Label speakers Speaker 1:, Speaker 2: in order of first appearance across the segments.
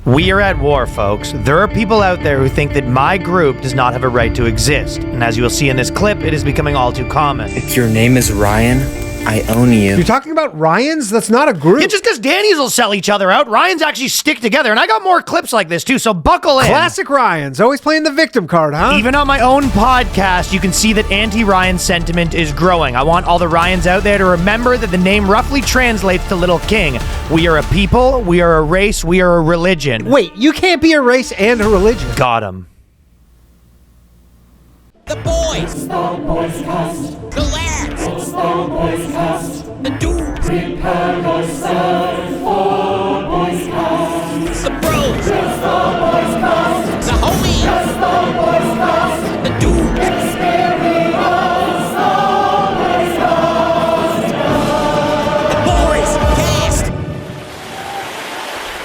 Speaker 1: We are at war, folks. There are people out there who think that my group does not have a right to exist. And as you will see in this clip, it is becoming all too common.
Speaker 2: If your name is Ryan, I own you.
Speaker 3: You're talking about Ryans? That's not a group.
Speaker 1: Yeah, just because Danny's will sell each other out, Ryans actually stick together. And I got more clips like this, too, so buckle in.
Speaker 3: Classic Ryans. Always playing the victim card, huh?
Speaker 1: Even on my own podcast, you can see that anti-Ryan sentiment is growing. I want all the Ryans out there to remember that the name roughly translates to Little King. We are a people, we are a race, we are a religion.
Speaker 3: Wait, you can't be a race and a religion.
Speaker 1: Got him.
Speaker 4: The boys.
Speaker 5: It's the BOYSCAST.
Speaker 4: The lads.
Speaker 5: It's the BOYSCAST.
Speaker 4: The dudes.
Speaker 5: Prepare yourself for BOYSCAST.
Speaker 4: The bros.
Speaker 5: It's the BOYSCAST.
Speaker 4: The homies.
Speaker 5: It's the BOYSCAST.
Speaker 4: The dudes.
Speaker 5: Experience the BOYSCAST.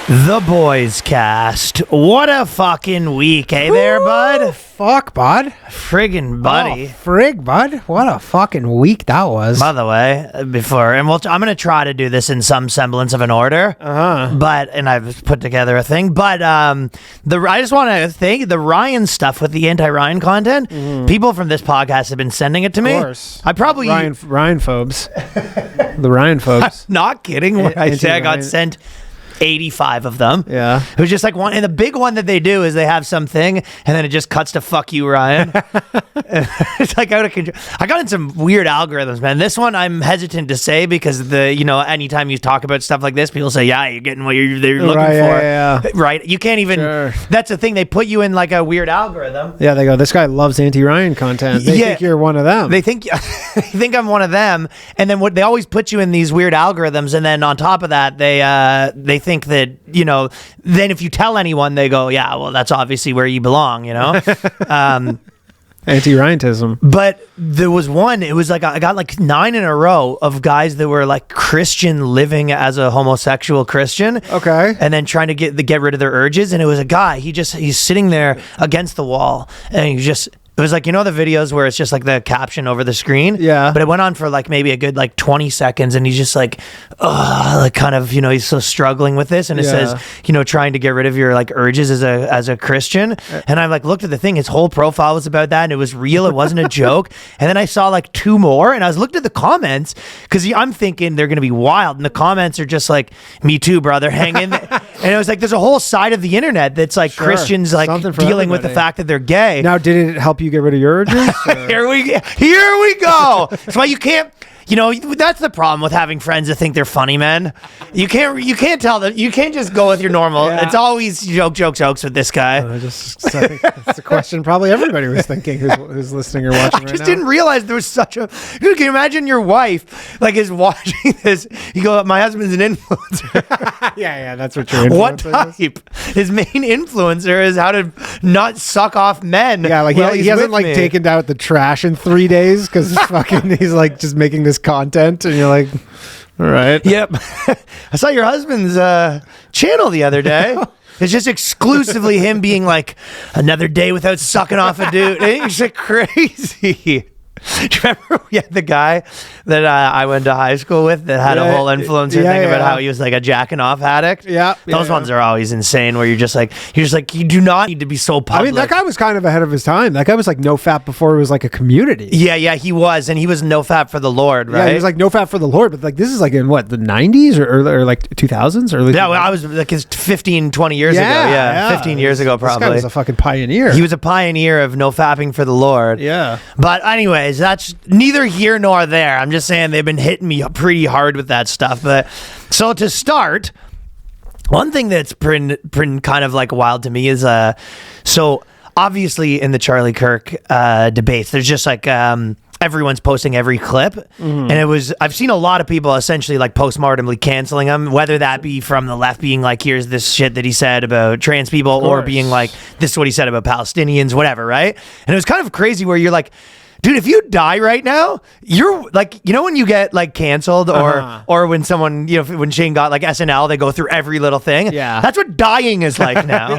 Speaker 1: The Boys Cast. What a fucking week, hey there, bud?
Speaker 3: Fuck, bud.
Speaker 1: Friggin' buddy.
Speaker 3: Oh, frig, bud. What a fucking week that was.
Speaker 1: By the way, I'm going to try to do this in some semblance of an order. And I've put together a thing. But I just want to thank the Ryan stuff with the anti-Ryan content. People from this podcast have been sending it to me.
Speaker 3: Of course.
Speaker 1: I probably...
Speaker 3: Ryan phobes. The Ryan phobes.
Speaker 1: Not kidding when I say I got
Speaker 3: Anti-Ryan.
Speaker 1: sent 85 of them.
Speaker 3: Yeah.
Speaker 1: It was just like one, and the big one that they do is they have something, and then it just cuts to "fuck you, Ryan." It's like out of control. I got in some weird algorithms, man. This one I'm hesitant to say because anytime you talk about stuff like this, people say, "Yeah, you're getting what they're looking
Speaker 3: Right,
Speaker 1: for."
Speaker 3: yeah.
Speaker 1: Right? You can't even.
Speaker 3: Sure.
Speaker 1: That's the thing. They put you in like a weird algorithm.
Speaker 3: Yeah, they go, this guy loves anti-Ryan content. They think you're one of them.
Speaker 1: They think they think I'm one of them, and then they always put you in these weird algorithms, and then on top of that, they think that then if you tell anyone, they go, yeah, well, that's obviously where you belong,
Speaker 3: Anti-Ryantism.
Speaker 1: But there was one. It was like I got like 9 in a row of guys that were like Christian living as a homosexual Christian.
Speaker 3: Okay.
Speaker 1: And then trying to get rid of their urges, and it was a guy. He's sitting there against the wall, and it was like, the videos where it's just like the caption over the screen.
Speaker 3: Yeah.
Speaker 1: But it went on for like maybe a good like 20 seconds, and he's just like, he's so struggling with this. And it says, trying to get rid of your like urges as a Christian. And I like looked at the thing, his whole profile was about that, and it was real. It wasn't a joke. And then I saw like 2 more, and I was looked at the comments because I'm thinking they're going to be wild. And the comments are just like, me too, brother, hang in there. And it was like, there's a whole side of the internet that's like
Speaker 3: Sure.
Speaker 1: Christians like
Speaker 3: Something for
Speaker 1: dealing with the
Speaker 3: everybody.
Speaker 1: fact that they're gay.
Speaker 3: Now, did it help you get rid of your urges? or-
Speaker 1: Here we go. That's why you can't. That's the problem with having friends that think they're funny, man. You can't tell them. You can't just go with your normal.
Speaker 3: Yeah.
Speaker 1: It's always jokes with this guy.
Speaker 3: I think that's the question probably everybody was thinking who's listening or watching
Speaker 1: I just didn't realize there was such a. Dude, can you imagine your wife is watching this? You go, my husband's an influencer.
Speaker 3: Yeah, that's what you're
Speaker 1: What type? His main influencer is how to not suck off men.
Speaker 3: Yeah, like
Speaker 1: while
Speaker 3: he
Speaker 1: he's
Speaker 3: hasn't
Speaker 1: with
Speaker 3: like
Speaker 1: me.
Speaker 3: taken out the trash in 3 days because he's like just making this content, and you're like, all right.
Speaker 1: Yep. I saw your husband's channel the other day. It's just exclusively him being like, another day without sucking off a dude. It's like crazy. Do you remember we had the guy that I went to high school with that had a whole influencer thing about how he was like a jacking off addict?
Speaker 3: Yeah.
Speaker 1: Those ones are always insane where you're just like, you do not need to be so
Speaker 3: I
Speaker 1: public.
Speaker 3: mean, that guy was kind of ahead of his time. That guy was like no fap before it was like a community.
Speaker 1: Yeah, he was. And he was no fap for the Lord, right?
Speaker 3: Yeah, he was like no fap for the Lord, but like this is like in what, the 90s or like 2000s? Early
Speaker 1: Yeah,
Speaker 3: 2000s?
Speaker 1: well, I was like 15, 20 years ago. Yeah, 15 years ago probably.
Speaker 3: This guy was a fucking pioneer.
Speaker 1: He was a pioneer of no fapping for the Lord.
Speaker 3: Yeah.
Speaker 1: But anyways, that's neither here nor there. I'm just saying they've been hitting me pretty hard with that stuff. But so to start, one thing that's been kind of like wild to me is so obviously in the Charlie Kirk debates, there's just like everyone's posting every clip, and I've seen a lot of people essentially like postmortemly canceling him, whether that be from the left being like, here's this shit that he said about trans people, or being like, this is what he said about Palestinians, whatever, right? And it was kind of crazy where you're like, Dude, if you die right now, you're like, you know, when you get like canceled or when someone, you know, when Shane got like SNL, they go through every little thing.
Speaker 3: Yeah.
Speaker 1: That's what dying is like now.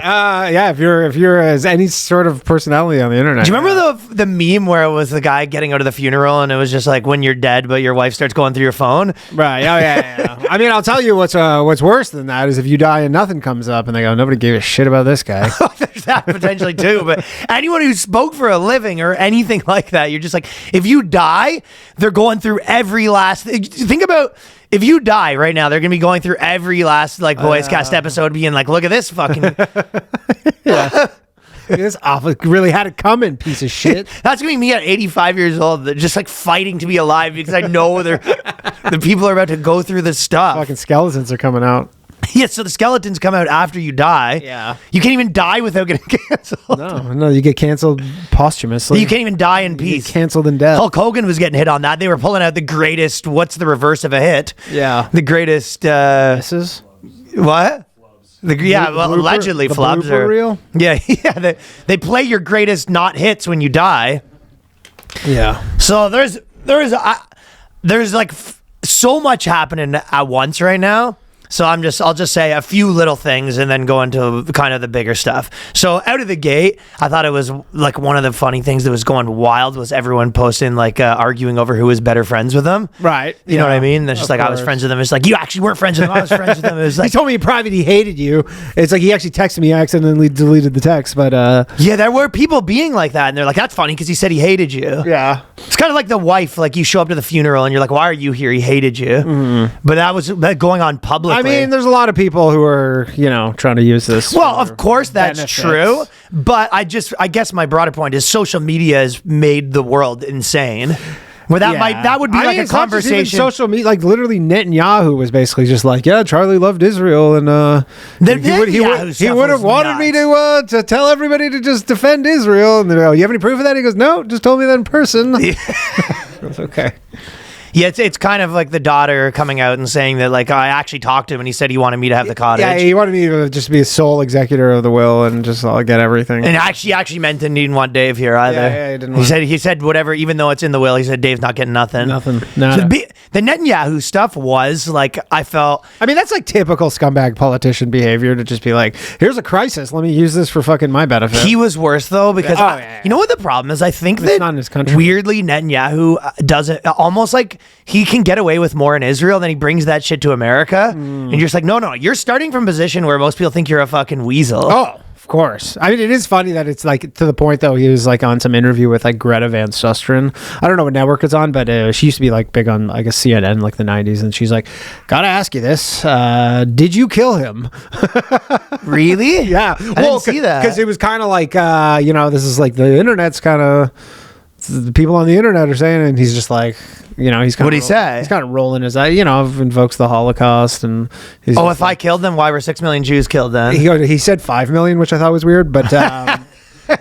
Speaker 3: Yeah, if you're as any sort of personality on the internet.
Speaker 1: Do you remember the meme where it was the guy getting out of the funeral and it was just like when you're dead, but your wife starts going through your phone?
Speaker 3: Right. Oh, yeah. I mean, I'll tell you what's worse than that is if you die and nothing comes up and they go, nobody gave a shit about this guy.
Speaker 1: There's that potentially too. But anyone who spoke for a living or anything like that, you're just like, if you die, they're going through every last thing. Think about if you die right now, they're gonna be going through every last like BOYSCAST episode, being like, look at this fucking
Speaker 3: This awful really had it coming, piece of shit.
Speaker 1: That's gonna be me at 85 years old, just like fighting to be alive because I know the people are about to go through this stuff.
Speaker 3: Fucking skeletons are coming out.
Speaker 1: Yeah, so the skeletons come out after you die.
Speaker 3: Yeah.
Speaker 1: You can't even die without getting canceled.
Speaker 3: No, you get canceled posthumously.
Speaker 1: You can't even die in
Speaker 3: You
Speaker 1: peace.
Speaker 3: get canceled in death.
Speaker 1: Hulk Hogan was getting hit on that. They were pulling out the greatest, what's the reverse of a hit?
Speaker 3: Yeah.
Speaker 1: The greatest,
Speaker 3: Misses?
Speaker 1: What? Well,
Speaker 3: Blooper-
Speaker 1: like
Speaker 3: the
Speaker 1: flubs
Speaker 3: blooper
Speaker 1: are
Speaker 3: reel?
Speaker 1: Yeah, they play your greatest not hits when you die.
Speaker 3: Yeah.
Speaker 1: So there's like so much happening at once right now. So I'll just say a few little things and then go into kind of the bigger stuff. So out of the gate, I thought it was like one of the funny things that was going wild was everyone posting like arguing over who was better friends with them.
Speaker 3: Right.
Speaker 1: You know what I mean? It's just like I was friends with them. It's like you actually weren't friends with them. I was friends with them. It was like
Speaker 3: He told me in private he hated you. It's like he actually texted me. I accidentally deleted the text, but
Speaker 1: yeah, there were people being like that, and they're like, "That's funny because he said he hated you."
Speaker 3: yeah.
Speaker 1: It's kind of like the wife. Like you show up to the funeral and you're like, "Why are you here? He hated you." But that was going on publicly.
Speaker 3: I mean, there's a lot of people who are, trying to use this.
Speaker 1: Well,
Speaker 3: for
Speaker 1: of course that's
Speaker 3: benefits.
Speaker 1: true, but I guess my broader point is social media has made the world insane. Where that would be like a
Speaker 3: it's not just even
Speaker 1: conversation.
Speaker 3: social media, like literally Netanyahu was basically just like, yeah, Charlie loved Israel, and
Speaker 1: Netanyahu
Speaker 3: he
Speaker 1: stuff
Speaker 3: would have
Speaker 1: was
Speaker 3: wanted me
Speaker 1: nuts.
Speaker 3: to tell everybody to just defend Israel, and they go, you have any proof of that? He goes, no, just told me that in person. That's okay.
Speaker 1: Yeah, it's kind of like the daughter coming out and saying that like I actually talked to him and he said he wanted me to have the cottage.
Speaker 3: Yeah, he wanted me to just be a sole executor of the will and just get everything.
Speaker 1: And actually meant he didn't want Dave here either.
Speaker 3: Yeah, he didn't want-
Speaker 1: He said whatever, even though it's in the will, he said Dave's not getting nothing.
Speaker 3: Nothing.
Speaker 1: So
Speaker 3: Nada.
Speaker 1: the Netanyahu stuff was like I felt.
Speaker 3: I mean, that's like typical scumbag politician behavior to just be like, here's a crisis. Let me use this for fucking my benefit.
Speaker 1: He was worse though because you know what the problem is? I think that
Speaker 3: not in his country.
Speaker 1: weirdly Netanyahu does it almost like he can get away with more in Israel than he brings that shit to America. And you're just like, no, you're starting from a position where most people think you're a fucking weasel.
Speaker 3: Oh, of course. I mean, it is funny that it's like to the point though. He was like on some interview with like Greta Van Susteren. I don't know what network it's on, but she used to be like big on I guess CNN like the 90s, and she's like, gotta ask you this: did you kill him?
Speaker 1: Really?
Speaker 3: Yeah,
Speaker 1: I didn't see that
Speaker 3: because it was kind of like this is like the internet's kind of. The people on the internet are saying it, and he's just like, he's kind of.
Speaker 1: What'd he say?
Speaker 3: He's kind of rolling his eye, invokes the Holocaust, and he's
Speaker 1: Oh, if I killed them, why were 6 million Jews killed then?
Speaker 3: he said 5 million, which I thought was weird, but
Speaker 1: I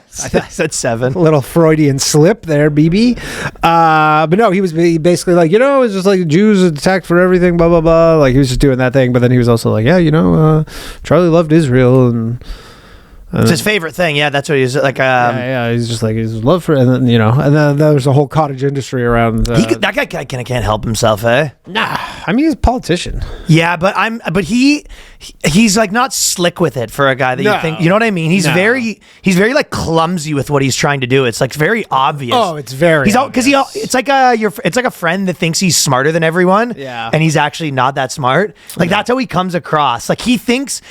Speaker 1: said 7.
Speaker 3: little Freudian slip there, BB. But no, he was basically like, it's just like Jews attacked for everything, blah blah blah. Like he was just doing that thing, but then he was also like, Charlie loved Israel and.
Speaker 1: It's his favorite thing. Yeah, that's what he's like.
Speaker 3: Yeah, he's just like his love for, and then and then there's a whole cottage industry around.
Speaker 1: That guy can't help himself, eh?
Speaker 3: Nah, I mean he's a politician.
Speaker 1: Yeah, but he's like not slick with it for a guy that you think. You know what I mean? He's very like clumsy with what he's trying to do. It's like very obvious.
Speaker 3: Oh, it's very.
Speaker 1: Because it's like a friend that thinks he's smarter than everyone.
Speaker 3: Yeah,
Speaker 1: and he's actually not that smart. Like that's how he comes across. Like he thinks.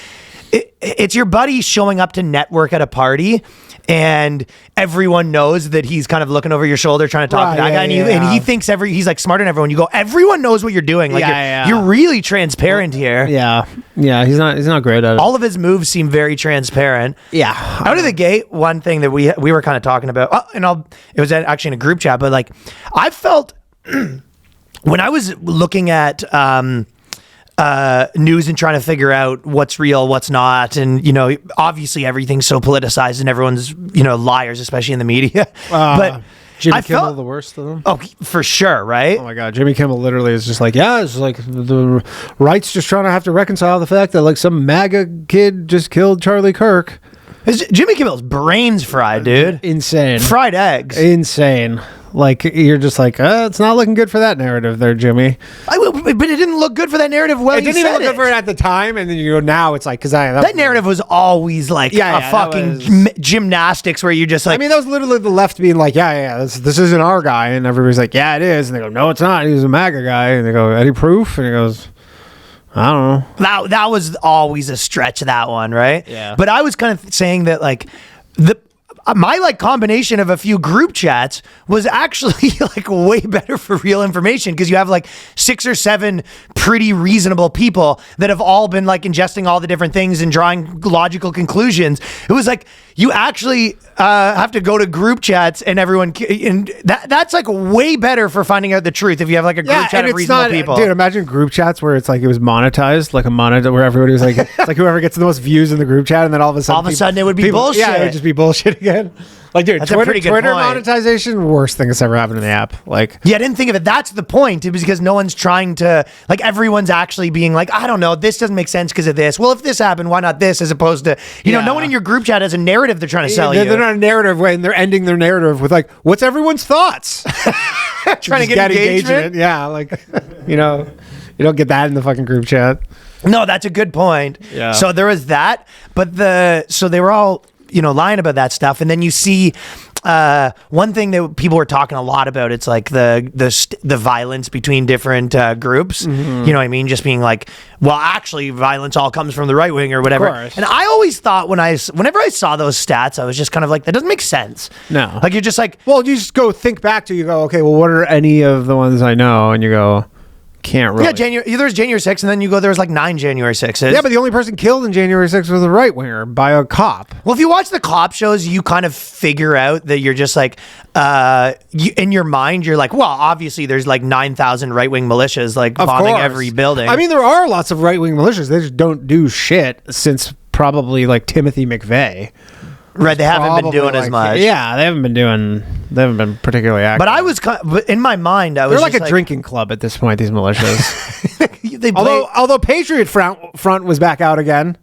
Speaker 1: It's your buddy showing up to network at a party and everyone knows that he's kind of looking over your shoulder trying to talk to that guy and he thinks he's like smarter than everyone. You go, everyone knows what you're doing. Like you're really transparent here.
Speaker 3: Yeah, he's not great at it.
Speaker 1: All of his moves seem very transparent.
Speaker 3: Yeah.
Speaker 1: Out of the gate, one thing that we were kind of talking about, it was actually in a group chat, but like I felt when I was looking at news and trying to figure out what's real, what's not, and obviously everything's so politicized and everyone's liars, especially in the media. But
Speaker 3: Jimmy Kimmel, the worst of them.
Speaker 1: Oh, for sure, right?
Speaker 3: Oh my God, Jimmy Kimmel literally is just like, it's like the right's just trying to have to reconcile the fact that like some MAGA kid just killed Charlie Kirk.
Speaker 1: Jimmy Kimmel's brains fried, dude.
Speaker 3: Insane.
Speaker 1: Fried eggs.
Speaker 3: Insane. Like you're just like, it's not looking good for that narrative there, Jimmy.
Speaker 1: But it didn't look good for that narrative. Well,
Speaker 3: It didn't even look good for it at the time, and then you go now. It's like
Speaker 1: that narrative was always like fucking gymnastics where you just like.
Speaker 3: I mean, that was literally the left being like, this isn't our guy, and everybody's like, yeah, it is, and they go, no, it's not. He's a MAGA guy, and they go, any proof? And he goes, I don't know.
Speaker 1: That was always a stretch, that one, right?
Speaker 3: Yeah.
Speaker 1: But I was kind of saying that like my like combination of a few group chats was actually like way better for real information, because you have like 6 or 7 pretty reasonable people that have all been like ingesting all the different things and drawing logical conclusions. It was like you actually have to go to group chats and everyone, and that's like way better for finding out the truth if you have like a group chat of reasonable people.
Speaker 3: Dude, imagine group chats where it's like it was monetized, like a monitor where everybody was like, it's like whoever gets the most views in the group chat, and then all of a sudden
Speaker 1: it would be bullshit.
Speaker 3: Yeah, it would just be bullshit again. Like, dude,
Speaker 1: That's a pretty good
Speaker 3: Twitter
Speaker 1: point.
Speaker 3: monetization, worst thing that's ever happened in the app. Like,
Speaker 1: yeah, I didn't think of it. That's the point. It was because no one's trying to, like, everyone's actually being like, I don't know, this doesn't make sense because of this. Well, if this happened, why not this? As opposed to, you know, no one in your group chat has a narrative they're trying to sell you.
Speaker 3: They're not a narrative way, and they're ending their narrative with like, what's everyone's thoughts?
Speaker 1: Trying to get engagement.
Speaker 3: Yeah, like, you know, you don't get that in the fucking group chat.
Speaker 1: No, that's a good point.
Speaker 3: Yeah.
Speaker 1: So there was that, but so they were all, you know, lying about that stuff. And then you see one thing that people were talking a lot about, it's like the violence between different groups.
Speaker 3: Mm-hmm.
Speaker 1: You know what I mean? Just being like, well, actually violence all comes from the right wing or whatever.
Speaker 3: Of course.
Speaker 1: And I always thought whenever I saw those stats, I was just kind of like, that doesn't make sense.
Speaker 3: No.
Speaker 1: Like, you're just like,
Speaker 3: Well, you just go think back to, you go, okay, well, what are any of the ones I know? And you go, can't really.
Speaker 1: yeah, there's January 6th, and then you go, there's like 9 January 6th.
Speaker 3: Yeah, but the only person killed in January 6th was a right winger by a cop.
Speaker 1: Well, if you watch the cop shows, you kind of figure out that you're just like, in your mind, you're like, well, obviously there's like 9,000 right-wing militias like bombing every building.
Speaker 3: I mean, there are lots of right-wing militias. They just don't do shit since probably like Timothy McVeigh.
Speaker 1: Right, they haven't been doing as much.
Speaker 3: Yeah, they haven't been particularly active.
Speaker 1: But I was, but in my mind, I was
Speaker 3: They're
Speaker 1: just
Speaker 3: like a drinking club at this point, these militias.
Speaker 1: they
Speaker 3: although Patriot Front was back out again.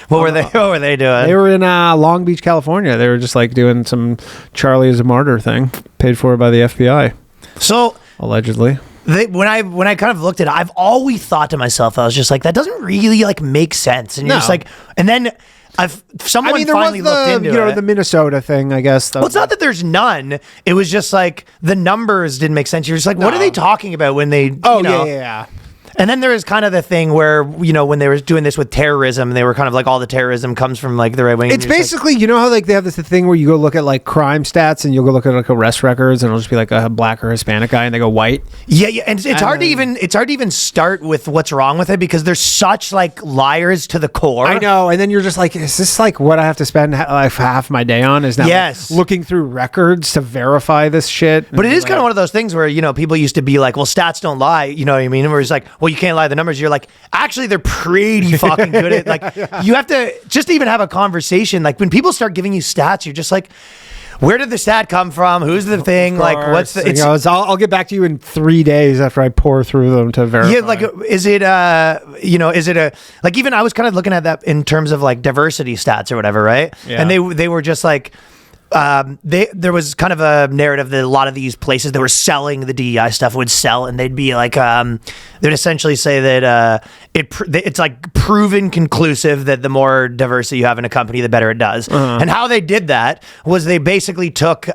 Speaker 1: What were they doing?
Speaker 3: They were in Long Beach, California. They were just like doing some Charlie is a Martyr thing, paid for by the FBI.
Speaker 1: So
Speaker 3: allegedly.
Speaker 1: When I kind of looked at it, I've always thought to myself, I was just like, that doesn't really like make sense. And you're just like, and then someone finally looked into it.
Speaker 3: The Minnesota thing, I guess.
Speaker 1: Well, it's not that there's none. It was just like the numbers didn't make sense. You're just like, what are they talking about when they?
Speaker 3: Oh,
Speaker 1: you know?
Speaker 3: yeah.
Speaker 1: And then there was kind of the thing where, you know, when they were doing this with terrorism, they were kind of like, all the terrorism comes from like the right wing.
Speaker 3: It's basically, you know how like they have this thing where you go look at like crime stats and you'll go look at like arrest records and it'll just be like a black or Hispanic guy and they go white.
Speaker 1: Yeah, and it's hard to even start with what's wrong with it because they're such like liars to the core.
Speaker 3: I know, and then you're just like, is this like what I have to spend like half my day on? Is now like, looking through records to verify this shit?
Speaker 1: But it is kind of one of those things where, you know, people used to be like, well, stats don't lie. You know what I mean? Where it's like, well, you can't lie the numbers. You're like, actually, they're pretty fucking good at like. You have to just even have a conversation. Like when people start giving you stats, you're just like, where did the stat come from? Who's the thing? Like, what's the?
Speaker 3: I'll get back to you in 3 days after I pour through them to verify.
Speaker 1: Yeah, like, is it like, even I was kind of looking at that in terms of like diversity stats or whatever, right?
Speaker 3: Yeah.
Speaker 1: And they were just like. There was kind of a narrative that a lot of these places that were selling the DEI stuff would sell, and they'd be like, they'd essentially say that it's like proven conclusive that the more diversity you have in a company, the better it does. Uh-huh. And how they did that was they basically took 2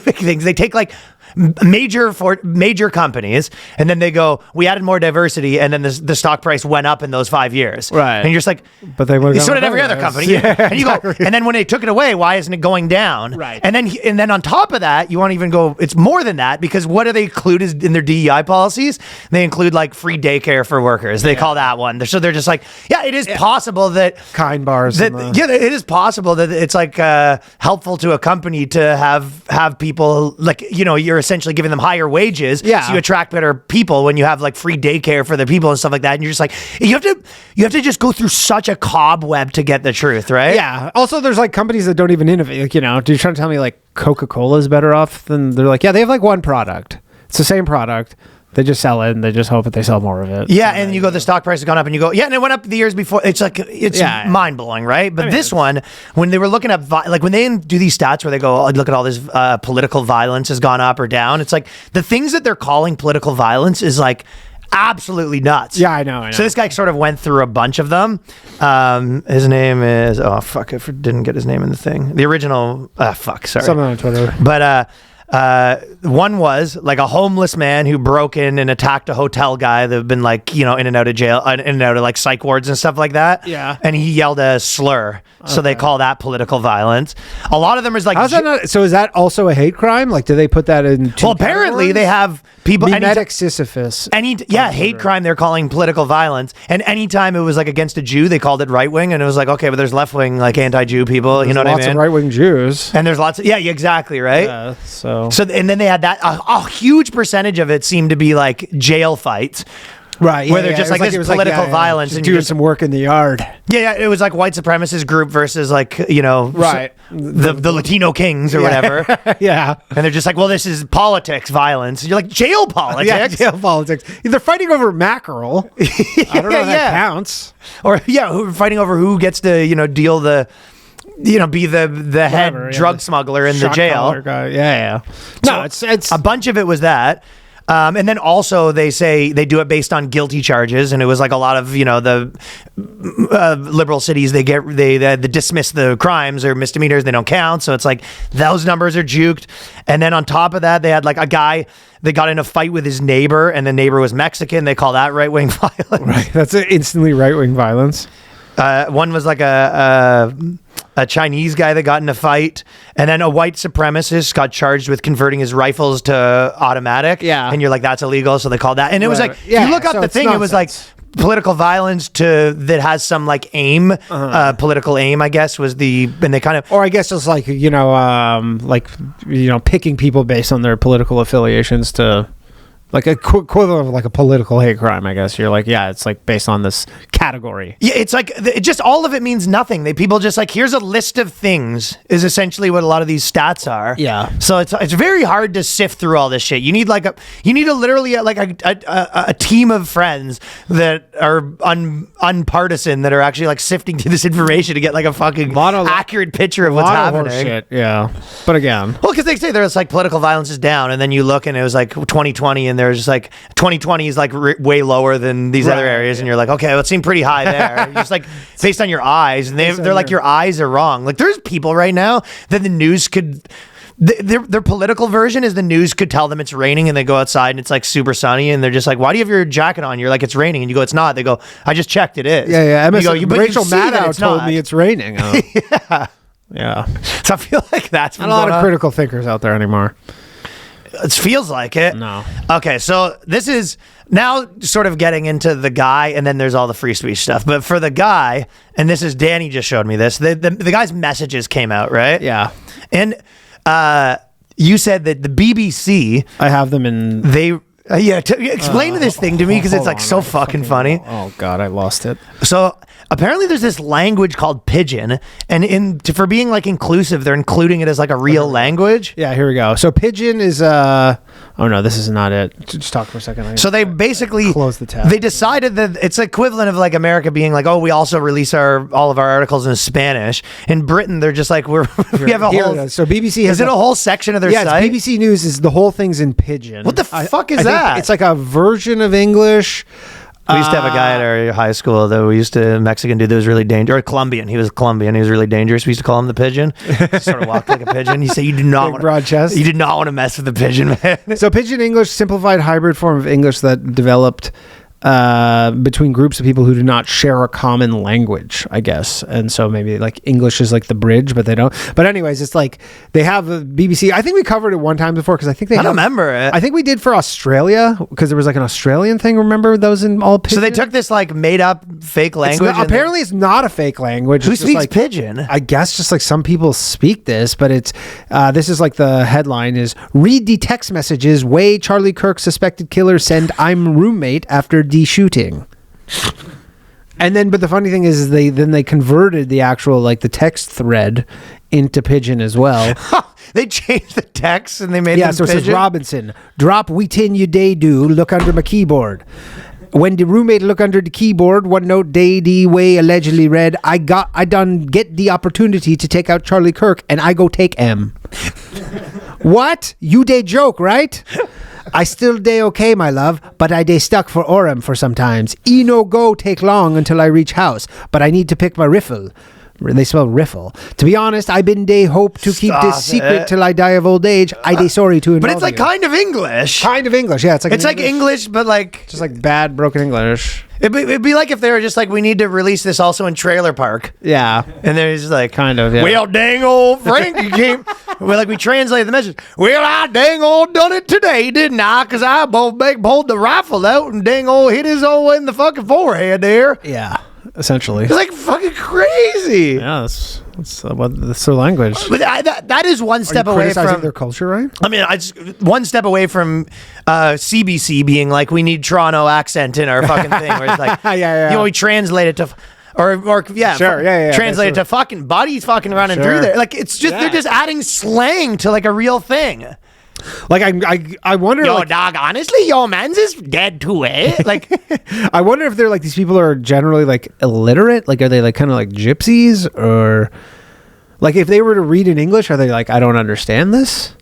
Speaker 1: big things. They take like major companies, and then they go, we added more diversity, and then the stock price went up in those 5 years.
Speaker 3: Right.
Speaker 1: And you're just like,
Speaker 3: but they would
Speaker 1: so did every other company.
Speaker 3: Yeah,
Speaker 1: and you go, and then when they took it away, why isn't it going down?
Speaker 3: Right.
Speaker 1: And then on top of that, you want to even go, it's more than that, because what do they include in their DEI policies? They include like free daycare for workers. They call that one. So they're just like, yeah, it is possible that
Speaker 3: kind bars.
Speaker 1: It is possible that it's like helpful to a company to have people like, you know, you're essentially giving them higher wages, so you attract better people when you have like free daycare for the people and stuff like that. And you're just like, you have to just go through such a cobweb to get the truth, right?
Speaker 3: Yeah. Also, there's like companies that don't even innovate. Like, you know, you're trying to tell me like Coca-Cola is better off than they're like, yeah, they have like one product. It's the same product. They just sell it and they just hope that they sell more of it.
Speaker 1: Yeah, and you go, the stock price has gone up, and you go, yeah, and it went up the years before. It's like, it's mind blowing, right? But this one, when they were looking up, like when they do these stats where they go, oh, look at all this political violence has gone up or down. It's like the things that they're calling political violence is like absolutely nuts.
Speaker 3: Yeah, I know.
Speaker 1: So this guy sort of went through a bunch of them. His name is, oh fuck, I didn't get his name in the thing. The original, sorry.
Speaker 3: Something on Twitter.
Speaker 1: But one was like a homeless man who broke in and attacked a hotel guy that had been like, in and out of jail, in and out of like psych wards and stuff like that.
Speaker 3: Yeah.
Speaker 1: And he yelled a slur. So they call that political violence. A lot of them is like,
Speaker 3: how's that not? So is that also a hate crime? Like, do they put that in?
Speaker 1: Well, apparently they have people.
Speaker 3: Mimetic Sisyphus.
Speaker 1: Hate crime they're calling political violence. And anytime it was like against a Jew, they called it right wing. And it was like, okay, but there's left wing, like anti-Jew people. You know what I mean?
Speaker 3: Lots of right wing Jews.
Speaker 1: And there's lots of, yeah, exactly, right?
Speaker 3: Yeah, so
Speaker 1: and then they had that, a huge percentage of it seemed to be like jail fights.
Speaker 3: Right,
Speaker 1: where they're just like this political violence
Speaker 3: just
Speaker 1: and
Speaker 3: doing some work in the yard.
Speaker 1: Yeah, it was like white supremacist group versus like,
Speaker 3: right,
Speaker 1: the Latino kings or whatever.
Speaker 3: Yeah.
Speaker 1: And they're just like, well, this is politics violence. You're like, jail politics.
Speaker 3: Yeah, jail politics. They're fighting over mackerel. I don't know if that counts.
Speaker 1: Or who are fighting over who gets to, deal the be the head drug smuggler in the jail.
Speaker 3: Guy. Yeah. No,
Speaker 1: so
Speaker 3: it's
Speaker 1: a bunch of it was that. And then also they say they do it based on guilty charges, and it was like a lot of the liberal cities they dismiss the crimes or misdemeanors, they don't count, so it's like those numbers are juked. And then on top of that, they had like a guy that got in a fight with his neighbor, and the neighbor was Mexican. They call that right wing violence.
Speaker 3: Right, that's instantly right wing violence.
Speaker 1: One was like a Chinese guy that got in a fight, and then a white supremacist got charged with converting his rifles to automatic. Yeah, and you're like, that's illegal, so they called that. And it was like, you look up the thing, nonsense. It was like political violence that has some like aim, political aim, I guess, was and they kind of,
Speaker 3: or I guess it's like picking people based on their political affiliations to. Like a equivalent of like a political hate crime, I guess. You're like, yeah, it's like based on this category.
Speaker 1: Yeah, it's like just all of it means nothing. People just like, here's a list of things is essentially what a lot of these stats are.
Speaker 3: Yeah.
Speaker 1: So it's very hard to sift through all this shit. You need literally a team of friends that are unpartisan that are actually like sifting through this information to get like a fucking accurate picture of what's happening.
Speaker 3: Shit. Yeah. But again,
Speaker 1: well, because they say there's like political violence is down, and then you look and it was like 2020 and there's just like 2020 is like way lower than these other areas, and you're like, okay, well, it seemed pretty high there. Just like based on your eyes, and they're like, your eyes are wrong. Like there's people right now that the news could. Their political version is the news could tell them it's raining, and they go outside and it's like super sunny, and they're just like, why do you have your jacket on? You're like, it's raining, and you go, it's not. They go, I just checked, it is.
Speaker 3: Yeah.
Speaker 1: Rachel
Speaker 3: Maddow told me it's raining. Yeah.
Speaker 1: So I feel like that's
Speaker 3: not a lot of critical thinkers out there anymore.
Speaker 1: It feels like it.
Speaker 3: No.
Speaker 1: Okay, so this is now sort of getting into the guy, and then there's all the free speech stuff. But for the guy, and this is Danny just showed me this, the guy's messages came out, right?
Speaker 3: Yeah.
Speaker 1: And you said that the BBC...
Speaker 3: I have them in...
Speaker 1: They... explain this thing to me, because it's like so fucking funny.
Speaker 3: Oh God, I lost it.
Speaker 1: So apparently there's this language called pidgin, and for being like inclusive, they're including it as like a real language.
Speaker 3: Yeah, here we go. So pidgin is oh no, this is not it. Just talk for a second.
Speaker 1: So they basically
Speaker 3: close the tab.
Speaker 1: They decided that it's equivalent of like America being like, oh, we also release all of our articles in Spanish. In Britain, they're just like, we have a whole.
Speaker 3: So BBC has
Speaker 1: is it a whole section of their site?
Speaker 3: Yeah, BBC News is the whole thing's in pidgin.
Speaker 1: What the fuck is that?
Speaker 3: It's like a version of English.
Speaker 1: We used to have a guy at our high school that a Mexican dude that was really dangerous. Or Colombian. He was Colombian. He was really dangerous. We used to call him the pigeon. He sort of walked like a pigeon. He said, you do not want
Speaker 3: broad chest.
Speaker 1: You did not want to mess with the pigeon, man.
Speaker 3: So pidgin English, simplified hybrid form of English that developed between groups of people who do not share a common language, I guess. And so maybe like English is like the bridge, but they don't. But anyways, it's like they have the BBC. I think we covered it one time before, because I think I don't
Speaker 1: remember it.
Speaker 3: I think we did for Australia, because there was like an Australian thing. Remember those in all pidgin?
Speaker 1: So they took this like made up fake language.
Speaker 3: Apparently it's not a fake language.
Speaker 1: Who speaks pidgin?
Speaker 3: I guess just like some people speak this, but it's this is like the headline is, read the text messages way Charlie Kirk suspected killer send I'm roommate after de-shooting. And then, but the funny thing is they converted the actual like the text thread into pidgin as well.
Speaker 1: they changed the text and they made
Speaker 3: Yeah,
Speaker 1: them
Speaker 3: so it says
Speaker 1: pidgin?
Speaker 3: Robinson, drop within you day do, look under my keyboard. When the roommate look under the keyboard, one note day the way allegedly read, I done get the opportunity to take out Charlie Kirk and I go take M. What? You day joke, right? I still day okay, my love, but I day stuck for Orem for sometimes. E no go take long until I reach house, but I need to pick my riffle. They spell riffle. To be honest, I been day hope to keep
Speaker 1: Stop
Speaker 3: this secret
Speaker 1: it.
Speaker 3: till I die of old age. I day sorry to involve
Speaker 1: But it's like
Speaker 3: you.
Speaker 1: kind of English.
Speaker 3: Kind of English, yeah. It's like
Speaker 1: English, but like
Speaker 3: just like bad broken English.
Speaker 1: it'd be like if they were just like, we need to release this also in Trailer Park,
Speaker 3: Yeah,
Speaker 1: and they're just like,
Speaker 3: kind of. Yeah.
Speaker 1: well, dang old Frankie came. We translated the message. Well, I dang old done it today, didn't I? Because I pulled the rifle out and dang old hit his old in the fucking forehead there.
Speaker 3: Yeah, essentially.
Speaker 1: It's like fucking crazy.
Speaker 3: Yeah, that's their language.
Speaker 1: But that is one step away
Speaker 3: Criticizing
Speaker 1: from
Speaker 3: their culture, right?
Speaker 1: I mean, I just one step away from CBC being like, we need Toronto accent in our fucking thing. Where it's like,
Speaker 3: Yeah.
Speaker 1: you know, we translate it to, or yeah,
Speaker 3: Sure, yeah,
Speaker 1: translate it
Speaker 3: that's
Speaker 1: to fucking buddies fucking running
Speaker 3: Sure.
Speaker 1: through there. Like, it's just
Speaker 3: Yeah.
Speaker 1: they're just adding slang to like a real thing.
Speaker 3: Like I wonder.
Speaker 1: Yo,
Speaker 3: Like,
Speaker 1: dog, honestly, yo, man's is dead too, eh? Like,
Speaker 3: I wonder if they're like these people are generally like illiterate. Like, are they like kind of like gypsies, or like if they were to read in English, are they like, I don't understand this?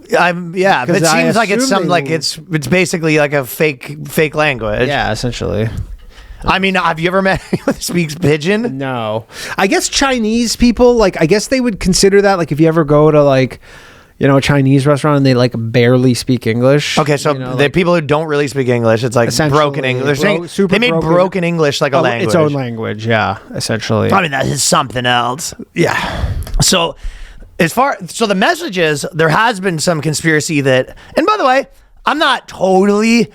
Speaker 1: yeah, but it
Speaker 3: 'Cause I
Speaker 1: seems like it's
Speaker 3: assume
Speaker 1: some
Speaker 3: they-
Speaker 1: like it's basically like a fake language.
Speaker 3: Yeah, essentially.
Speaker 1: I mean, have you ever met anyone that speaks pidgin?
Speaker 3: No, I guess Chinese people, like, I guess they would consider that, like, if you ever go to like, you know, a Chinese restaurant and they like barely speak English.
Speaker 1: Okay, so
Speaker 3: you know,
Speaker 1: the
Speaker 3: like,
Speaker 1: people who don't really speak English, it's like
Speaker 3: Essentially,
Speaker 1: broken English. They're saying
Speaker 3: super
Speaker 1: they made
Speaker 3: broken-
Speaker 1: broken English like a language.
Speaker 3: its own language. Yeah, essentially.
Speaker 1: I mean, that is something else. Yeah. So the message is there has been some conspiracy that, and by the way, I'm not totally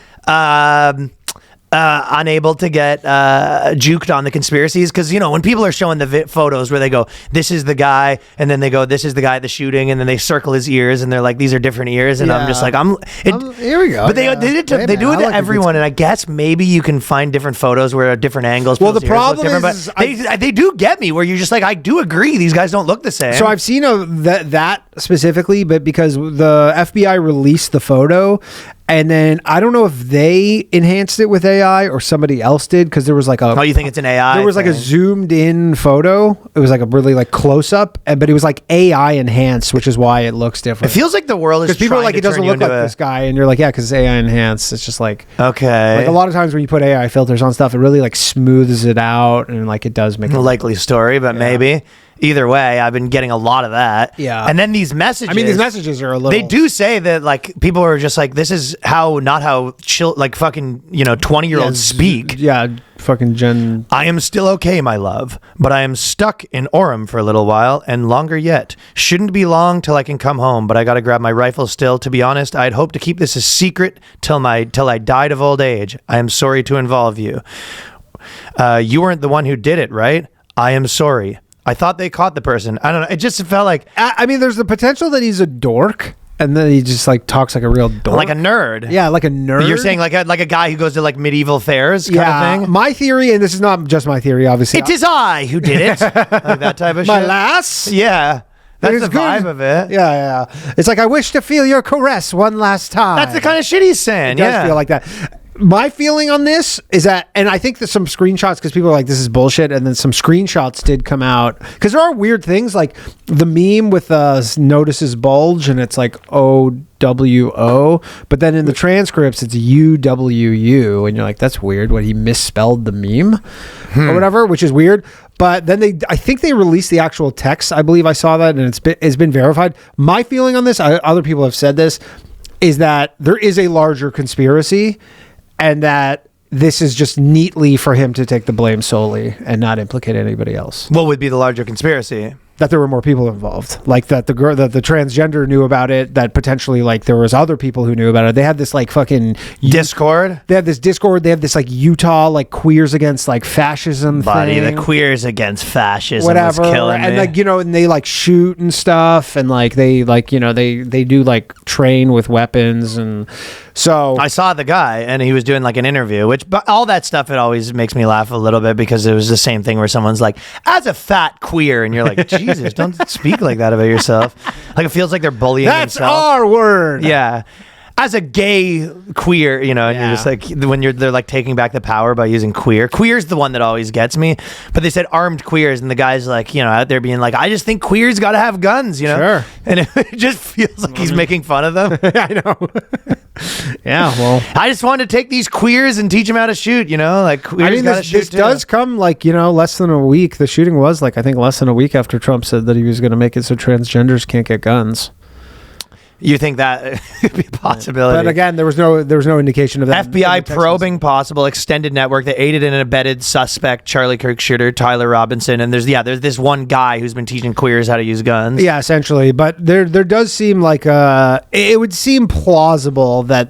Speaker 1: unable to get juked on the conspiracies, because, you know, when people are showing the photos where they go, this is the guy, and then they go, this is the guy at the shooting, and then they circle his ears and they're like, these are different ears, and I'm just like,
Speaker 3: here we go.
Speaker 1: But they
Speaker 3: Yeah.
Speaker 1: did it to,
Speaker 3: Hey,
Speaker 1: they
Speaker 3: man,
Speaker 1: do it
Speaker 3: I
Speaker 1: to
Speaker 3: like a good
Speaker 1: everyone, and I guess maybe you can find different photos where at different angles.
Speaker 3: Well, the
Speaker 1: people's ears look
Speaker 3: problem
Speaker 1: different,
Speaker 3: is
Speaker 1: but they do get me where you're just like, I do agree, these guys don't look the same.
Speaker 3: So I've seen that specifically, but because the FBI released the photo, and then I don't know if they enhanced it with AI or somebody else did, because there was like
Speaker 1: you think it's an AI?
Speaker 3: There was like a
Speaker 1: thing?
Speaker 3: zoomed in photo. It was like a really like close up, but it was like AI enhanced, which is why it looks
Speaker 1: It
Speaker 3: different.
Speaker 1: feels like the world is
Speaker 3: Because people are
Speaker 1: trying
Speaker 3: like,
Speaker 1: to
Speaker 3: it doesn't
Speaker 1: turn you
Speaker 3: look like
Speaker 1: into
Speaker 3: this guy, and you're like, yeah, because it's AI enhanced. It's just like
Speaker 1: Okay.
Speaker 3: like a lot of times when you put AI filters on stuff, it really like smooths it out, and like it does make it.
Speaker 1: Likely story, but maybe. Either way, I've been getting a lot of that.
Speaker 3: Yeah.
Speaker 1: And then these messages.
Speaker 3: I mean, these messages are a little.
Speaker 1: They do say that, like, people are just like, this is not how chill, like, fucking, 20-year-olds speak.
Speaker 3: Yeah, fucking Gen.
Speaker 1: I am still okay, my love, but I am stuck in Orem for a little while, and longer yet. Shouldn't be long till I can come home, but I gotta grab my rifle still. To be honest, I'd hoped to keep this a secret till I died of old age. I am sorry to involve you. You weren't the one who did it, right? I am sorry. I thought they caught the person. I don't know. It just felt like
Speaker 3: I mean, there's the potential that he's a dork, and then he just like talks like a real dork,
Speaker 1: like a nerd.
Speaker 3: Yeah, like a nerd.
Speaker 1: You're saying like a guy who goes to like medieval fairs kind of thing?
Speaker 3: My theory, and this is not just my theory, obviously.
Speaker 1: It is I who did it. Like that type of
Speaker 3: my
Speaker 1: shit.
Speaker 3: lass.
Speaker 1: Yeah. That's
Speaker 3: It is
Speaker 1: the
Speaker 3: good.
Speaker 1: vibe of it.
Speaker 3: Yeah. It's like, I wish to feel your caress one last time.
Speaker 1: That's the kind of shit he's saying.
Speaker 3: It does
Speaker 1: yeah.
Speaker 3: feel like that. My feeling on this is that, and I think that some screenshots, because people are like, this is bullshit, and then some screenshots did come out, because there are weird things, like the meme with notices bulge, and it's like OWO, but then in the transcripts it's UWU, and you're like, that's weird, what, he misspelled the meme or whatever, which is weird. But then I think they released the actual text. I believe I saw that, and it's been verified. My feeling on this, other people have said this, is that there is a larger conspiracy, and that this is just neatly for him to take the blame solely and not implicate anybody else.
Speaker 1: What would be the larger conspiracy?
Speaker 3: That there were more people involved, like that the girl, that the transgender knew about it, that potentially like there was other people who knew about it. They had this like fucking
Speaker 1: Discord?
Speaker 3: They have this Discord. They have this like Utah like queers against like fascism
Speaker 1: Buddy,
Speaker 3: thing.
Speaker 1: the queers against fascism
Speaker 3: Whatever,
Speaker 1: was killing
Speaker 3: and
Speaker 1: me.
Speaker 3: like and they like shoot and stuff, and like they like they do like train with weapons, and so
Speaker 1: I saw the guy, and he was doing like an interview, but all that stuff, it always makes me laugh a little bit, because it was the same thing where someone's like, as a fat queer, and you're like, Jesus, don't speak like that about yourself. Like it feels like they're bullying
Speaker 3: That's
Speaker 1: themselves.
Speaker 3: our word.
Speaker 1: Yeah. As a gay queer, and you're
Speaker 3: Yeah.
Speaker 1: just like, they're like taking back the power by using queer. Queer's the one that always gets me. But they said armed queers, and the guy's like, out there being like, I just think queers got to have guns,
Speaker 3: Sure.
Speaker 1: And it just feels like he's making fun of them.
Speaker 3: I know. Yeah, well,
Speaker 1: I just wanted to take these queers and teach them how to shoot, like queers
Speaker 3: I mean,
Speaker 1: gotta
Speaker 3: this
Speaker 1: shoot too.
Speaker 3: does come less than a week. The shooting was I think less than a week after Trump said that he was going to make it so transgenders can't get guns.
Speaker 1: You think that could be a possibility?
Speaker 3: But again, there was no indication of that.
Speaker 1: FBI probing possible extended network that aided and abetted suspect Charlie Kirk shooter Tyler Robinson, and there's this one guy who's been teaching queers how to use guns.
Speaker 3: Yeah, essentially. But there does seem like it would seem plausible that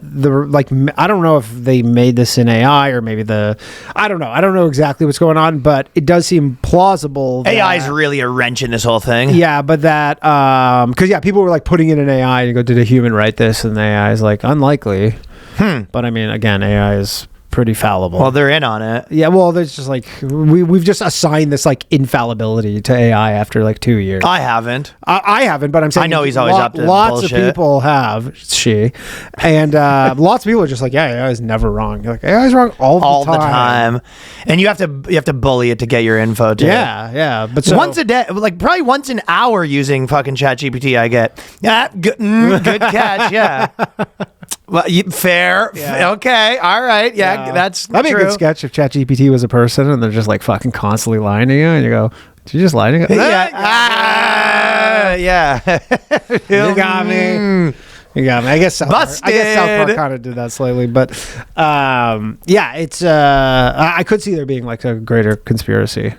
Speaker 3: I don't know if they made this in AI or maybe I don't know exactly what's going on, but it does seem plausible.
Speaker 1: AI is really a wrench in this whole thing.
Speaker 3: Yeah, but that because people were putting in an AI and you go, did a human write this? And the AI is unlikely. But I mean, again, AI is pretty fallible.
Speaker 1: Well, they're in on it.
Speaker 3: Yeah, well, there's just we've just assigned this infallibility to AI after 2 years.
Speaker 1: I haven't.
Speaker 3: I haven't, but I'm saying
Speaker 1: I know he's always up to
Speaker 3: lots
Speaker 1: bullshit.
Speaker 3: of people have and lots of people are just AI is never wrong. You're AI is wrong all the time.
Speaker 1: And you have to bully it to get your info too.
Speaker 3: Yeah. But so,
Speaker 1: once a day, probably once an hour using fucking ChatGPT, I get good catch. Yeah. Well, fair.
Speaker 3: Yeah.
Speaker 1: Okay. All right. Yeah. That'd
Speaker 3: be a good sketch if ChatGPT was a person and they're just fucking constantly lying to you, and you go, "Did you just lie to me?"
Speaker 1: Yeah.
Speaker 3: You got me. You got me. I guess South Park kind of did that slightly, but it's I could see there being a greater conspiracy.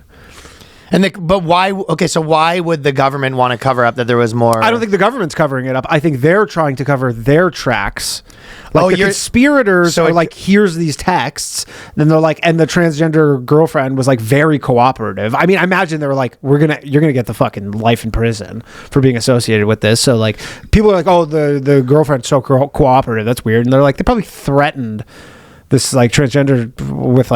Speaker 1: But why? Okay, so why would the government want to cover up that there was more?
Speaker 3: I don't think the government's covering it up. I think they're trying to cover their tracks. The conspirators are here's these texts. Then they're and the transgender girlfriend was very cooperative. I mean, I imagine they were you're gonna get the fucking life in prison for being associated with this. So people are oh, the girlfriend's so cooperative. That's weird. And they're they probably threatened this transgender with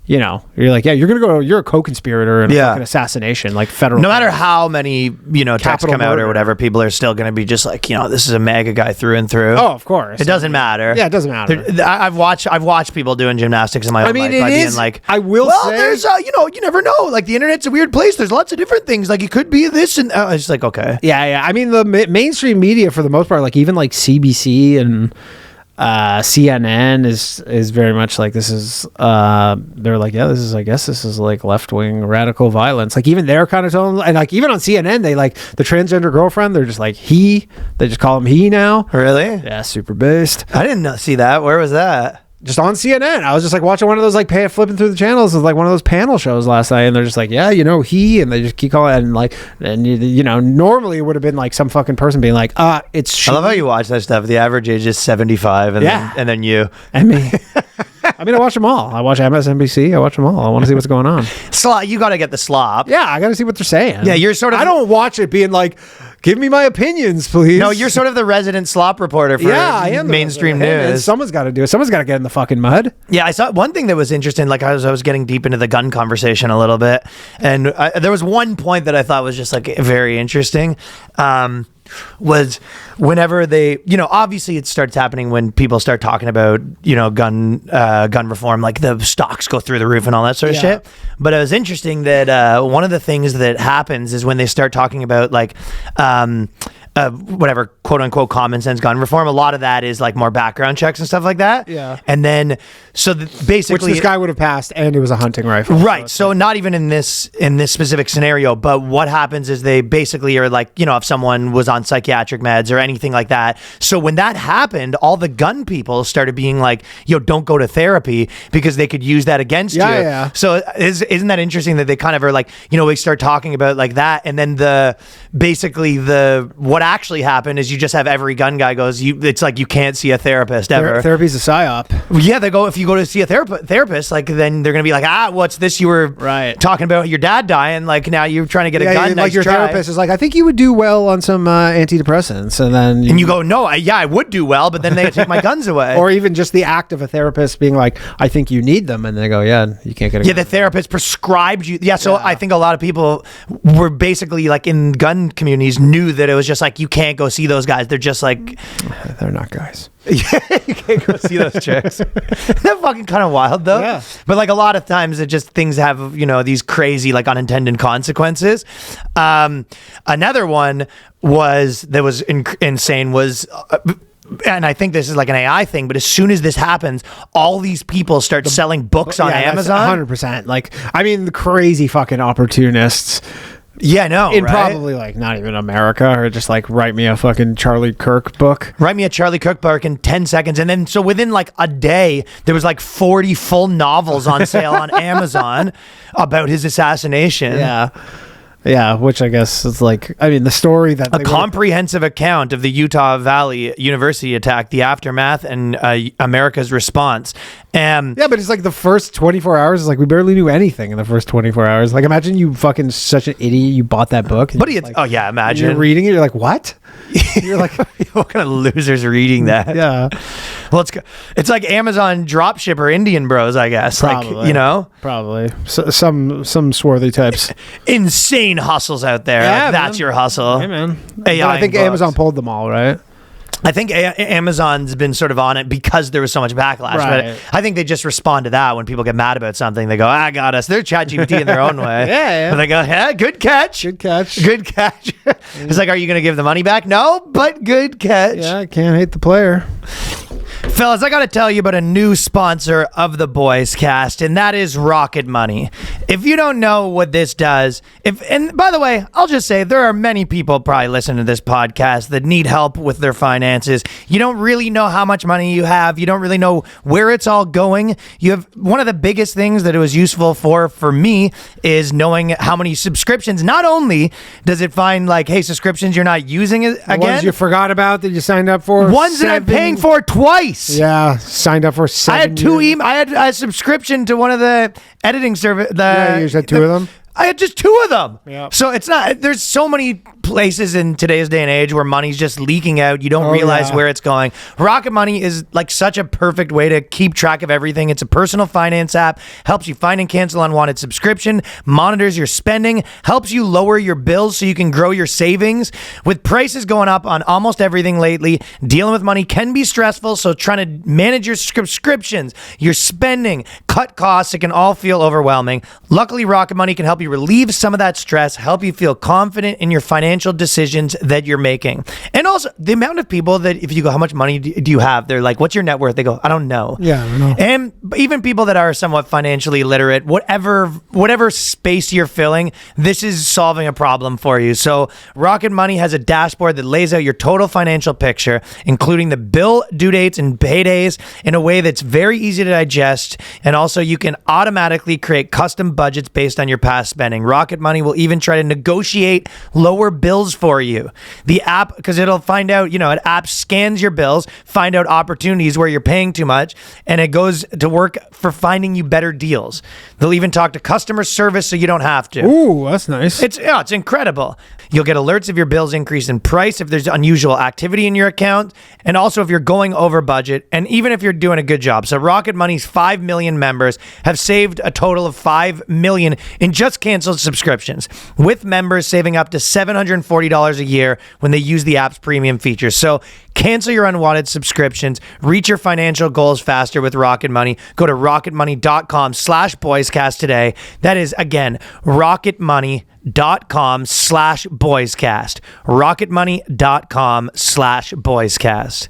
Speaker 3: you're you're gonna go. You're a co-conspirator in a fucking assassination, federal.
Speaker 1: No matter how many texts come out or whatever, people are still gonna be just this is a MAGA guy through and through.
Speaker 3: Oh, of course.
Speaker 1: It doesn't matter.
Speaker 3: Yeah, it doesn't matter.
Speaker 1: I've watched people doing gymnastics in my own life by being
Speaker 3: I will say,
Speaker 1: there's you never know. The internet's a weird place. There's lots of different things. It could be this and it's just okay.
Speaker 3: Yeah. I mean, the mainstream media for the most part, even CBC and CNN is very much this is they're this is I guess this is left-wing radical violence. Even they're kind of telling, and even on CNN they the transgender girlfriend, they're just he, they just call him he now.
Speaker 1: Really?
Speaker 3: Yeah, super based.
Speaker 1: I didn't see that. Where was that?
Speaker 3: Just on CNN. I was just watching one of those flipping through the channels of one of those panel shows last night, and they're just he, and they just keep calling it, and normally it would have been some fucking person being it's she.
Speaker 1: I love how you watch that stuff. The average age is 75, and then you
Speaker 3: and me. I mean, I watch them all. I watch MSNBC. I watch them all. I want to see what's going on.
Speaker 1: Slop. You got to get the slop.
Speaker 3: Yeah, I got to see what they're saying.
Speaker 1: Yeah, you're sort of.
Speaker 3: I don't watch it being give me my opinions, please.
Speaker 1: No, you're sort of the resident slop reporter for
Speaker 3: I am
Speaker 1: mainstream
Speaker 3: news.
Speaker 1: news.
Speaker 3: Someone's got to do it. Someone's got to get in the fucking mud.
Speaker 1: Yeah, I saw one thing that was interesting. I was getting deep into the gun conversation a little bit, and there was one point that I thought was just very interesting. Was whenever they, obviously it starts happening when people start talking about, gun reform, the stocks go through the roof and all that sort of shit. But it was interesting that one of the things that happens is when they start talking about whatever quote unquote common sense gun reform, a lot of that is more background checks and stuff like that.
Speaker 3: Yeah.
Speaker 1: And then basically
Speaker 3: which this guy would have passed, and it was a hunting rifle.
Speaker 1: Right. So not even in this specific scenario, but what happens is they basically are if someone was on psychiatric meds or anything like that. So when that happened, all the gun people started being don't go to therapy because they could use that against you.
Speaker 3: Yeah.
Speaker 1: So isn't that interesting that they kind of are we start talking about that, and then what actually happened is you just have every gun guy goes, it's like you can't see a therapist ever.
Speaker 3: Therapy's a psyop.
Speaker 1: Yeah, they go, if you go to see a therapist, like then they're gonna be like, what's this? You were talking about your dad dying, like now you're trying to get a gun.
Speaker 3: Like your therapist is like, I think you would do well on some antidepressants, and then
Speaker 1: you go, no, I would do well, but then they take my guns away.
Speaker 3: Or even just the act of a therapist being like, I think you need them, and they go, yeah, you can't get a gun.
Speaker 1: The therapist prescribed you. Yeah, so I think a lot of people were basically like in gun communities knew that it was just like, you can't go see those guys. They're just like,
Speaker 3: they're not guys.
Speaker 1: Yeah, you can't go see those chicks. They're fucking kind of wild though. Yeah. But like a lot of times it just things have, these crazy like unintended consequences. Another one that was insane was and I think this is like an AI thing, but as soon as this happens, all these people start selling books on Amazon.
Speaker 3: 100%. Like, I mean, the crazy fucking opportunists.
Speaker 1: Yeah, no,
Speaker 3: in
Speaker 1: right?
Speaker 3: Probably like not even America, or just like write me a fucking Charlie Kirk book.
Speaker 1: Write me a Charlie Kirk book in 10 seconds. And then so within like a day, there was like 40 full novels on sale on Amazon about his assassination.
Speaker 3: Yeah, which I guess is like, I mean, the story that...
Speaker 1: A comprehensive account of the Utah Valley University attack, the aftermath, and America's response.
Speaker 3: Yeah, but it's like the first 24 hours is like, we barely knew anything in the first 24 hours. Like, imagine you fucking such an idiot, you bought that book.
Speaker 1: But imagine.
Speaker 3: You're reading it, you're like, what? You're like...
Speaker 1: what kind of losers are reading that?
Speaker 3: Yeah.
Speaker 1: Well, it's like Amazon dropshipper Indian bros, I guess.
Speaker 3: Probably.
Speaker 1: Like,
Speaker 3: Probably. So, some swarthy types.
Speaker 1: Insane hustles out there.
Speaker 3: Yeah,
Speaker 1: like, that's your hustle.
Speaker 3: Hey, man.
Speaker 1: AI
Speaker 3: I think Amazon pulled them all, right?
Speaker 1: I think Amazon's been sort of on it because there was so much backlash.
Speaker 3: Right.
Speaker 1: But I think they just respond to that when people get mad about something. They go, I got us. They're ChatGPT in their own way.
Speaker 3: Yeah.
Speaker 1: But they go, yeah, good catch.
Speaker 3: Good catch.
Speaker 1: Good catch. It's like, are you going to give the money back? No, but good catch.
Speaker 3: Yeah, I can't hate the player.
Speaker 1: Fellas, I got to tell you about a new sponsor of the Boys Cast, and that is Rocket Money. If you don't know what this does, and by the way, I'll just say there are many people probably listening to this podcast that need help with their finances. You don't really know how much money you have. You don't really know where it's all going. You have one of the biggest things that it was useful for me is knowing how many subscriptions. Not only does it find like, hey, subscriptions you're not using it again.
Speaker 3: Ones you forgot about that you signed up for.
Speaker 1: Ones that I'm paying for twice.
Speaker 3: Yeah, signed up for 7
Speaker 1: I had I had a subscription to one of the editing service.
Speaker 3: You just had two of them?
Speaker 1: I had just two of them.
Speaker 3: Yep.
Speaker 1: So it's not, there's so many places in today's day and age where money's just leaking out. You don't realize where it's going. Rocket Money is like such a perfect way to keep track of everything. It's a personal finance app, helps you find and cancel unwanted subscription, monitors your spending, helps you lower your bills so you can grow your savings. With prices going up on almost everything lately, dealing with money can be stressful. So trying to manage your subscriptions, your spending, cut costs, it can all feel overwhelming. Luckily, Rocket Money can help you relieve some of that stress, help you feel confident in your financial decisions that you're making. And also the amount of people that if you go, how much money do you have? They're like, what's your net worth? They go, I don't know.
Speaker 3: Yeah, I don't know.
Speaker 1: And even people that are somewhat financially literate, whatever space you're filling, this is solving a problem for you. So Rocket Money has a dashboard that lays out your total financial picture, including the bill due dates and paydays in a way that's very easy to digest. And also you can automatically create custom budgets based on your past spending. Rocket Money will even try to negotiate lower bills for you. The app, because it'll find out, an app scans your bills, find out opportunities where you're paying too much, and it goes to work for finding you better deals. They'll even talk to customer service so you don't have to.
Speaker 3: Ooh, that's nice.
Speaker 1: It's incredible. You'll get alerts if your bills increase in price, if there's unusual activity in your account, and also if you're going over budget, and even if you're doing a good job. So Rocket Money's 5 million members have saved a total of $5 million in just canceled subscriptions, with members saving up to $740 a year when they use the app's premium features. So cancel your unwanted subscriptions, reach your financial goals faster with Rocket Money. Go to rocketmoney.com/boyscast today. That is, again, rocketmoney.com/boyscast. rocketmoney.com/boyscast.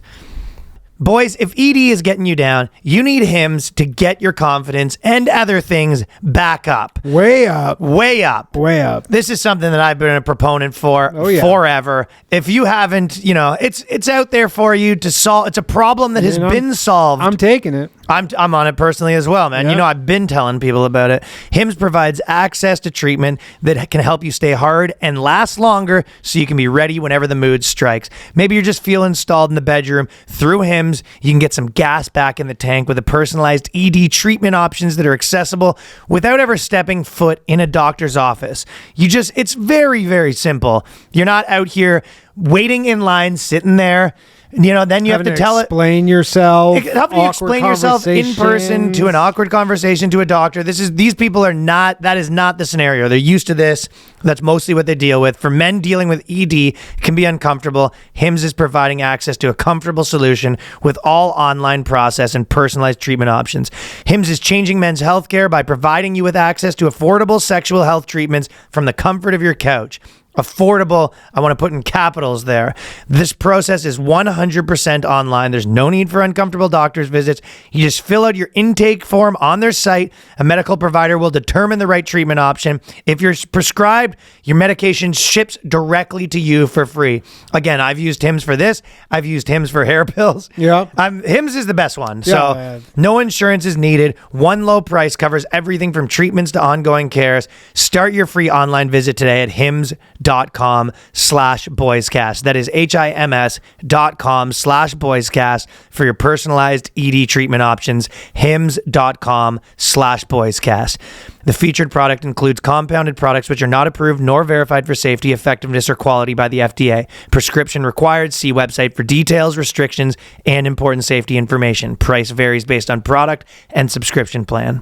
Speaker 1: Boys, if ED is getting you down, you need Hims to get your confidence and other things back up.
Speaker 3: Way up.
Speaker 1: Way up.
Speaker 3: Way up.
Speaker 1: This is something that I've been a proponent for forever. If you haven't, it's out there for you to solve. It's a problem that has been solved.
Speaker 3: I'm taking it.
Speaker 1: I'm on it personally as well, man.
Speaker 3: Yeah.
Speaker 1: I've been telling people about it. Hims provides access to treatment that can help you stay hard and last longer so you can be ready whenever the mood strikes. Maybe you're just feeling stalled in the bedroom. Through Hims, you can get some gas back in the tank with the personalized ED treatment options that are accessible without ever stepping foot in a doctor's office. It's very, very simple. You're not out here waiting in line, sitting there. Then you have to tell
Speaker 3: explain yourself.
Speaker 1: Helping you explain yourself in person to an awkward conversation to a doctor. These people that is not the scenario. They're used to this. That's mostly what they deal with. For men dealing with ED, it can be uncomfortable. Hims is providing access to a comfortable solution with all online process and personalized treatment options. Hims is changing men's healthcare by providing you with access to affordable sexual health treatments from the comfort of your couch. Affordable, I want to put in capitals there. This process is 100% online. There's no need for uncomfortable doctor's visits. You just fill out your intake form on their site. A medical provider will determine the right treatment option. If you're prescribed, your medication ships directly to you for free. Again, I've used Hims for this. I've used Hims for hair pills.
Speaker 3: Yeah.
Speaker 1: Hims is the best one.
Speaker 3: Yeah,
Speaker 1: So
Speaker 3: man.
Speaker 1: no insurance is needed. One low price covers everything from treatments to ongoing cares. Start your free online visit today at hims.com/boyscast. That is HIMS.com/boyscast for your personalized ED treatment options. hims.com/boyscast. The featured product includes compounded products which are not approved nor verified for safety, effectiveness, or quality by the FDA. Prescription required. See website for details, restrictions, and important safety information. Price varies based on product and subscription plan.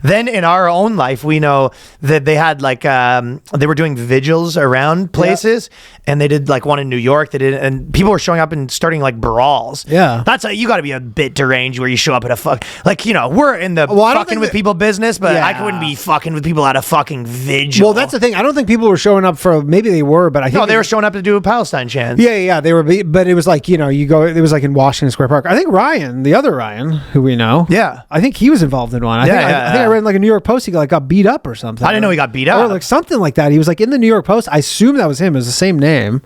Speaker 1: Then in our own life, we know that they had they were doing vigils around places, and they did one in New York. They did, and people were showing up and starting brawls.
Speaker 3: Yeah.
Speaker 1: You got to be a bit deranged where you show up at a we're in the
Speaker 3: I don't
Speaker 1: fucking
Speaker 3: think
Speaker 1: with people business, but
Speaker 3: Yeah.
Speaker 1: I wouldn't be fucking with people at a fucking vigil.
Speaker 3: Well, that's the thing. I don't think people were showing up for. Maybe they were, but I think
Speaker 1: no, they were showing up to do a Palestine chant.
Speaker 3: Yeah, they were. But it was you go. It was in Washington Square Park. I think Ryan, the other Ryan, who we know.
Speaker 1: Yeah.
Speaker 3: I think he was involved in one. I think I read in a New York Post he got beat up or something.
Speaker 1: I didn't know he got beat up.
Speaker 3: Or something like that. He was in the New York Post. I assume that was him. It was the same name.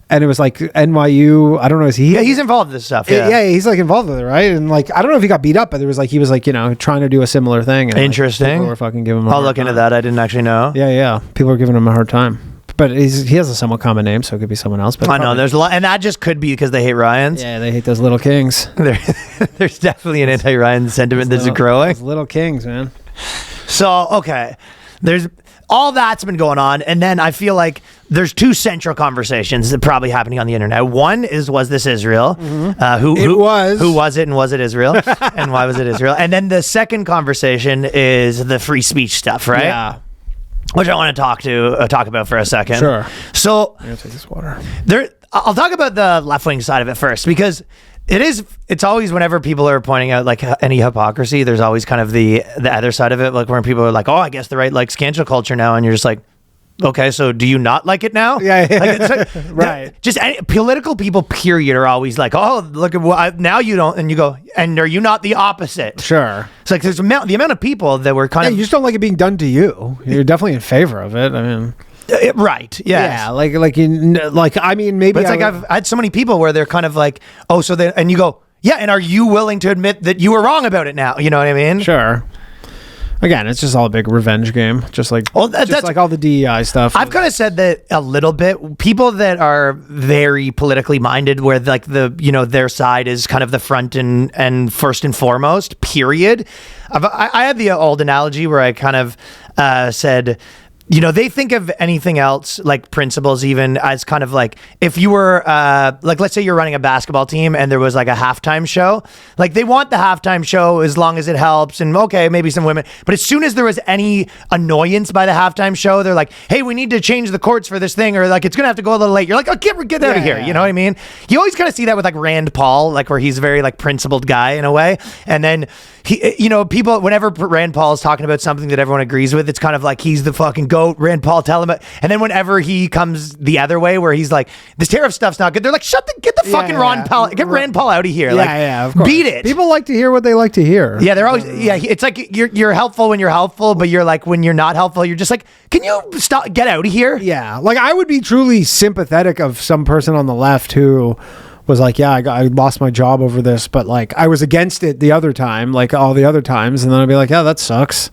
Speaker 3: And it was NYU. I don't know. Is he?
Speaker 1: Yeah, he's involved in this stuff. Yeah,
Speaker 3: yeah, he's involved with it, right? And I don't know if he got beat up, but there was he was trying to do a similar thing. And,
Speaker 1: Interesting.
Speaker 3: People were fucking giving him.
Speaker 1: I'll look into that. I didn't actually know.
Speaker 3: Yeah. People were giving him a hard time. But he has a somewhat common name, so it could be someone else. But
Speaker 1: I know there's a lot, and that just could be because they hate Ryans.
Speaker 3: Yeah, they hate those little kings.
Speaker 1: There's definitely an anti-Ryan sentiment that's growing.
Speaker 3: Those little kings, man.
Speaker 1: So, okay, there's all that's been going on, and then I feel like there's two central conversations that are probably happening on the internet. One was this Israel? Who was it, and was it Israel? And why was it Israel? And then the second conversation is the free speech stuff, right?
Speaker 3: Yeah.
Speaker 1: Which I want to talk about for a second.
Speaker 3: Sure.
Speaker 1: So
Speaker 3: I'm gonna take this water.
Speaker 1: I'll talk about the left-wing side of it first, because it's always, whenever people are pointing out any hypocrisy, there's always kind of the other side of it, when people are like, oh, I guess the right likes cancel culture now, and you're just like, okay, so do you not like it now?
Speaker 3: Yeah. Right.
Speaker 1: Just political people, period, are always like, oh, look at now you don't, and you go, and are you not the opposite?
Speaker 3: Sure.
Speaker 1: It's there's the amount of people that were kind of,
Speaker 3: you just don't like it being done to you. You're definitely in favor of it. I mean.
Speaker 1: Right. Yes.
Speaker 3: Yeah. I mean, maybe.
Speaker 1: But it's I've had so many people where they're kind of like, oh, so then, and you go, yeah, and are you willing to admit that you were wrong about it now? You know what I mean?
Speaker 3: Sure. Again, it's just all a big revenge game, just like all the DEI stuff.
Speaker 1: I've kind of said that a little bit. People that are very politically minded, where their side is kind of the front and first and foremost. Period. I had the old analogy where I kind of said, they think of anything else, like principles, even as kind of if you were, let's say you're running a basketball team and there was a halftime show, they want the halftime show as long as it helps, and okay, maybe some women, but as soon as there was any annoyance by the halftime show, they're like, hey, we need to change the courts for this thing, or it's gonna have to go a little late. You're like, oh, get out of here. You know what I mean? You always kind of see that with Rand Paul, where he's a very principled guy in a way, and then people, whenever Rand Paul is talking about something that everyone agrees with, it's kind of like he's the fucking goat. Rand Paul, tell him. And then whenever he comes the other way, where he's like, this tariff stuff's not good, they're like, get the fucking Rand Paul out of here.
Speaker 3: Of course.
Speaker 1: Beat it.
Speaker 3: People like to hear what they like to hear.
Speaker 1: Yeah, they're always. Yeah, it's like you're helpful when you're helpful, but you're like when you're not helpful, you're just like, can you stop? Get out of here.
Speaker 3: Yeah, like I would be truly sympathetic of some person on the left who was like, yeah, I lost my job over this, but like I was against it the other time, like all the other times, and then I'd be like, yeah, that sucks.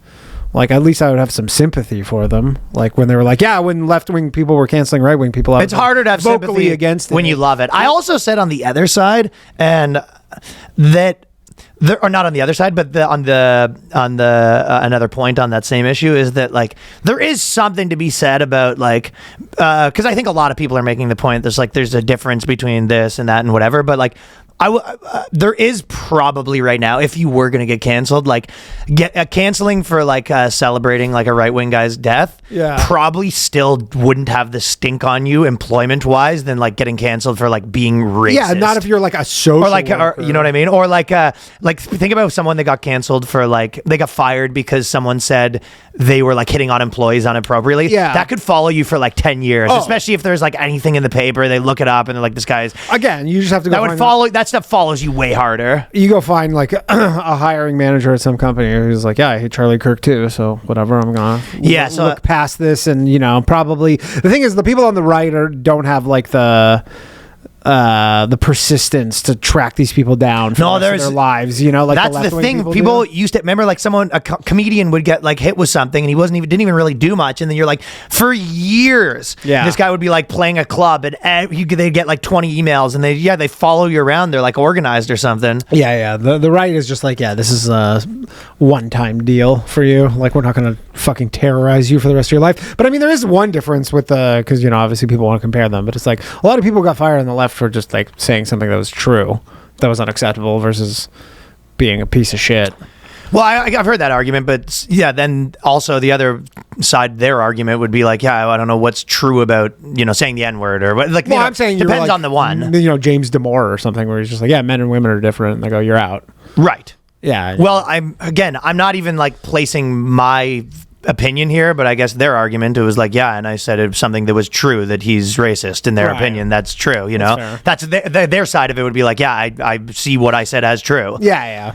Speaker 3: Like at least I would have some sympathy for them. Like when they were like, yeah, when left wing people were canceling right wing people,
Speaker 1: it's harder to have
Speaker 3: vocally
Speaker 1: sympathy
Speaker 3: against it
Speaker 1: when you love it. I also said on the other side, and that. Or not on the other side, but on the another point on that same issue is that like there is something to be said about like because I think a lot of people are making the point there's a difference between this and that and whatever, but like there is probably right now, if you were going to get canceled, like canceling for like celebrating like a right wing guy's death, probably still wouldn't have the stink on you employment wise than like getting canceled for like being racist.
Speaker 3: Yeah, not if you're like a social
Speaker 1: or like or, you know what I mean, or like think about someone that got canceled for like they got fired because someone said they were like hitting on employees inappropriately.
Speaker 3: Yeah,
Speaker 1: that could follow you for like 10 years, especially if there's like anything in the paper, they look it up and they're like, this guy's
Speaker 3: again. You just have to go.
Speaker 1: That would follow. That stuff follows you way harder.
Speaker 3: You go find like a hiring manager at some company who's like, yeah, I hate Charlie Kirk too, so whatever, I'm gonna look past this. And probably the thing is the people on the right don't have like the persistence to track these people down for their lives, like
Speaker 1: that's the thing. People used to remember like a comedian would get like hit with something and he didn't even really do much, and then you're like, for years this guy would be like playing a club and they'd get like 20 emails and they follow you around. They're like organized or something.
Speaker 3: The right is just like, this is a one-time deal for you, like we're not gonna fucking terrorize you for the rest of your life. But I mean, there is one difference with because obviously people want to compare them, but it's like a lot of people got fired on the left for just like saying something that was true, that was unacceptable, versus being a piece of shit.
Speaker 1: Well, I've heard that argument, but then also the other side, their argument would be like, I don't know what's true about saying the N-word or what. Like,
Speaker 3: I'm saying
Speaker 1: depends on the one.
Speaker 3: James Damore or something, where he's just like, men and women are different, and they go, you're out.
Speaker 1: Right.
Speaker 3: Yeah.
Speaker 1: Well, I'm not even like placing my opinion here, but I guess their argument, it was like, and I said it was something that was true, that he's racist in their opinion. That's true. That's their side of it would be like, I see what I said as true.
Speaker 3: Yeah.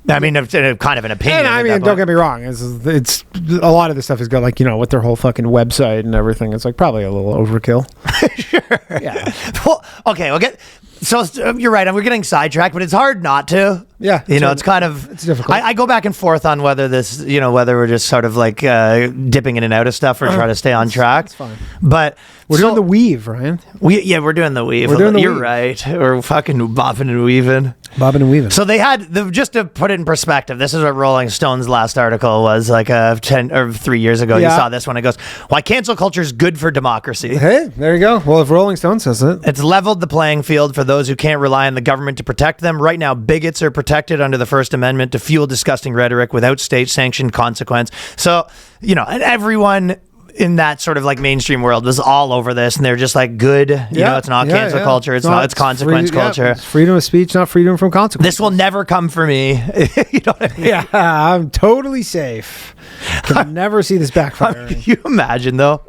Speaker 1: I mean, it's kind of an opinion.
Speaker 3: And I mean, don't get me wrong. It's a lot of this stuff is got like, with their whole fucking website and everything. It's like probably a little overkill.
Speaker 1: Sure. Yeah. Well, okay. So you're right. We're getting sidetracked, but it's hard not to.
Speaker 3: Yeah.
Speaker 1: It's kind of...
Speaker 3: It's difficult.
Speaker 1: I go back and forth on whether this, whether we're just sort of like dipping in and out of stuff or try to stay on track.
Speaker 3: It's fine.
Speaker 1: But...
Speaker 3: We're doing the weave, Ryan.
Speaker 1: We're doing the weave. You're right. We're fucking bobbing and weaving.
Speaker 3: Bobbing and weaving.
Speaker 1: So they had, just to put it in perspective, this is what Rolling Stone's last article was like 10 or 3 years ago. You saw this one. It goes, why cancel culture is good for democracy.
Speaker 3: Hey, there you go. Well, if Rolling Stone says it.
Speaker 1: It's leveled the playing field for those who can't rely on the government to protect them. Right now, bigots are protected under the First Amendment to fuel disgusting rhetoric without state-sanctioned consequence. So, and everyone in that sort of like mainstream world was all over this, and they're just like, good, it's not cancel culture, it's consequence culture.
Speaker 3: It's freedom of speech, not freedom from consequence.
Speaker 1: This will never come for me. You know what I mean?
Speaker 3: Yeah, I'm totally safe. Can never see this backfiring.
Speaker 1: Can you imagine though?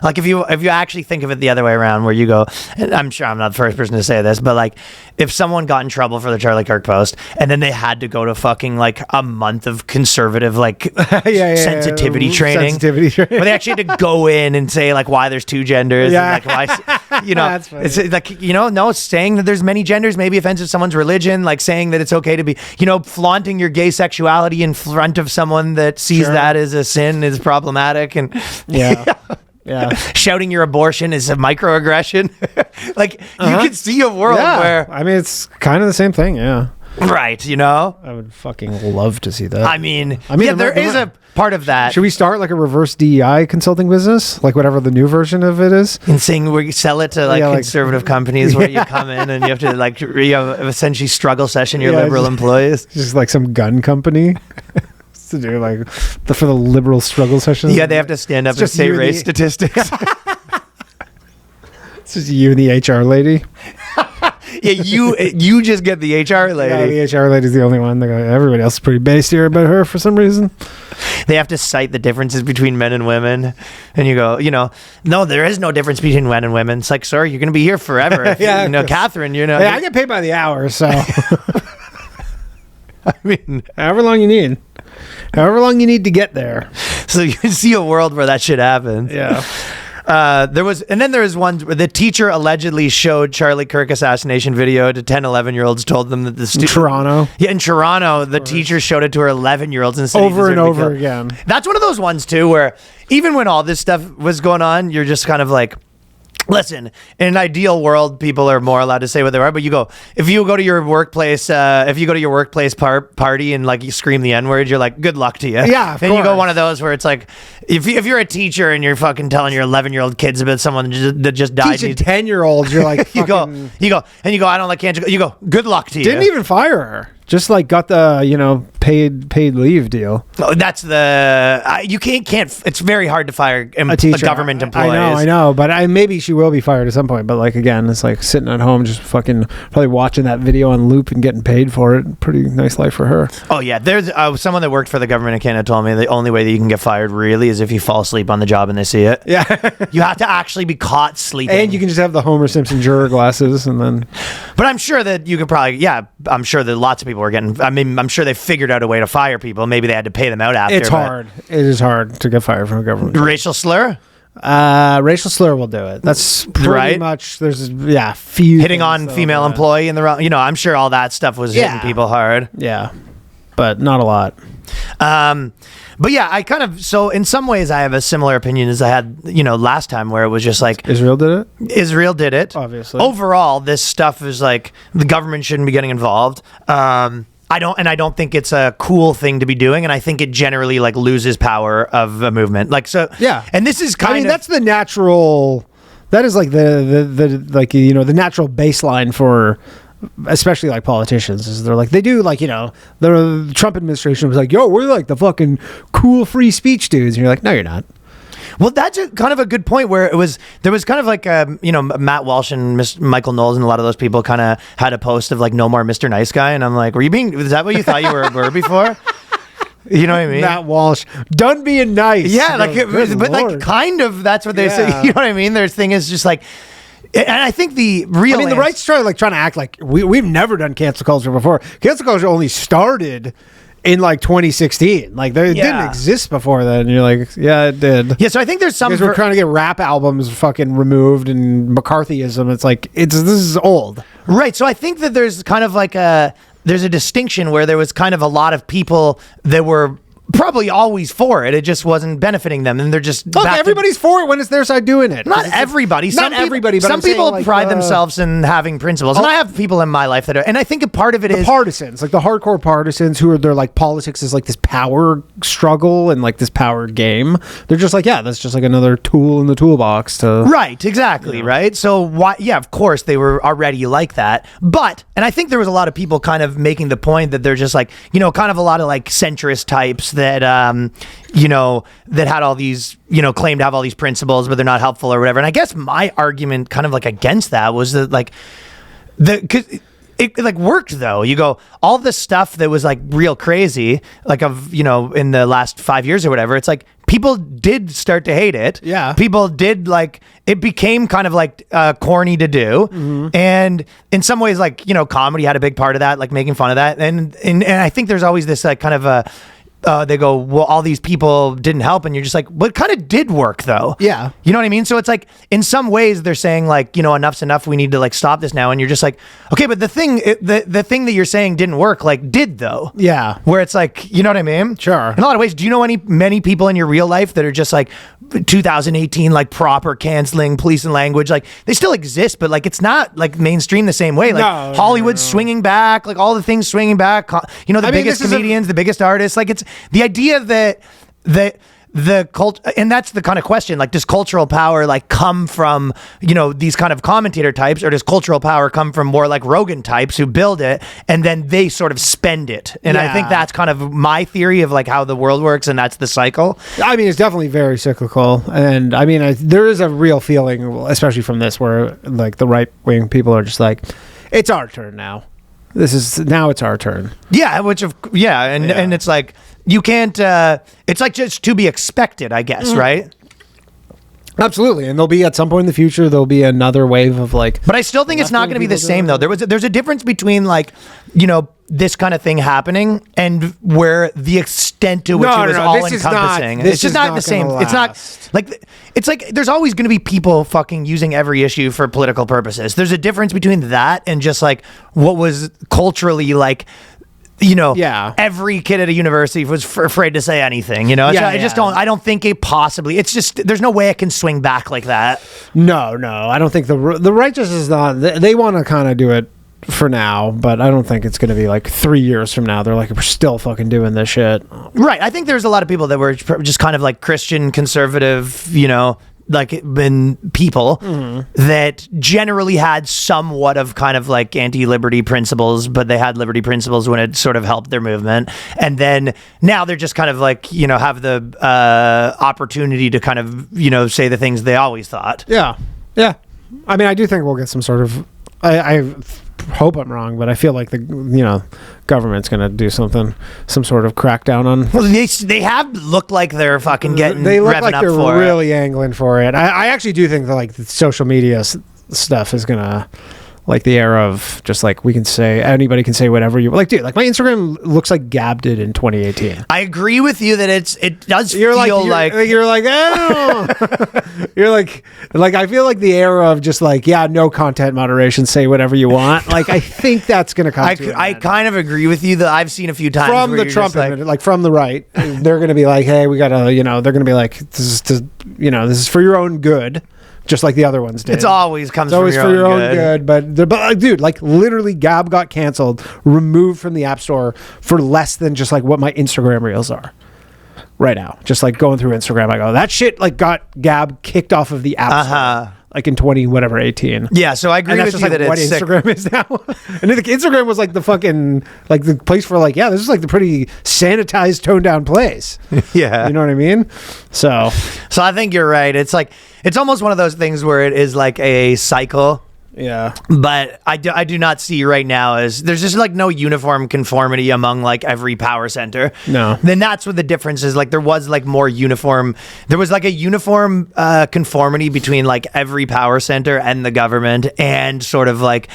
Speaker 1: Like if you actually think of it the other way around, where you go, and I'm sure I'm not the first person to say this, but like if someone got in trouble for the Charlie Kirk post and then they had to go to fucking like a month of conservative like sensitivity training, where they actually had to go in and say like why there's two genders, and like why, it's like, no, it's saying that there's many genders may be offensive to someone's religion, like saying that it's okay to be, flaunting your gay sexuality in front of someone that sees that as a sin is problematic, and
Speaker 3: yeah.
Speaker 1: Shouting your abortion is a microaggression. Like you can see a world where,
Speaker 3: I mean, it's kind of the same thing. Yeah.
Speaker 1: Right.
Speaker 3: I would fucking love to see that.
Speaker 1: I mean, there is a part of that.
Speaker 3: Should we start like a reverse DEI consulting business? Like whatever the new version of it is?
Speaker 1: And saying we sell it to like conservative companies where you come in and you have to like, essentially struggle session your liberal employees.
Speaker 3: Just like some gun company. To do like for the liberal struggle sessions.
Speaker 1: Yeah, they have to stand up and say race statistics.
Speaker 3: It's just you and the HR lady.
Speaker 1: Yeah, you just get the HR lady.
Speaker 3: Yeah, the HR lady's the only one. Everybody else is pretty based here about her for some reason.
Speaker 1: They have to cite the differences between men and women, and you go, no, there is no difference between men and women. It's like, sorry, you're going to be here forever. If Catherine,
Speaker 3: Yeah, I get paid by the hour, so
Speaker 1: I mean,
Speaker 3: however long you need to get there.
Speaker 1: So you can see a world where that shit happens.
Speaker 3: Yeah.
Speaker 1: There was one where the teacher allegedly showed Charlie Kirk assassination video to 10, 11-year-olds, told them that the student...
Speaker 3: Toronto.
Speaker 1: Yeah, in Toronto, the teacher showed it to her 11-year-olds and said
Speaker 3: over and over again.
Speaker 1: That's one of those ones, too, where even when all this stuff was going on, you're just kind of like, listen, in an ideal world, people are more allowed to say what they are, but if you go to your workplace party and like you scream the N-word, you're like, good luck to you.
Speaker 3: Yeah, of
Speaker 1: Then you go
Speaker 3: course.
Speaker 1: one of those where it's like, if you're a teacher and you're fucking telling your 11-year-old kids about someone that just died,
Speaker 3: Teaching 10-year-olds, you're like,
Speaker 1: you go, I don't like can't you go, good luck to you.
Speaker 3: didn't even fire her. Just like got the paid leave deal.
Speaker 1: Oh, that's you can't. It's very hard to fire a
Speaker 3: teacher.
Speaker 1: government employees.
Speaker 3: I know, but maybe she will be fired at some point. But like again, it's like sitting at home, just fucking probably watching that video on loop and getting paid for it. Pretty nice life for her.
Speaker 1: Oh yeah, there's someone that worked for the government in Canada told me the only way that you can get fired really is if you fall asleep on the job and they see it.
Speaker 3: Yeah,
Speaker 1: you have to actually be caught sleeping,
Speaker 3: and you can just have the Homer Simpson juror glasses, and then.
Speaker 1: But I'm sure that you could probably. Yeah, I'm sure that lots of people were getting. I mean, I'm sure they figured out a way to fire people. Maybe they had to pay them out after.
Speaker 3: It's hard. It is hard to get fired from a government.
Speaker 1: Racial slur.
Speaker 3: Racial slur will do it. That's pretty
Speaker 1: right.
Speaker 3: Much. There's few
Speaker 1: hitting on female employee in the wrong. I'm sure all that stuff was hitting people hard.
Speaker 3: Yeah, but not a lot.
Speaker 1: But yeah, I kind of in some ways I have a similar opinion as I had last time, where it was just like
Speaker 3: Israel did it.
Speaker 1: Obviously. Overall, this stuff is like the government shouldn't be getting involved. I don't think it's a cool thing to be doing, and I think it generally like loses power of a movement. Like so,
Speaker 3: yeah.
Speaker 1: And this is
Speaker 3: that's the natural. That is like the natural baseline for. Especially like politicians, is they're like they do like the Trump administration was like, yo, we're like the fucking cool free speech dudes, and you're like, no, you're not.
Speaker 1: Well, that's kind of a good point where there was kind of like Matt Walsh and Michael Knowles and a lot of those people kind of had a post of like no more Mr. Nice Guy, and I'm like, is that what you thought you were before? You know what I mean?
Speaker 3: Matt Walsh, done being nice.
Speaker 1: Yeah, like kind of that's what they say. You know what I mean? Their thing is just like. And I think the right's
Speaker 3: trying to act like we've never done cancel culture before. Cancel culture only started in like 2016. Like it didn't exist before then. And you're like, yeah, it did.
Speaker 1: Yeah, so I think there's some.
Speaker 3: Because we're trying to get rap albums fucking removed and McCarthyism. It's like this is old,
Speaker 1: right? So I think that there's kind of like there's a distinction where there was kind of a lot of people that were. Probably always for it. It just wasn't benefiting them, and they're just
Speaker 3: everybody's for it when it's their side doing it.
Speaker 1: Not everybody.
Speaker 3: Not everybody. But
Speaker 1: some people pride themselves in having principles, and I have people in my life that are. And I think a part of it is
Speaker 3: partisans, like the hardcore partisans who are. They're like politics is like this power struggle and like this power game. They're just like that's just like another tool in the toolbox to.
Speaker 1: Right. Exactly. Right. So why? Yeah. Of course they were already like that, and I think there was a lot of people kind of making the point that they're just like kind of a lot of like centrist types that that had all these claim to have all these principles, but they're not helpful or whatever. And I guess my argument kind of like against that was that like because it like worked though. You go all this stuff that was like real crazy, like in the last 5 years or whatever. It's like people did start to hate it.
Speaker 3: Yeah,
Speaker 1: people did like it became kind of like corny to do, and in some ways like comedy had a big part of that, like making fun of that, and I think there's always this like kind of a. They go, well, all these people didn't help, and you're just like, well, it kind of did work though.
Speaker 3: Yeah,
Speaker 1: you know what I mean. So it's like, in some ways, they're saying like, enough's enough. We need to like stop this now, and you're just like, okay, but the thing that you're saying didn't work, like did though.
Speaker 3: Yeah,
Speaker 1: where it's like, you know what I mean?
Speaker 3: Sure.
Speaker 1: In a lot of ways, do you know many people in your real life that are just like 2018 like proper canceling police and language? Like they still exist, but like it's not like mainstream the same way. Like Hollywood's swinging back, like all the things swinging back. The biggest comedians, the biggest artists, like it's. The idea that the cult, and that's the kind of question, like, does cultural power like come from these kind of commentator types, or does cultural power come from more like Rogan types who build it and then they sort of spend it? And I think that's kind of my theory of like how the world works, and that's the cycle.
Speaker 3: I mean, it's definitely very cyclical, and I mean, there is a real feeling, especially from this, where like the right wing people are just like, it's our turn now. Now it's our turn.
Speaker 1: Yeah, and it's like you can't. It's like just to be expected, I guess, right?
Speaker 3: Absolutely, and there'll be at some point in the future there'll be another wave of like.
Speaker 1: But I still think it's not going to be the same though. There's a difference between like, this kind of thing happening and where the extent to which it was all encompassing. It's just not the same. It's not like it's like there's always going to be people fucking using every issue for political purposes. There's a difference between that and just like what was culturally like. Every kid at a university was afraid to say anything, I just don't, I don't think it possibly, it's just, there's no way it can swing back like that.
Speaker 3: No, I don't think the righteous is not, they want to kind of do it for now, but I don't think it's going to be like 3 years from now. They're like, we're still fucking doing this shit.
Speaker 1: Right. I think there's a lot of people that were just kind of like Christian conservative, like been people that generally had somewhat of kind of like anti-liberty principles, but they had liberty principles when it sort of helped their movement. And then now they're just kind of like, have the opportunity to kind of, say the things they always thought.
Speaker 3: Yeah. I mean, I do think we'll get some sort of, I hope I'm wrong, but I feel like the government's gonna do something, some sort of crackdown on.
Speaker 1: Well, they have looked like they're fucking getting.
Speaker 3: They look
Speaker 1: revving
Speaker 3: like
Speaker 1: up
Speaker 3: they're
Speaker 1: for
Speaker 3: really angling for it. I actually do think that like the social media stuff is gonna. Like the era of just like anybody can say whatever you like, dude. Like my Instagram looks like Gab did in 2018.
Speaker 1: I agree with you that it does
Speaker 3: you're
Speaker 1: feel like
Speaker 3: you're like oh. You're like I feel like the era of just like no content moderation, say whatever you want. Like I think that's gonna come.
Speaker 1: I kind of agree with you that I've seen a few times
Speaker 3: from the Trump like from the right. They're gonna be like, hey, we gotta they're gonna be like this is for your own good. Just like the other ones did.
Speaker 1: It's always
Speaker 3: for your own good. But dude, like literally Gab got canceled, removed from the App Store for less than just like what my Instagram reels are right now. Just like going through Instagram, I go, that shit like got Gab kicked off of the App Store. Like in 18.
Speaker 1: Yeah, so I agree with you that
Speaker 3: what
Speaker 1: it's
Speaker 3: Instagram
Speaker 1: sick.
Speaker 3: is now. And then Instagram was like the fucking like the place for like, this is like the pretty sanitized, toned down place.
Speaker 1: Yeah.
Speaker 3: You know what I mean? So
Speaker 1: I think you're right. It's like it's almost one of those things where it is like a cycle.
Speaker 3: Yeah.
Speaker 1: But I do not see right now as there's just like no uniform conformity among like every power center.
Speaker 3: No.
Speaker 1: Then that's what the difference is. Like there was like more uniform. There was like a uniform conformity between like every power center and the government and sort of like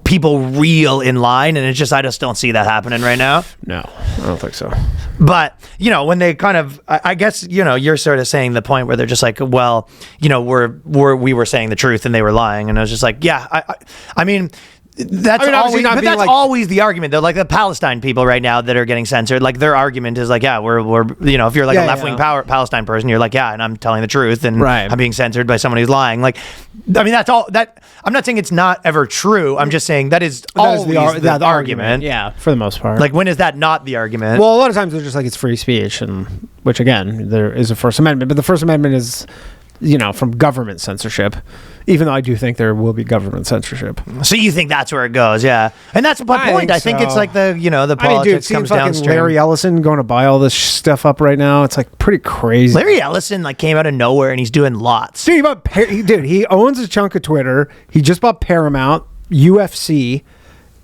Speaker 1: people real in line. And it's just, I just don't see that happening right now.
Speaker 3: No, I don't think so.
Speaker 1: But, when they kind of, I guess, you're sort of saying the point where they're just like, well, we were saying the truth and they were lying. And I was just like, yeah, I mean, that's always the argument though. Like the Palestine people right now that are getting censored, like their argument is like, we're if you're like a left-wing Palestine person, you're like, and I'm telling the truth and I'm being censored by someone who's lying. Like, I mean, that's all that I'm not saying it's not ever true. I'm just saying that is always the argument.
Speaker 3: Yeah, for the most part.
Speaker 1: Like, when is that not the argument?
Speaker 3: Well, a lot of times they're just like, it's free speech, and which again, there is a First Amendment, but the First Amendment is, from government censorship, even though I do think there will be government censorship.
Speaker 1: So you think that's where it goes, yeah. And that's my point. I think it's like the politics comes downstream.
Speaker 3: Larry Ellison going to buy all this stuff up right now. It's like pretty crazy.
Speaker 1: Larry Ellison like came out of nowhere and he's doing lots.
Speaker 3: Dude, he owns a chunk of Twitter. He just bought Paramount, UFC,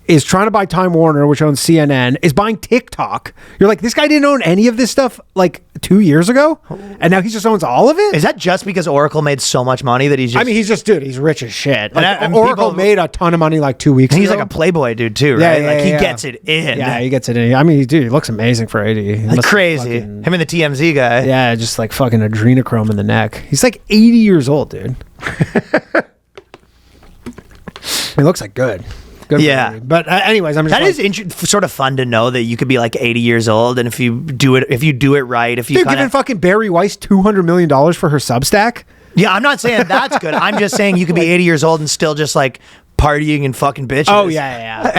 Speaker 3: is trying to buy Time Warner, which owns CNN, is buying TikTok. You're like, this guy didn't own any of this stuff like 2 years ago, and now he just owns all of it?
Speaker 1: Is that just because Oracle made so much money that he's just...
Speaker 3: I mean, he's rich as shit. Like, and Oracle made a ton of money like 2 weeks ago.
Speaker 1: He's like a Playboy dude too, right?
Speaker 3: Yeah,
Speaker 1: like he gets it in.
Speaker 3: Yeah, he gets it in. I mean, dude, he looks amazing for 80.
Speaker 1: Like crazy. Him and the TMZ guy.
Speaker 3: Yeah, just like fucking adrenochrome in the neck. He's like 80 years old, dude. He looks like good.
Speaker 1: Yeah,
Speaker 3: but anyways, I'm just
Speaker 1: that is sort of fun to know that you could be like 80 years old, and if you do it right, if you
Speaker 3: dude, giving fucking Barry Weiss $200 million for her Substack.
Speaker 1: Yeah, I'm not saying that's good. I'm just saying you could be 80 years old and still just like partying and fucking bitches.
Speaker 3: Oh yeah.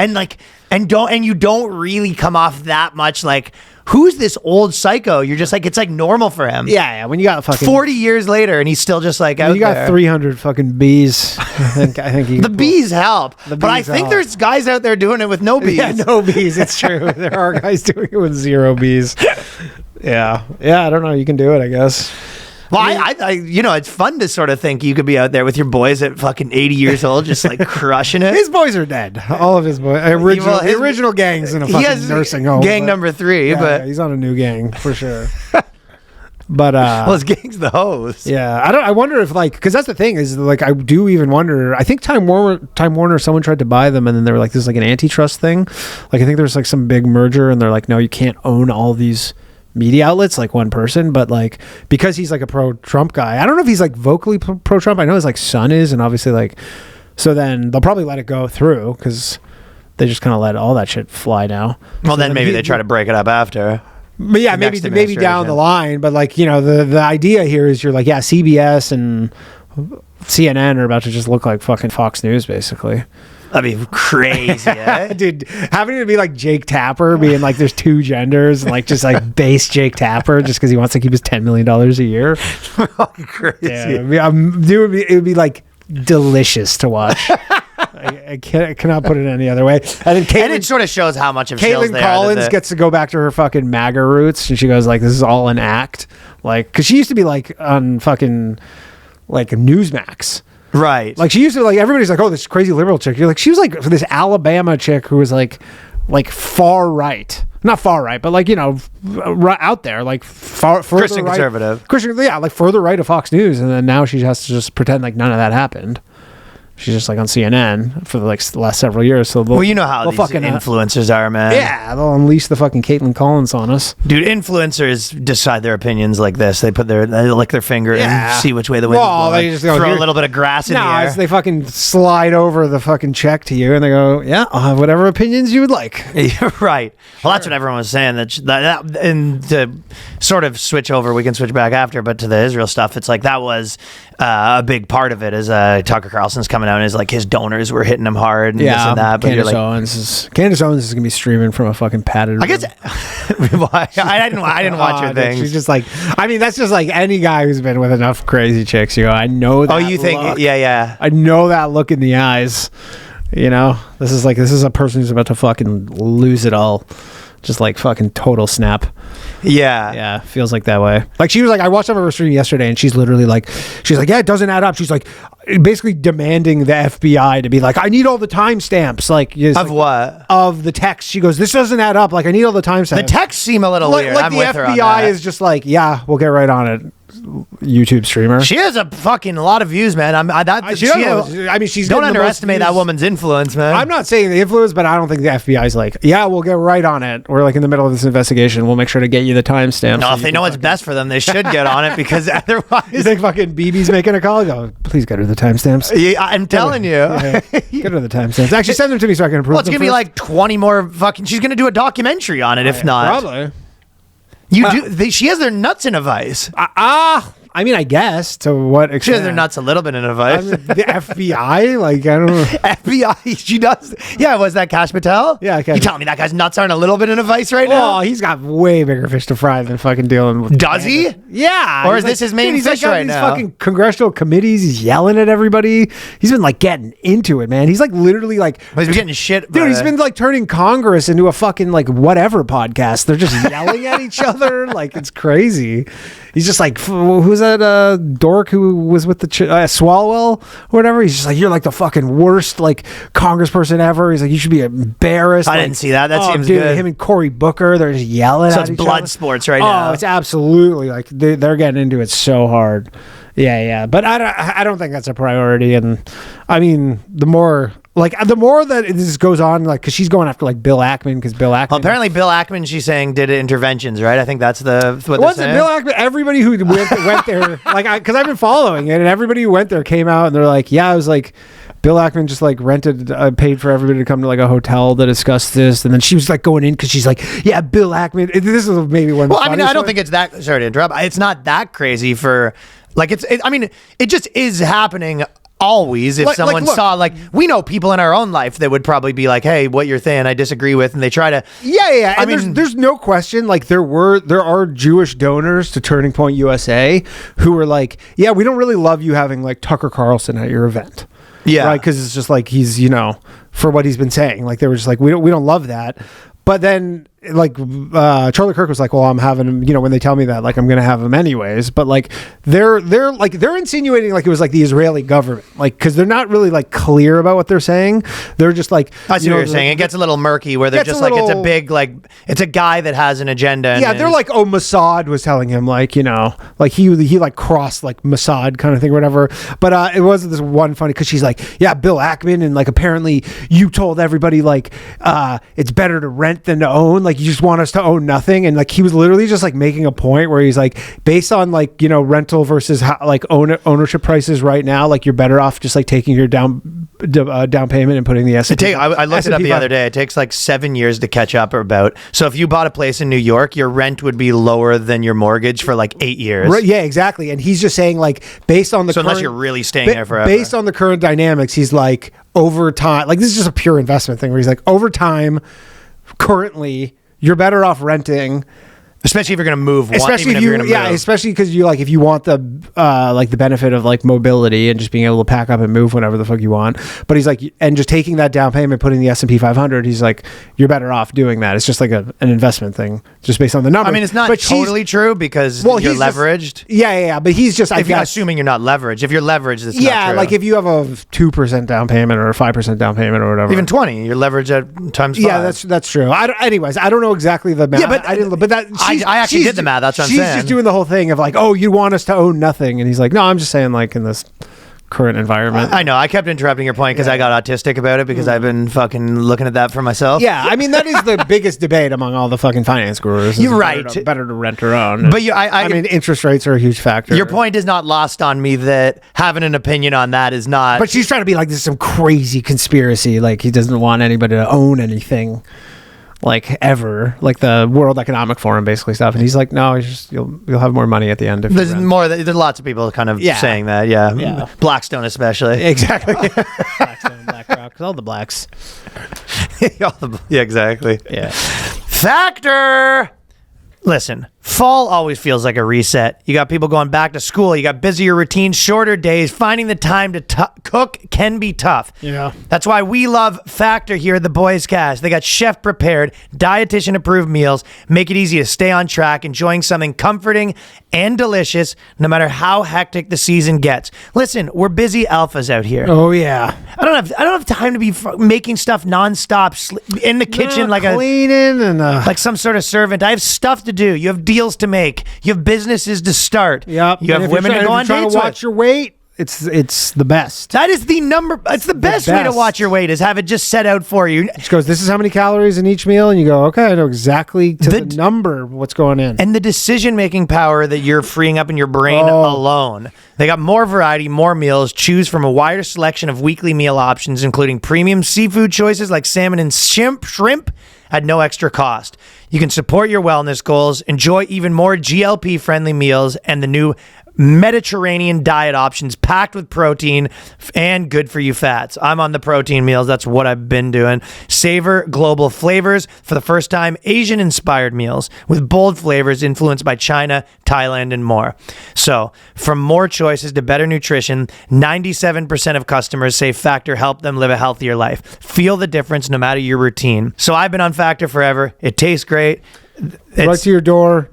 Speaker 1: And you don't really come off that much like, who's this old psycho? You're just like, it's like normal for him.
Speaker 3: Yeah. When you got fucking
Speaker 1: 40 years later and he's still just like out there.
Speaker 3: You got 300 fucking bees. I think
Speaker 1: the bees help. But I think there's guys out there doing it with no bees.
Speaker 3: Yeah, no bees. It's true. There are guys doing it with 0 bees. Yeah. I don't know. You can do it, I guess.
Speaker 1: Well, I it's fun to sort of think you could be out there with your boys at fucking 80 years old, just like crushing it.
Speaker 3: His boys are dead. All of his boys, the original gang's in a fucking nursing home.
Speaker 1: Gang number 3,
Speaker 3: yeah,
Speaker 1: but
Speaker 3: he's on a new gang for sure. But
Speaker 1: well, his gang's the hose.
Speaker 3: Yeah, I wonder if like, because that's the thing is like, I do even wonder. I think Time Warner, someone tried to buy them, and then they were like, this is like an antitrust thing. Like I think there's like some big merger, and they're like, no, you can't own all these media outlets like one person. But like, because he's like a pro-Trump guy, I don't know if he's like vocally pro-Trump. I know his like son is, and obviously like, so then they'll probably let it go through because they just kind of let all that shit fly now.
Speaker 1: Well, so then maybe they try to break it up after.
Speaker 3: But yeah, maybe down the line. But like, the idea here is you're like, yeah, CBS and CNN are about to just look like fucking Fox News, basically.
Speaker 1: That'd be crazy, eh?
Speaker 3: Dude, having to be like Jake Tapper, being like there's 2 genders, and like just like base Jake Tapper just because he wants to keep his $10 million a year.
Speaker 1: Crazy.
Speaker 3: Yeah, it would be like delicious to watch. I cannot put it any other way. And then
Speaker 1: it sort of shows how much of Shills
Speaker 3: Caitlin Collins gets to go back to her fucking MAGA roots, and she goes like, "This is all an act." Like, because she used to be like on fucking like Newsmax,
Speaker 1: right?
Speaker 3: Like she used to like everybody's like, "Oh, this crazy liberal chick." You're like, she was like this Alabama chick who was like far right. Not far right, but like out there, like further
Speaker 1: Christian
Speaker 3: right,
Speaker 1: conservative,
Speaker 3: Christian, yeah, like further right of Fox News, and then now she has to just pretend like none of that happened. She's just like on CNN for the last several years. So
Speaker 1: well, you know how these fucking influencers are, man.
Speaker 3: Yeah, they'll unleash the fucking Caitlin Collins on us,
Speaker 1: dude. Influencers decide their opinions like this. They lick their finger and see which way the wind is blowing. They just throw a little bit of grass in the air.
Speaker 3: They fucking slide over the fucking check to you, and they go, "Yeah, I'll have whatever opinions you would like."
Speaker 1: Right. Well, that's what everyone was saying. That and to sort of switch over, we can switch back after, but to the Israel stuff, it's like that was a big part of it. Is Tucker Carlson's coming out and is like his donors were hitting him hard and this and that. But
Speaker 3: Candace Owens is gonna be streaming from a fucking padded room.
Speaker 1: I guess I didn't watch her thing.
Speaker 3: She's just like, I mean, that's just like any guy who's been with enough crazy chicks. You go, I know that.
Speaker 1: Oh, you think?
Speaker 3: Look.
Speaker 1: Yeah.
Speaker 3: I know that look in the eyes. This is a person who's about to fucking lose it all. Just like fucking total snap. Yeah, feels like that way. Like she was like, I watched some of her stream yesterday, and she's literally like, yeah, it doesn't add up. She's like, basically demanding the FBI to be like, I need all the timestamps. Like
Speaker 1: of what?
Speaker 3: Of the text. She goes, this doesn't add up. Like I need all the timestamps.
Speaker 1: The texts seem a little weird.
Speaker 3: Like
Speaker 1: I'm
Speaker 3: the
Speaker 1: with her on
Speaker 3: FBI
Speaker 1: that.
Speaker 3: is just like, yeah, we'll get right on it. YouTube streamer.
Speaker 1: She has a fucking lot of views, man. She's don't underestimate that woman's influence, man.
Speaker 3: I'm not saying the influence, but I don't think the FBI's like, yeah, we'll get right on it. We're like in the middle of this investigation. We'll make sure to get you the timestamps.
Speaker 1: No, if they know what's best for them, they should get on it because otherwise,
Speaker 3: you think fucking BB's making a call? Go, please get her the timestamps.
Speaker 1: Yeah, I'm telling you,
Speaker 3: get her the timestamps. Actually, send them to me so I can approve.
Speaker 1: Well, it's gonna be like 20 more fucking. She's gonna do a documentary on it, if not.
Speaker 3: Probably.
Speaker 1: She has their nuts in a vice.
Speaker 3: I mean, I guess to what extent?
Speaker 1: She has their nuts a little bit in a vice.
Speaker 3: I mean, the FBI, like I don't know.
Speaker 1: FBI, she does. Yeah, was that Kash Patel?
Speaker 3: Yeah,
Speaker 1: you telling me that guy's nuts aren't a little bit in a vice right now?
Speaker 3: Oh, he's got way bigger fish to fry than fucking dealing with.
Speaker 1: Does he?
Speaker 3: Yeah.
Speaker 1: Or is this his main fish right now?
Speaker 3: He's fucking congressional committees. He's yelling at everybody. He's been like getting into it, man. He's like literally like.
Speaker 1: He's been getting shit.
Speaker 3: Dude, he's been like turning Congress into a fucking like whatever podcast. They're just yelling at each other. Like it's crazy. He's just like, who's that dork who was with the Swalwell or whatever? He's just like, you're like the fucking worst like congressperson ever. He's like, you should be embarrassed.
Speaker 1: I didn't see that. That seems
Speaker 3: dude,
Speaker 1: good.
Speaker 3: Him and Cory Booker, they're just yelling at each other. So
Speaker 1: it's blood sports right now.
Speaker 3: Oh, it's absolutely like they're getting into it so hard. Yeah. But I don't think that's a priority. And I mean, the more that this goes on, like, because she's going after like Bill Ackman, because Bill Ackman.
Speaker 1: Well, apparently Bill Ackman, she's saying, did interventions, right? I think that's what they're saying.
Speaker 3: Bill Ackman? Everybody who went there, like, because I've been following it, and everybody who went there came out and they're like, yeah, I was like, Bill Ackman just like paid for everybody to come to like a hotel to discuss this, and then she was like going in because she's like, yeah, Bill Ackman. This is maybe one.
Speaker 1: Well, I mean, I don't think it's that. Sorry to interrupt. It's not that crazy for like I mean, it just is happening. Always, if someone saw, like, we know people in our own life that would probably be like, hey, what you're saying I disagree with, and they try to
Speaker 3: I mean, there's no question, like, there are Jewish donors to Turning Point USA who were like, yeah, we don't really love you having like Tucker Carlson at your event, right? Because it's just like he's for what he's been saying, like they were just like, we don't love that. But then Charlie Kirk was like, well, I'm having him, when they tell me that, like, I'm going to have him anyways. But like, they're insinuating like it was like the Israeli government, like, because they're not really like clear about what they're saying. They're just like,
Speaker 1: I see what you're saying. It gets a little murky where they're just like, it's a big, like, it's a guy that has an agenda.
Speaker 3: Yeah, they're like, oh, Mossad was telling him, like, like he like crossed like Mossad kind of thing or whatever. But it wasn't this one funny, because she's like, yeah, Bill Ackman, and like apparently you told everybody like it's better to rent than to own. Like, you just want us to own nothing. And like, he was literally just like making a point where he's like, based on like, rental versus ownership prices right now, like, you're better off just like taking your down payment and putting the S&P.
Speaker 1: I looked it up the other day. It takes like 7 years to catch up or about. So if you bought a place in New York, your rent would be lower than your mortgage for like 8 years.
Speaker 3: Right, yeah, exactly. And he's just saying like, based on the
Speaker 1: unless you're really staying there forever.
Speaker 3: Based on the current dynamics, he's like, over time, like, this is just a pure investment thing where he's like, over time, currently, you're better off renting,
Speaker 1: especially if you're going to move.
Speaker 3: Especially if you're going to move. Especially because you like, if you want the like the benefit of like mobility and just being able to pack up and move whenever the fuck you want. But he's like, and just taking that down payment, putting the S&P 500, he's like, you're better off doing that. It's just like an investment thing, just based on the numbers.
Speaker 1: I mean, it's not totally true because you're leveraged.
Speaker 3: Yeah. But he's just,
Speaker 1: if you're assuming you're not leveraged. If you're leveraged, it's
Speaker 3: not
Speaker 1: true.
Speaker 3: Like if you have a 2% down payment or a 5% down payment or whatever,
Speaker 1: even 20, you're leveraged at times 5.
Speaker 3: Yeah, that's true. Anyways, I don't know exactly the math.
Speaker 1: Yeah, but
Speaker 3: I didn't. But that
Speaker 1: I actually did the math. That's what I'm saying.
Speaker 3: She's just doing the whole thing of like, oh, you want us to own nothing, and he's like, no, I'm just saying, like, in this current environment.
Speaker 1: I know. I kept interrupting your point because I got autistic about it because I've been fucking looking at that for myself.
Speaker 3: Yeah, I mean, that is the biggest debate among all the fucking finance gurus.
Speaker 1: You're right.
Speaker 3: Better to rent or own.
Speaker 1: But
Speaker 3: I mean, interest rates are a huge factor.
Speaker 1: Your point is not lost on me that having an opinion on that is not.
Speaker 3: But she's trying to be like, this is some crazy conspiracy. Like, he doesn't want anybody to own anything. Like, ever, like the World Economic Forum basically stuff, and he's like, no, you'll have more money at the end. If
Speaker 1: there's lots of people kind of saying that, yeah. Blackstone especially,
Speaker 3: exactly. Blackstone, BlackRock, because all the blacks,
Speaker 1: exactly,
Speaker 3: yeah.
Speaker 1: Factor. Listen, fall always feels like a reset. You got people going back to school. You got busier routines, shorter days. Finding the time to cook can be tough.
Speaker 3: Yeah.
Speaker 1: That's why we love Factor here at the BOYSCAST. They got chef-prepared, dietitian-approved meals. Make it easy to stay on track, enjoying something comforting and delicious, no matter how hectic the season gets. Listen, we're busy alphas out here.
Speaker 3: Oh, yeah.
Speaker 1: I don't have time to be making stuff nonstop in the kitchen like
Speaker 3: cleaning and
Speaker 1: like some sort of servant. I have stuff to do. You have deals to make. You have businesses to start.
Speaker 3: Yep.
Speaker 1: You have women to go on dates
Speaker 3: to watch your weight. It's the best.
Speaker 1: That is the number. It's the best way to watch your weight is have it just set out for you.
Speaker 3: She goes, this is how many calories in each meal, and you go, okay, I know exactly to the number what's going in.
Speaker 1: And the decision-making power that you're freeing up in your brain alone. They got more variety, more meals. Choose from a wider selection of weekly meal options, including premium seafood choices like salmon and shrimp at no extra cost. You can support your wellness goals, enjoy even more GLP-friendly meals, and the new Mediterranean diet options packed with protein and good for you fats. I'm on the protein meals. That's what I've been doing. Savor global flavors. For the first time, Asian inspired meals with bold flavors influenced by China, Thailand, and more. So from more choices to better nutrition, 97% of customers say Factor helped them live a healthier life. Feel the difference no matter your routine. So I've been on Factor forever. It tastes great.
Speaker 3: Right to your door.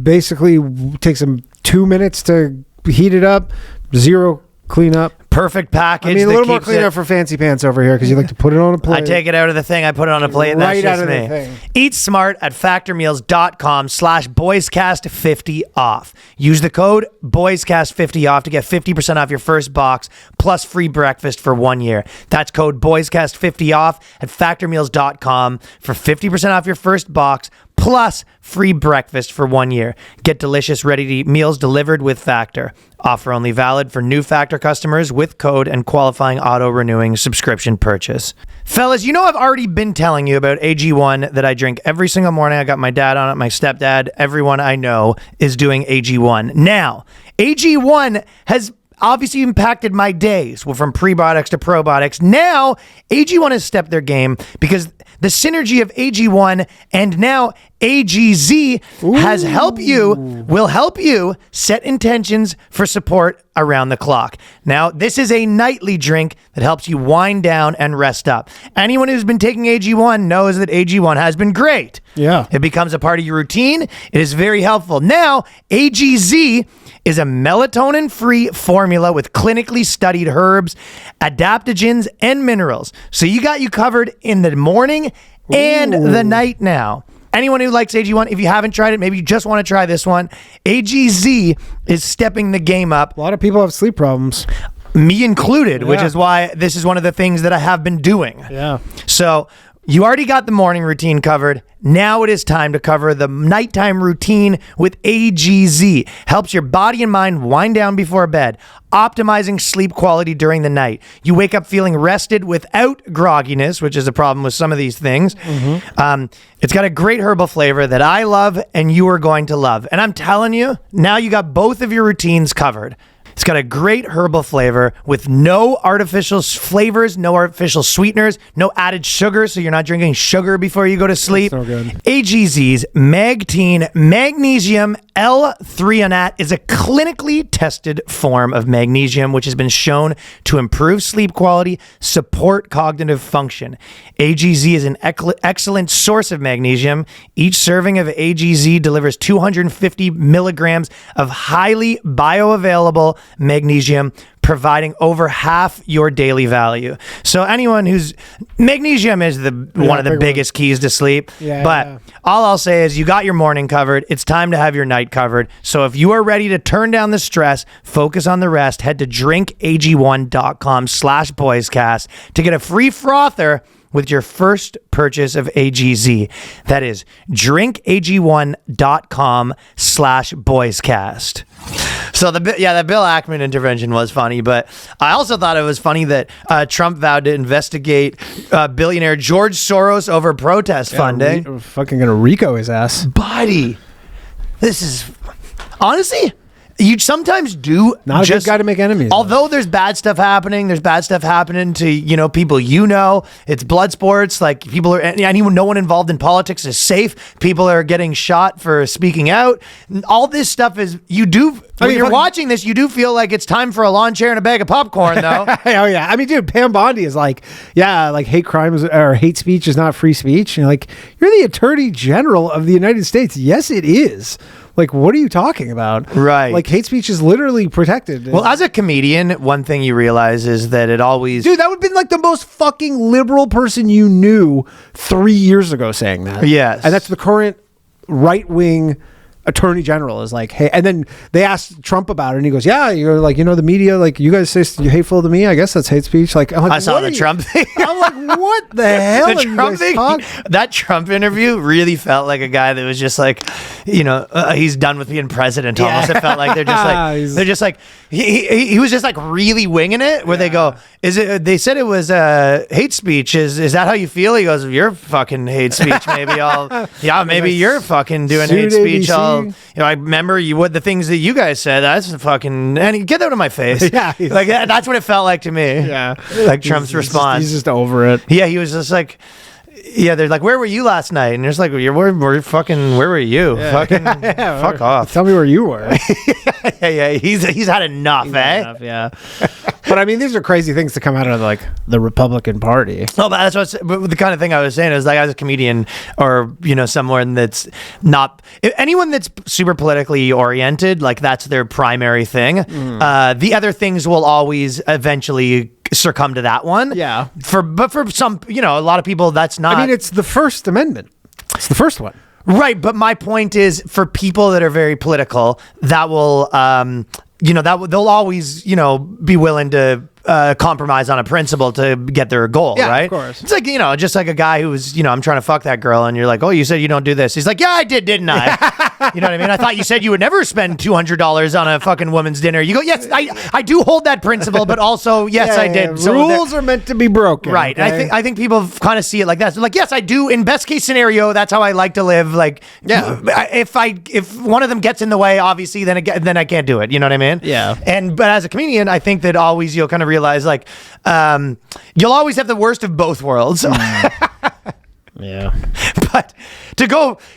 Speaker 3: Basically takes them 2 minutes to heat it up. Zero cleanup.
Speaker 1: Perfect package.
Speaker 3: I mean, a little more cleanup for fancy pants over here because you like to put it on a plate.
Speaker 1: I take it out of the thing. I put it on a plate. And
Speaker 3: right
Speaker 1: that's
Speaker 3: out
Speaker 1: just
Speaker 3: of
Speaker 1: me.
Speaker 3: the thing.
Speaker 1: Eat smart at factormeals.com/boyscast50 off. Use the code boyscast50 off to get 50% off your first box plus free breakfast for 1 year. That's code boyscast50 off at factormeals.com for 50% off your first box plus free breakfast for 1 year. Get delicious, ready-to-eat meals delivered with Factor. Offer only valid for new Factor customers with code and qualifying auto-renewing subscription purchase. Fellas, you know I've already been telling you about AG1 that I drink every single morning. I got my dad on it, my stepdad, everyone I know is doing AG1. Now, AG1 has obviously impacted my days from prebiotics to probiotics. Now, AG1 has stepped their game because the synergy of AG1 and now AGZ will help you set intentions for support around the clock. Now, this is a nightly drink that helps you wind down and rest up. Anyone who's been taking AG1 knows that AG1 has been great.
Speaker 3: Yeah.
Speaker 1: It becomes a part of your routine. It is very helpful. Now, AGZ is a melatonin-free formula with clinically studied herbs, adaptogens, and minerals. So you got you covered in the morning and the night now. Anyone who likes AG1, if you haven't tried it, maybe you just want to try this one. AGZ is stepping the game up.
Speaker 3: A lot of people have sleep problems.
Speaker 1: Me included, which
Speaker 3: Yeah.
Speaker 1: is why this is one of the things that I have been doing.
Speaker 3: Yeah.
Speaker 1: So you already got the morning routine covered. Now it is time to cover the nighttime routine with AGZ. Helps your body and mind wind down before bed, optimizing sleep quality during the night. You wake up feeling rested without grogginess, which is a problem with some of these things. It's got a great herbal flavor that I love and you are going to love. And I'm telling you, now you got both of your routines covered. It's got a great herbal flavor with no artificial flavors, no artificial sweeteners, no added sugar, so you're not drinking sugar before you go to sleep.
Speaker 3: So good.
Speaker 1: AGZ's Magteen Magnesium L-threonate is a clinically tested form of magnesium which has been shown to improve sleep quality, support cognitive function. AGZ is an excellent source of magnesium. Each serving of AGZ delivers 250 milligrams of highly bioavailable magnesium, providing over half your daily value. So anyone who's magnesium is one of the biggest keys to sleep. But all I'll say is you got your morning covered. It's time to have your night covered. So if you are ready to turn down the stress, focus on the rest, head to drinkag1.com/boyscast to get a free frother with your first purchase of AGZ. That is drinkag1.com/boyscast. So the Bill Ackman intervention was funny, but I also thought it was funny that Trump vowed to investigate billionaire George Soros over protest funding.
Speaker 3: We're fucking gonna RICO his ass.
Speaker 1: Buddy, this is honestly. You sometimes do
Speaker 3: Not a good guy to make enemies.
Speaker 1: Although there's bad stuff happening, there's bad stuff happening to, people It's blood sports. Like no one involved in politics is safe. People are getting shot for speaking out. All this stuff is, when you're watching this, you do feel like it's time for a lawn chair and a bag of popcorn, though.
Speaker 3: Oh, yeah. I mean, dude, Pam Bondi is like hate crimes or hate speech is not free speech. And you're like, you're the Attorney General of the United States. Yes, it is. Like, what are you talking about?
Speaker 1: Right.
Speaker 3: Like, hate speech is literally protected.
Speaker 1: Well, as a comedian, one thing you realize is that it always...
Speaker 3: Dude, that would have been like the most fucking liberal person you knew 3 years ago saying that.
Speaker 1: Yes.
Speaker 3: And that's the current right-wing Attorney General is like, hey, and then they asked Trump about it, and he goes, yeah, you're like, the media, like, you guys say you're hateful to me. I guess that's hate speech. Like, I'm like,
Speaker 1: I saw the Trump thing.
Speaker 3: I'm like, what the hell?
Speaker 1: The Trump thing, that Trump interview really felt like a guy that was just like, he's done with being president. Almost, it felt like they're just like he was just like really winging it. Where they go, is it? They said it was hate speech. Is that how you feel? He goes, you're fucking hate speech. Maybe maybe you're fucking doing hate speech. I remember the things that you guys said. That's fucking, and get out of my face. Yeah, like that's what it felt like to me. Yeah, like Trump's response.
Speaker 3: He's just over it.
Speaker 1: Yeah, he was just like, they're like, where were you last night? And it's like, where were you?
Speaker 3: Yeah.
Speaker 1: Fucking, fuck off.
Speaker 3: Tell me where you were.
Speaker 1: yeah, he's had enough,
Speaker 3: Yeah. But I mean, these are crazy things to come out of like the Republican Party.
Speaker 1: No, but that's but the kind of thing I was saying is like, as a comedian or someone that's not anyone that's super politically oriented, like that's their primary thing. The other things will always eventually succumb to that one.
Speaker 3: Yeah.
Speaker 1: But for some, a lot of people, that's not.
Speaker 3: I mean, it's the First Amendment. It's the first one.
Speaker 1: Right, but my point is, for people that are very political, that will, they'll always, be willing to compromise on a principle to get their goal, right?
Speaker 3: Of course.
Speaker 1: It's like, just like a guy who's, I'm trying to fuck that girl, and you're like, oh, you said you don't do this. He's like, yeah, I did, didn't I? You know what I mean? I thought you said you would never spend $200 on a fucking woman's dinner. You go, yes, I do hold that principle, but also, yes, I did. So
Speaker 3: rules are meant to be broken.
Speaker 1: right.
Speaker 3: Okay?
Speaker 1: I think people kind of see it like that. So like, yes, I do. In best case scenario, that's how I like to live. Like, if one of them gets in the way, obviously, then I can't do it. You know what I mean?
Speaker 3: Yeah.
Speaker 1: But as a comedian, I think that always you'll kind of realize like, you'll always have the worst of both worlds.
Speaker 3: Yeah.
Speaker 1: But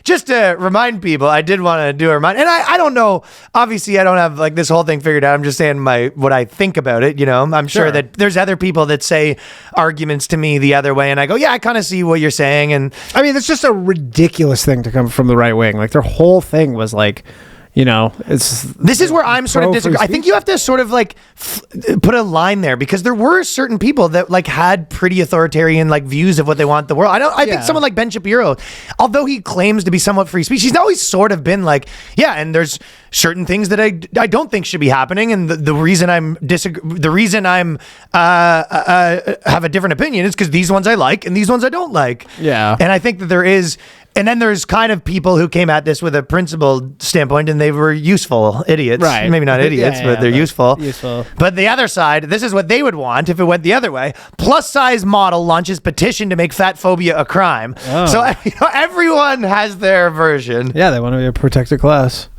Speaker 1: just to remind people, I did want to do a reminder, and I don't know, obviously I don't have like this whole thing figured out. I'm just saying what I think about it. You know, I'm sure that there's other people that say arguments to me the other way, and I go, yeah, I kind of see what you're saying. And
Speaker 3: I mean, it's just a ridiculous thing to come from the right wing. Like their whole thing was like, you know,
Speaker 1: this is where I'm sort of disagree. I think you have to sort of like put a line there, because there were certain people that like had pretty authoritarian like views of what they want the world. I think someone like Ben Shapiro, although he claims to be somewhat free speech, he's always sort of been like, yeah, and there's certain things that I don't think should be happening, and the reason I'm have a different opinion is because these ones I like and these ones I don't like.
Speaker 3: Yeah.
Speaker 1: And I think that there is. And then there's kind of people who came at this with a principled standpoint, and they were useful idiots.
Speaker 3: Right.
Speaker 1: Maybe not idiots, but they're useful.
Speaker 3: Useful.
Speaker 1: But the other side, this is what they would want if it went the other way. Plus size model launches petition to make fatphobia a crime.
Speaker 3: Oh.
Speaker 1: So everyone has their version.
Speaker 3: Yeah, they want to be a protected class.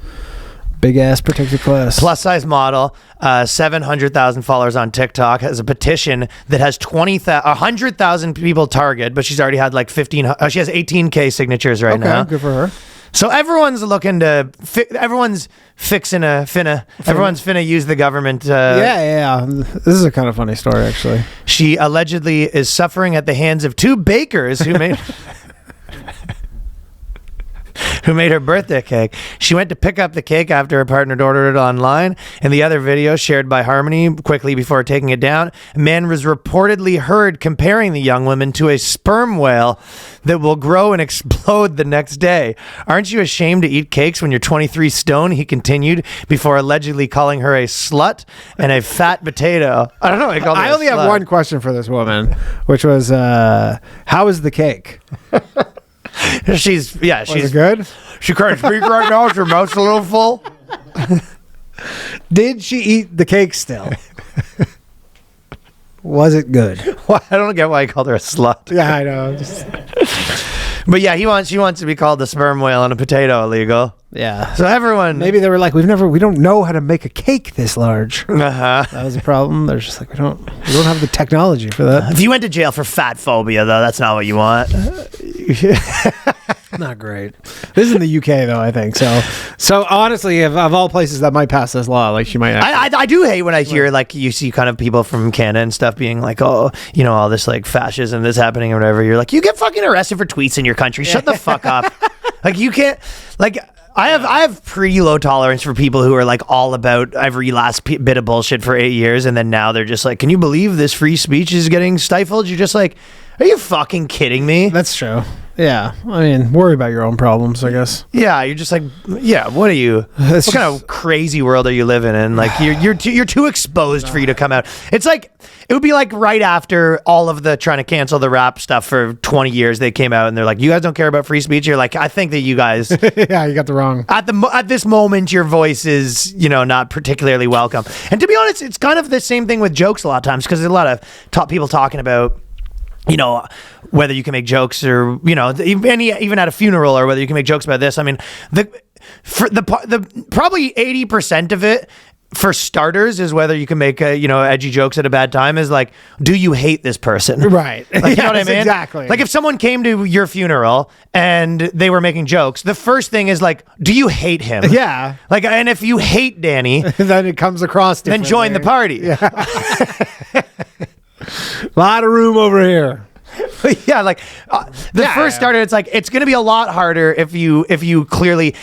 Speaker 3: Big ass protected class.
Speaker 1: Plus size model, 700,000 followers on TikTok, has a petition that has 100,000 people target, but she's already had like 15. She has 18K signatures right now.
Speaker 3: Good for her.
Speaker 1: So everyone's looking to. Everyone's fixing Everyone's finna use the government.
Speaker 3: Yeah. This is a kind of funny story, actually.
Speaker 1: She allegedly is suffering at the hands of two bakers who made. Who made her birthday cake. She went to pick up the cake after her partner ordered it online. In the other video shared by Harmony quickly before taking it down, a man was reportedly heard comparing the young woman to a sperm whale that will grow and explode the next day. Aren't you ashamed to eat cakes when you're 23 stone? He continued before allegedly calling her a slut and a fat potato. I don't know.
Speaker 3: I only have one question for this woman, which was, how is the cake?
Speaker 1: She's
Speaker 3: Was it good?
Speaker 1: She can't speak right now. Her mouth's a little full.
Speaker 3: Did she eat the cake still? Was it good?
Speaker 1: Well, I don't get why he called her a slut.
Speaker 3: Yeah, I know.
Speaker 1: But yeah, she wants to be called the sperm whale and a potato illegal.
Speaker 3: Yeah.
Speaker 1: So everyone,
Speaker 3: Maybe they were like, we don't know how to make a cake this large.
Speaker 1: uh-huh.
Speaker 3: That was a problem. They're just like, we don't have the technology for that.
Speaker 1: If you went to jail for fat phobia, though, that's not what you want.
Speaker 3: Not great. This is in the UK, though, I think. So honestly, of all places that might pass this law, like she might.
Speaker 1: I do hate when I hear like you see kind of people from Canada and stuff being like, oh, you know, all this like fascism that's happening or whatever. You're like, you get fucking arrested for tweets in your country. Shut the fuck up. Like you can't like. I have pretty low tolerance for people who are like all about every last bit of bullshit for 8 years, and then now they're just like, can you believe this free speech is getting stifled? You're just like, are you fucking kidding me?
Speaker 3: That's true. Yeah, I mean, worry about your own problems, I guess.
Speaker 1: Yeah, you're just like, yeah. What are you? What kind of crazy world are you living in? Like, you're too exposed for you to come out. It's like it would be like right after all of the trying to cancel the rap stuff for 20 years, they came out and they're like, you guys don't care about free speech. You're like, I think that you guys,
Speaker 3: yeah, you got the wrong.
Speaker 1: At this moment, your voice is not particularly welcome. And to be honest, it's kind of the same thing with jokes a lot of times, because there's a lot of people talking about, whether you can make jokes or, even at a funeral, or whether you can make jokes about this. I mean, probably 80% of it, for starters, is whether you can make edgy jokes at a bad time. Is like, do you hate this person?
Speaker 3: Right.
Speaker 1: Like, you know what I mean?
Speaker 3: Exactly.
Speaker 1: Like if someone came to your funeral and they were making jokes, the first thing is like, do you hate him?
Speaker 3: Yeah.
Speaker 1: Like, and if you hate Danny,
Speaker 3: then it comes across
Speaker 1: then join the party.
Speaker 3: Yeah. A lot of room over here.
Speaker 1: Yeah, like first starter, it's like it's going to be a lot harder if you clearly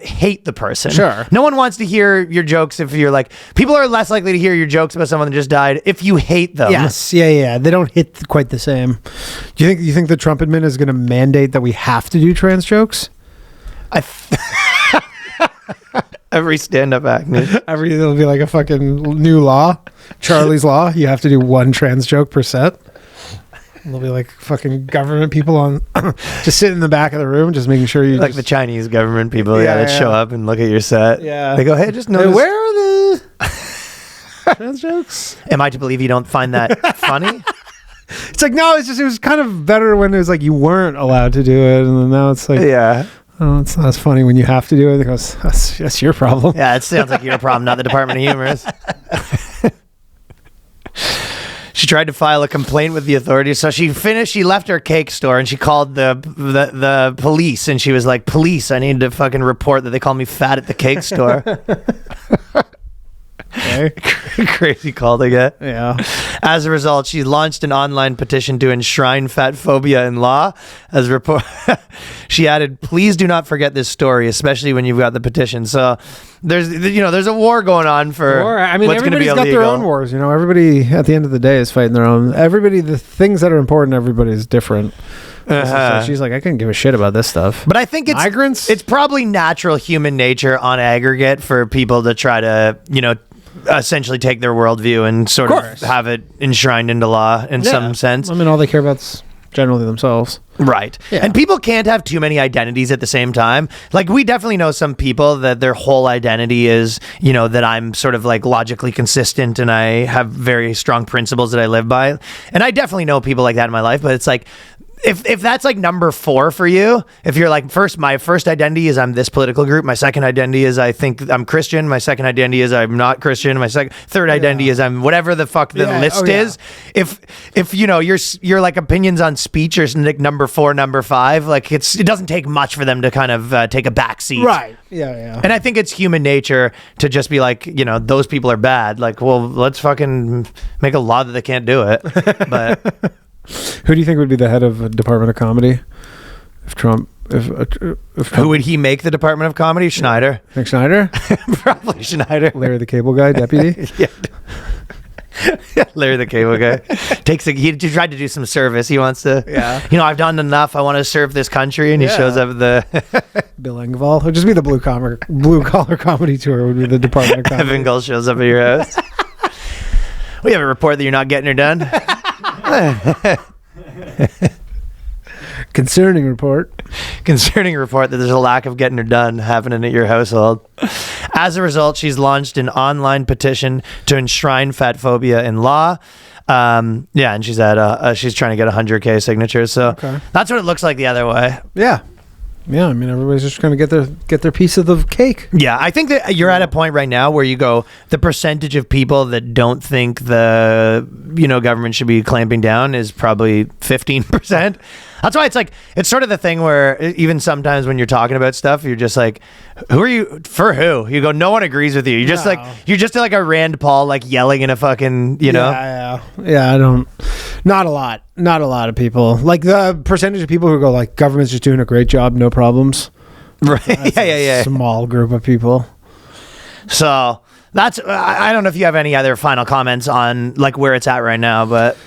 Speaker 1: hate the person.
Speaker 3: Sure.
Speaker 1: No one wants to hear your jokes if you're like, people are less likely to hear your jokes about someone that just died if you hate them.
Speaker 3: Yes. Yeah. They don't hit quite the same. Do you think the Trump admin is going to mandate that we have to do trans jokes?
Speaker 1: Every stand-up act.
Speaker 3: It'll be like a fucking new law, Charlie's Law. You have to do one trans joke per set. There'll be like fucking government people on, just sitting in the back of the room, just making sure you
Speaker 1: Like the Chinese government people that show up and look at your set.
Speaker 3: Yeah.
Speaker 1: They go, hey, just notice.
Speaker 3: Where are the trans jokes?
Speaker 1: Am I to believe you don't find that funny?
Speaker 3: It's like, no, it was kind of better when it was like you weren't allowed to do it, and then now it's like,
Speaker 1: Yeah.
Speaker 3: oh, it's not as funny when you have to do it. It goes, that's your problem.
Speaker 1: Yeah, it sounds like your problem, not the Department of Humor's. She tried to file a complaint with the authorities. So she left her cake store and she called the police, and she was like, police, I need to fucking report that they call me fat at the cake store.
Speaker 3: Okay.
Speaker 1: Crazy call to get.
Speaker 3: Yeah.
Speaker 1: As a result, she launched an online petition to enshrine fat phobia in law. As report, she added, "Please do not forget this story, especially when you've got the petition." So there's a war going on for.
Speaker 3: Or, I mean,
Speaker 1: what's gonna be
Speaker 3: everybody's got their
Speaker 1: illegal.
Speaker 3: own wars. Everybody at the end of the day is fighting their own. The things that are important, everybody's different. So she's like, I couldn't give a shit about this stuff.
Speaker 1: But I think it's
Speaker 3: migrants.
Speaker 1: It's probably natural human nature on aggregate for people to try to, essentially take their worldview and sort of have it enshrined into law in some sense.
Speaker 3: I mean, all they care about is generally themselves.
Speaker 1: Right.
Speaker 3: Yeah.
Speaker 1: And people can't have too many identities at the same time. Like, we definitely know some people that their whole identity is, that I'm sort of like logically consistent and I have very strong principles that I live by. And I definitely know people like that in my life, but it's like, if that's like number 4 for you, if you're like, my first identity is I'm this political group, my second identity is I think I'm Christian, my second identity is I'm not Christian, my third identity is I'm whatever the fuck the list is. If your like opinions on speech are like number 4, number 5, like it doesn't take much for them to kind of take a back seat.
Speaker 3: Right. Yeah.
Speaker 1: And I think it's human nature to just be like, those people are bad. Like, well, let's fucking make a law that they can't do it. But
Speaker 3: Who do you think would be the head of a Department of Comedy if Trump? If Trump,
Speaker 1: who would he make the Department of Comedy? Schneider.
Speaker 3: Think Schneider?
Speaker 1: Probably Schneider.
Speaker 3: Larry the Cable Guy, deputy.
Speaker 1: Yeah. Larry the Cable Guy. He tried to do some service. He wants to, I've done enough. I want to serve this country. And he shows up the
Speaker 3: Bill Engvall. It would just be the blue collar comedy tour would be the Department of Comedy.
Speaker 1: Evan Gull shows up at your house. We have a report that you're not getting her done.
Speaker 3: Concerning report
Speaker 1: that there's a lack of getting her done happening at your household. As a result, she's launched an online petition to enshrine fat phobia in law. And she's she's trying to get 100K signatures. So that's what it looks like the other way.
Speaker 3: Yeah. I mean, everybody's just trying to get their piece of the cake.
Speaker 1: Yeah, I think that you're at a point right now where you go, the percentage of people that don't think the government should be clamping down is probably 15%. That's why it's sort of the thing where even sometimes when you're talking about stuff, you're just like, who are you for? Who? You go, no one agrees with you. You're just like a Rand Paul like yelling in a fucking
Speaker 3: Yeah. I don't. Not a lot of people. Like the percentage of people who go like, government's just doing a great job, no problems.
Speaker 1: Right.
Speaker 3: That's
Speaker 1: Yeah.
Speaker 3: a small group of people.
Speaker 1: So that's. I don't know if you have any other final comments on like where it's at right now, but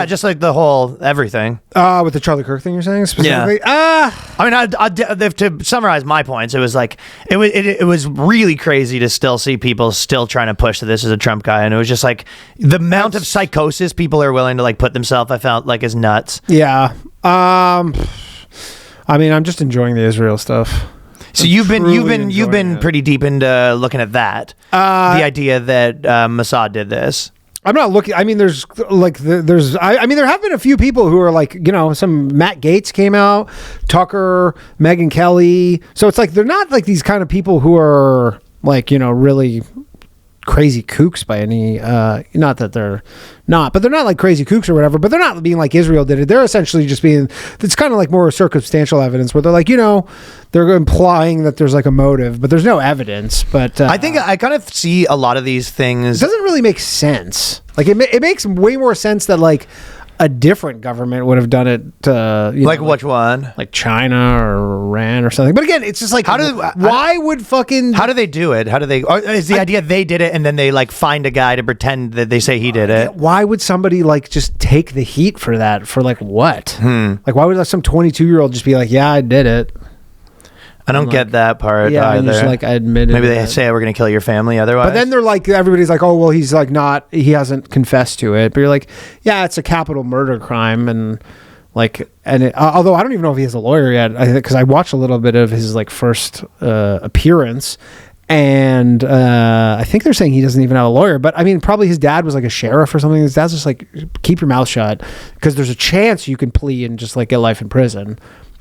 Speaker 1: just like the whole everything.
Speaker 3: With the Charlie Kirk thing you're saying specifically?
Speaker 1: To summarize my points, it was like it was really crazy to still see people still trying to push that this is a Trump guy, and it was just like the amount of psychosis people are willing to like put themselves, I felt like, is nuts.
Speaker 3: Yeah. I mean, I'm just enjoying the Israel stuff.
Speaker 1: So you've been pretty deep into looking at that. The idea that Mossad did this.
Speaker 3: I'm not looking. I mean, there have been a few people who are like, some Matt Gaetz came out, Tucker, Megyn Kelly. So it's like, they're not like these kind of people who are like, really crazy kooks by any, not that they're not, but they're not like crazy kooks or whatever, but they're not being like Israel did it. They're essentially just being, it's kind of like more circumstantial evidence where they're like, they're implying that there's like a motive, but there's no evidence. But
Speaker 1: I think I kind of see a lot of these things.
Speaker 3: It doesn't really make sense. Like it makes way more sense that like a different government would have done it.
Speaker 1: Which one?
Speaker 3: Like China or Iran or something. But again, it's just like,
Speaker 1: how do they do it? How do they? Or is the idea they did it and then they like find a guy to pretend that they say he did it?
Speaker 3: Why would somebody like just take the heat for that? For like what? Like why would some 22-year-old just be like, yeah, I did it?
Speaker 1: I don't get that part
Speaker 3: Yeah, and
Speaker 1: either.
Speaker 3: just like admitted.
Speaker 1: Maybe they
Speaker 3: that.
Speaker 1: say we're going to kill your family otherwise.
Speaker 3: But then they're like, everybody's like, oh, well, he's like he hasn't confessed to it. But you're like, yeah, it's a capital murder crime. And like, although I don't even know if he has a lawyer yet, because I watched a little bit of his like first appearance. And I think they're saying he doesn't even have a lawyer. But I mean, probably his dad was like a sheriff or something. His dad's just like, keep your mouth shut, because there's a chance you can plea and just like get life in prison.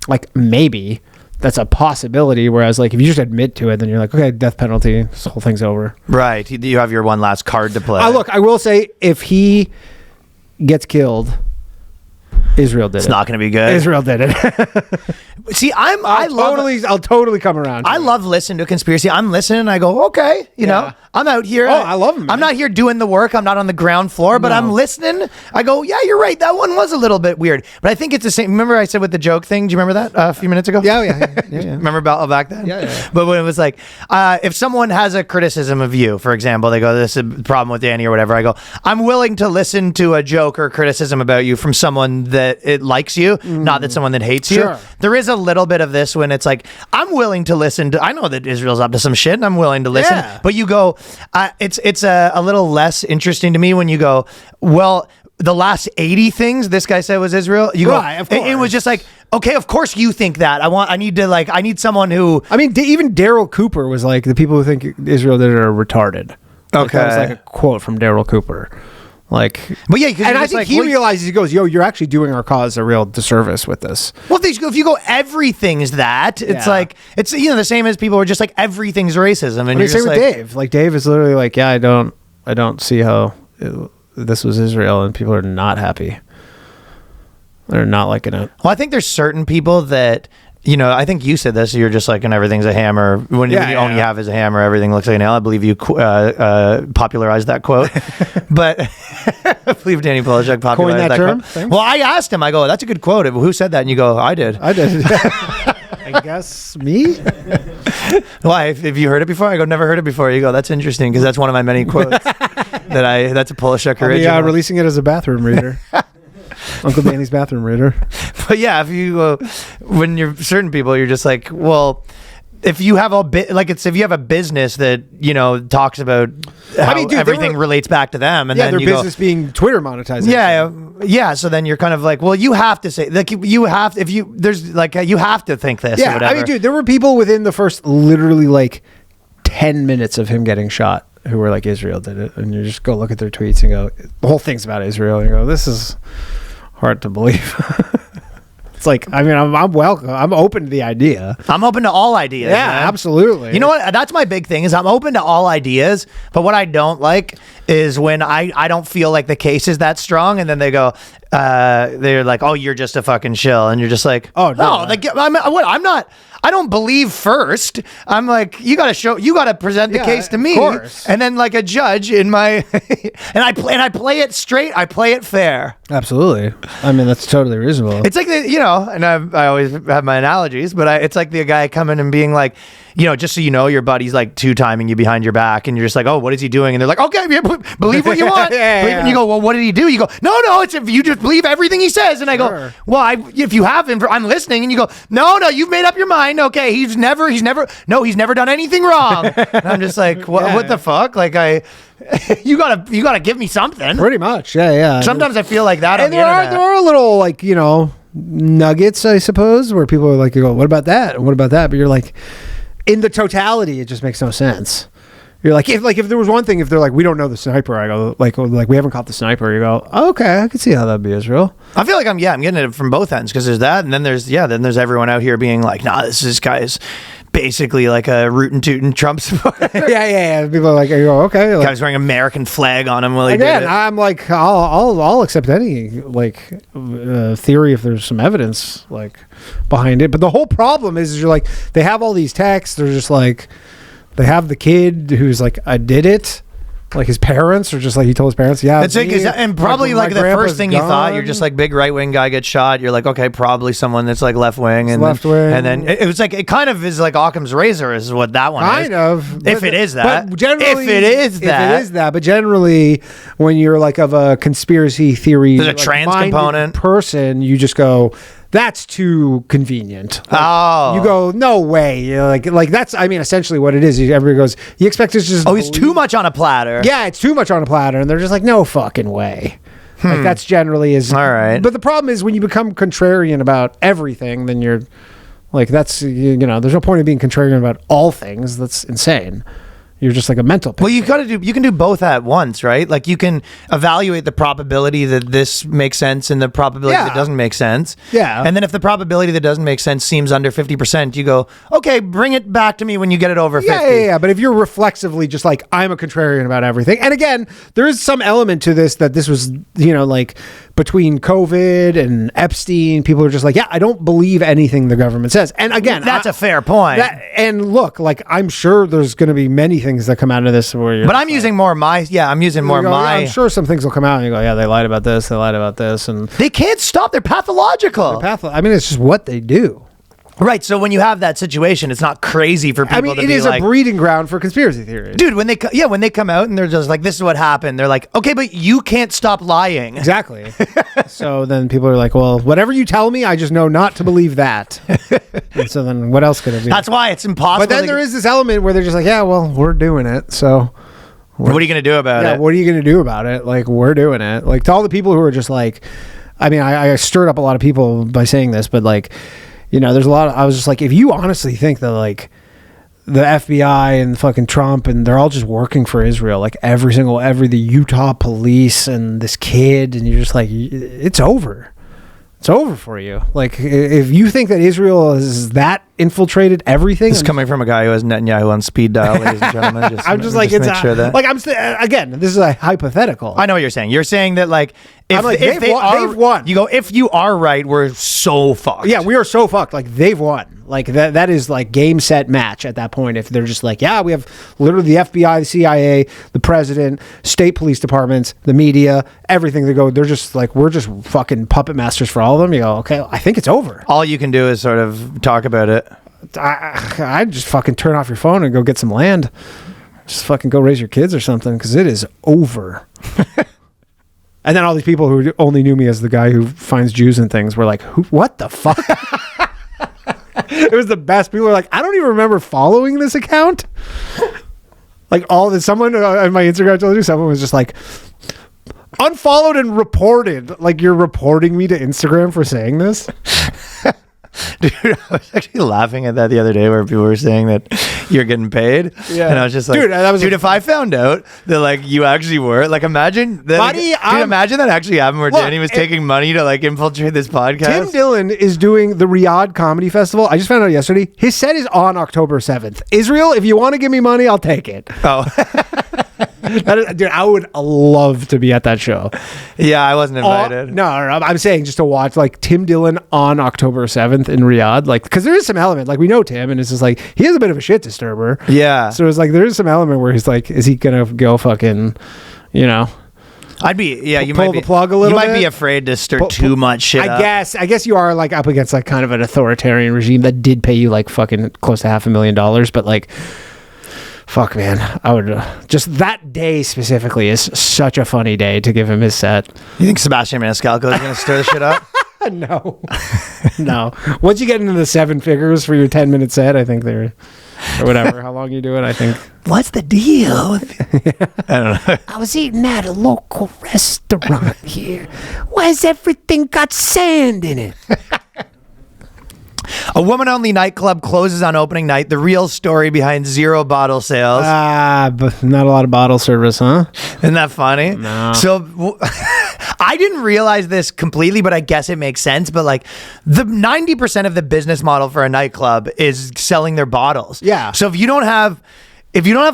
Speaker 3: Like maybe. That's a possibility. Whereas, like, if you just admit to it, then you're like, okay, death penalty. This whole thing's over.
Speaker 1: Right. You have your one last card to play.
Speaker 3: Look, I will say, if he gets killed, Israel did it.
Speaker 1: It's not going to be good.
Speaker 3: Israel did it.
Speaker 1: See,
Speaker 3: I'll totally come around.
Speaker 1: I love listening to a conspiracy. I'm listening and I go, okay, you know, I'm out here.
Speaker 3: Oh, I love 'em, man.
Speaker 1: I'm not here doing the work. I'm not on the ground floor, but I'm listening. I go, yeah, you're right. That one was a little bit weird, but I think it's the same. Remember I said with the joke thing? Do you remember that a few minutes ago?
Speaker 3: Yeah.
Speaker 1: Remember about back then?
Speaker 3: Yeah.
Speaker 1: But when it was like, if someone has a criticism of you, for example, they go, this is a problem with Danny or whatever. I go, I'm willing to listen to a joke or criticism about you from someone that it likes you, not that someone that hates you.
Speaker 3: Sure.
Speaker 1: There is a little bit of this when it's like, I'm willing to listen to, I know that Israel's up to some shit and I'm willing to listen, but you go, it's a little less interesting to me when you go, well, the last 80 things this guy said was Israel. You
Speaker 3: Right,
Speaker 1: go,
Speaker 3: of course.
Speaker 1: it was just like, okay, of course you think that. I need someone who.
Speaker 3: I mean, even Daryl Cooper was like, the people who think Israel did it are retarded. Like, that was like a quote from Daryl Cooper. Like,
Speaker 1: But yeah,
Speaker 3: and I think he realizes, he goes, yo, you're actually doing our cause a real disservice with this.
Speaker 1: Well, if you go, everything's that. It's like, it's, you know, the same as people were just like, everything's racism. And
Speaker 3: I mean,
Speaker 1: you're
Speaker 3: same
Speaker 1: just
Speaker 3: with
Speaker 1: like,
Speaker 3: Dave. Like, Dave is literally like, yeah, I don't see how this was Israel, and people are not happy. They're not liking it.
Speaker 1: Well, I think there's certain people that, you know, I think you said this, you're just like, and everything's a hammer. When you only have is a hammer, everything looks like a nail. I believe you popularized that quote. But I believe Danny Polishuk popularized that
Speaker 3: term?
Speaker 1: quote.
Speaker 3: Thanks.
Speaker 1: Well, I asked him, I go, that's a good quote. Who said that? And you go, I did.
Speaker 3: I did. I guess me?
Speaker 1: Why? If you heard it before? I go, never heard it before. You go, that's interesting, because that's one of my many quotes. That's a Polishuk original.
Speaker 3: Yeah, releasing it as a bathroom reader. Uncle Danny's bathroom reader.
Speaker 1: But yeah, if you when you're certain people, you're just like, well, if you have if you have a business that, you know, talks about how everything relates back to them, and then
Speaker 3: their
Speaker 1: you
Speaker 3: business being Twitter monetization.
Speaker 1: Yeah. So then you're kind of like, well, you have to say, like, you have you have to think this.
Speaker 3: Yeah,
Speaker 1: or whatever.
Speaker 3: I mean, dude, there were people within the first literally like 10 minutes of him getting shot who were like, Israel did it, and you just go look at their tweets and go, the whole thing's about Israel, and you go, this is hard to believe. It's like, I mean, I'm welcome. I'm open to the idea.
Speaker 1: I'm open to all ideas.
Speaker 3: Yeah,
Speaker 1: man.
Speaker 3: absolutely.
Speaker 1: You know what? That's my big thing is I'm open to all ideas, but what I don't like is when I don't feel like the case is that strong, and then they go, they're like, oh, you're just a fucking shill, and you're just like,
Speaker 3: oh no,
Speaker 1: I'm not. I don't believe first. I'm like, you got to present the case to me, and then like a judge in my, and I play it straight. I play it fair.
Speaker 3: Absolutely. I mean, that's totally reasonable.
Speaker 1: It's like and I always have my analogies, but it's like the guy coming and being like, you know, just so you know, your buddy's like 2-timing you behind your back, and you're just like, oh, what is he doing? And they're like, okay, believe what you want. And you go, well, what did he do? You go, no, it's if you just believe everything he says. And I go, well, if you have him, I'm listening. And you go, no, you've made up your mind. Okay, he's never done anything wrong. And I'm just like, what the fuck? Like you gotta give me something.
Speaker 3: Pretty much, yeah.
Speaker 1: Sometimes I feel like that.
Speaker 3: And there are little, like, you know, nuggets, I suppose, where people are like, you go, what about that? And what about that? But you're like, in the totality, it just makes no sense. You're like, if there was one thing, if they're like, we don't know the sniper, I go, like we haven't caught the sniper. You go, oh, okay, I can see how that'd be Israel.
Speaker 1: I feel like I'm getting it from both ends, because there's that, and then there's everyone out here being like, nah, this guy's basically like a rootin' tootin' Trump supporter.
Speaker 3: yeah. People are like, you go, okay. Like,
Speaker 1: guy's wearing American flag on him while he
Speaker 3: again,
Speaker 1: did it.
Speaker 3: I'm like, I'll accept any like theory if there's some evidence like behind it. But the whole problem is you're like, they have all these texts. They're just like, they have the kid who's like, I did it. Like his parents, or just like he told his parents, yeah.
Speaker 1: It's like, and probably like the first thing you thought, you're just like, big right wing guy gets shot. You're like, okay, probably someone that's like left wing, and
Speaker 3: left wing,
Speaker 1: and then it was like, it kind of is like Occam's razor is what that one is.
Speaker 3: Kind of,
Speaker 1: if it is that.
Speaker 3: But generally,
Speaker 1: if it is that.
Speaker 3: But generally, when you're like of a conspiracy theory,
Speaker 1: there's a trans component
Speaker 3: person, you just go, That's too convenient. Like,
Speaker 1: Oh.
Speaker 3: you go, no way. You know, like that's, I mean, essentially what it is. Everybody goes, you expect us to just.
Speaker 1: Oh, it's too much on a platter.
Speaker 3: Yeah, it's too much on a platter, and they're just like, no fucking way. Like that's generally is
Speaker 1: All right.
Speaker 3: But the problem is when you become contrarian about everything, then you're like, that's you know, there's no point in being contrarian about all things. That's insane. You're just like a mental patient.
Speaker 1: Well, you can do both at once, right? Like you can evaluate the probability that this makes sense and the probability that doesn't make sense.
Speaker 3: Yeah.
Speaker 1: And then if the probability that doesn't make sense seems under 50%, you go, okay, bring it back to me when you get it over 50.
Speaker 3: Yeah. But if you're reflexively just like, I'm a contrarian about everything. And again, there is some element to this that this was, you know, like between COVID and Epstein, people are just like, yeah, I don't believe anything the government says. And again,
Speaker 1: That's a fair point.
Speaker 3: And look, like I'm sure there's going to be many things that come out of this where you're
Speaker 1: But I'm using more my.
Speaker 3: I'm sure some things will come out and you go, yeah, they lied about this, and
Speaker 1: They can't stop. They're pathological.
Speaker 3: I mean, it's just what they do.
Speaker 1: Right. So when you have that situation, it's not crazy for people
Speaker 3: I mean,
Speaker 1: to
Speaker 3: it
Speaker 1: be
Speaker 3: is
Speaker 1: like,
Speaker 3: a breeding ground for conspiracy theories.
Speaker 1: dude, when they come out and they're just like, this is what happened. They're like, okay, but you can't stop lying.
Speaker 3: Exactly. So then people are like, well, whatever you tell me, I just know not to believe that. And so then what else could it be?
Speaker 1: That's why it's impossible.
Speaker 3: But then there is this element where they're just like, yeah, well, we're doing it. So
Speaker 1: What are you going to do about
Speaker 3: yeah,
Speaker 1: it?
Speaker 3: what are you going to do about it? Like, we're doing it. Like, to all the people who are just like, I mean, I stirred up a lot of people by saying this, but like, you know, there's a lot of, I was just like, if you honestly think that like the FBI and fucking Trump and they're all just working for Israel, like the Utah police and this kid, and you're just like, it's over. It's over for you. Like, if you think that Israel is that infiltrated everything,
Speaker 1: This is coming from a guy who has Netanyahu on speed dial, ladies and gentlemen.
Speaker 3: I'm just like,
Speaker 1: make
Speaker 3: it's
Speaker 1: sure that.
Speaker 3: like again, this is a hypothetical.
Speaker 1: I know what you're saying. You're saying that like if,
Speaker 3: I'm like,
Speaker 1: if
Speaker 3: they've won.
Speaker 1: You go, if you are right, we're so fucked.
Speaker 3: Yeah, we are so fucked. Like, they've won. Like, that is like game, set, match at that point. If they're just like, yeah, we have literally the FBI, the CIA, the president, state police departments, the media, everything. They're just like, we're just fucking puppet masters for all of them. You go, okay, I think it's over.
Speaker 1: All you can do is sort of talk about it.
Speaker 3: I'd just fucking turn off your phone and go get some land. Just fucking go raise your kids or something, because it is over. And then all these people who only knew me as the guy who finds Jews and things were like, what the fuck? It was the best. People were like, I don't even remember following this account. Like, someone on my Instagram, I told you, someone was just like, unfollowed and reported. Like, you're reporting me to Instagram for saying this?
Speaker 1: Dude, I was actually laughing at that the other day where people were saying that you're getting paid.
Speaker 3: Yeah.
Speaker 1: And I was just like, dude, if I found out that like you actually were, like imagine that,
Speaker 3: Buddy,
Speaker 1: imagine that actually happened where Danny was taking money to like infiltrate this podcast.
Speaker 3: Tim Dillon is doing the Riyadh Comedy Festival. I just found out yesterday. His set is on October 7th. Israel, if you want to give me money, I'll take it.
Speaker 1: Oh.
Speaker 3: Dude, I would love to be at that show.
Speaker 1: Yeah, I wasn't invited.
Speaker 3: No, I'm saying just to watch like Tim Dillon on October 7th in Riyadh, like, because there is some element, like, we know Tim, and it's just like he has a bit of a shit disturber.
Speaker 1: Yeah.
Speaker 3: So it's like there is some element where he's like, is he gonna go fucking, you know?
Speaker 1: I'd be, yeah, you
Speaker 3: pull
Speaker 1: might be
Speaker 3: the plug a little
Speaker 1: You might
Speaker 3: bit.
Speaker 1: be afraid to stir too much shit up.
Speaker 3: I guess you are like up against like kind of an authoritarian regime that did pay you like fucking close to $500,000, but like, fuck, man, I would just that day specifically is such a funny day to give him his set.
Speaker 1: You think Sebastian Maniscalco is going to stir the shit up?
Speaker 3: No. Once you get into the 7 figures for your 10-minute set, I think they're, or whatever, how long you do it, I think.
Speaker 1: What's the deal? I don't know.
Speaker 4: I was eating at a local restaurant here. Why's everything got sand in it?
Speaker 1: A woman-only nightclub closes on opening night. The real story behind zero bottle sales.
Speaker 3: But not a lot of bottle service, huh?
Speaker 1: Isn't that funny?
Speaker 3: No.
Speaker 1: So I didn't realize this completely, but I guess it makes sense. But like the 90% of the business model for a nightclub is selling their bottles.
Speaker 3: Yeah.
Speaker 1: So if you don't have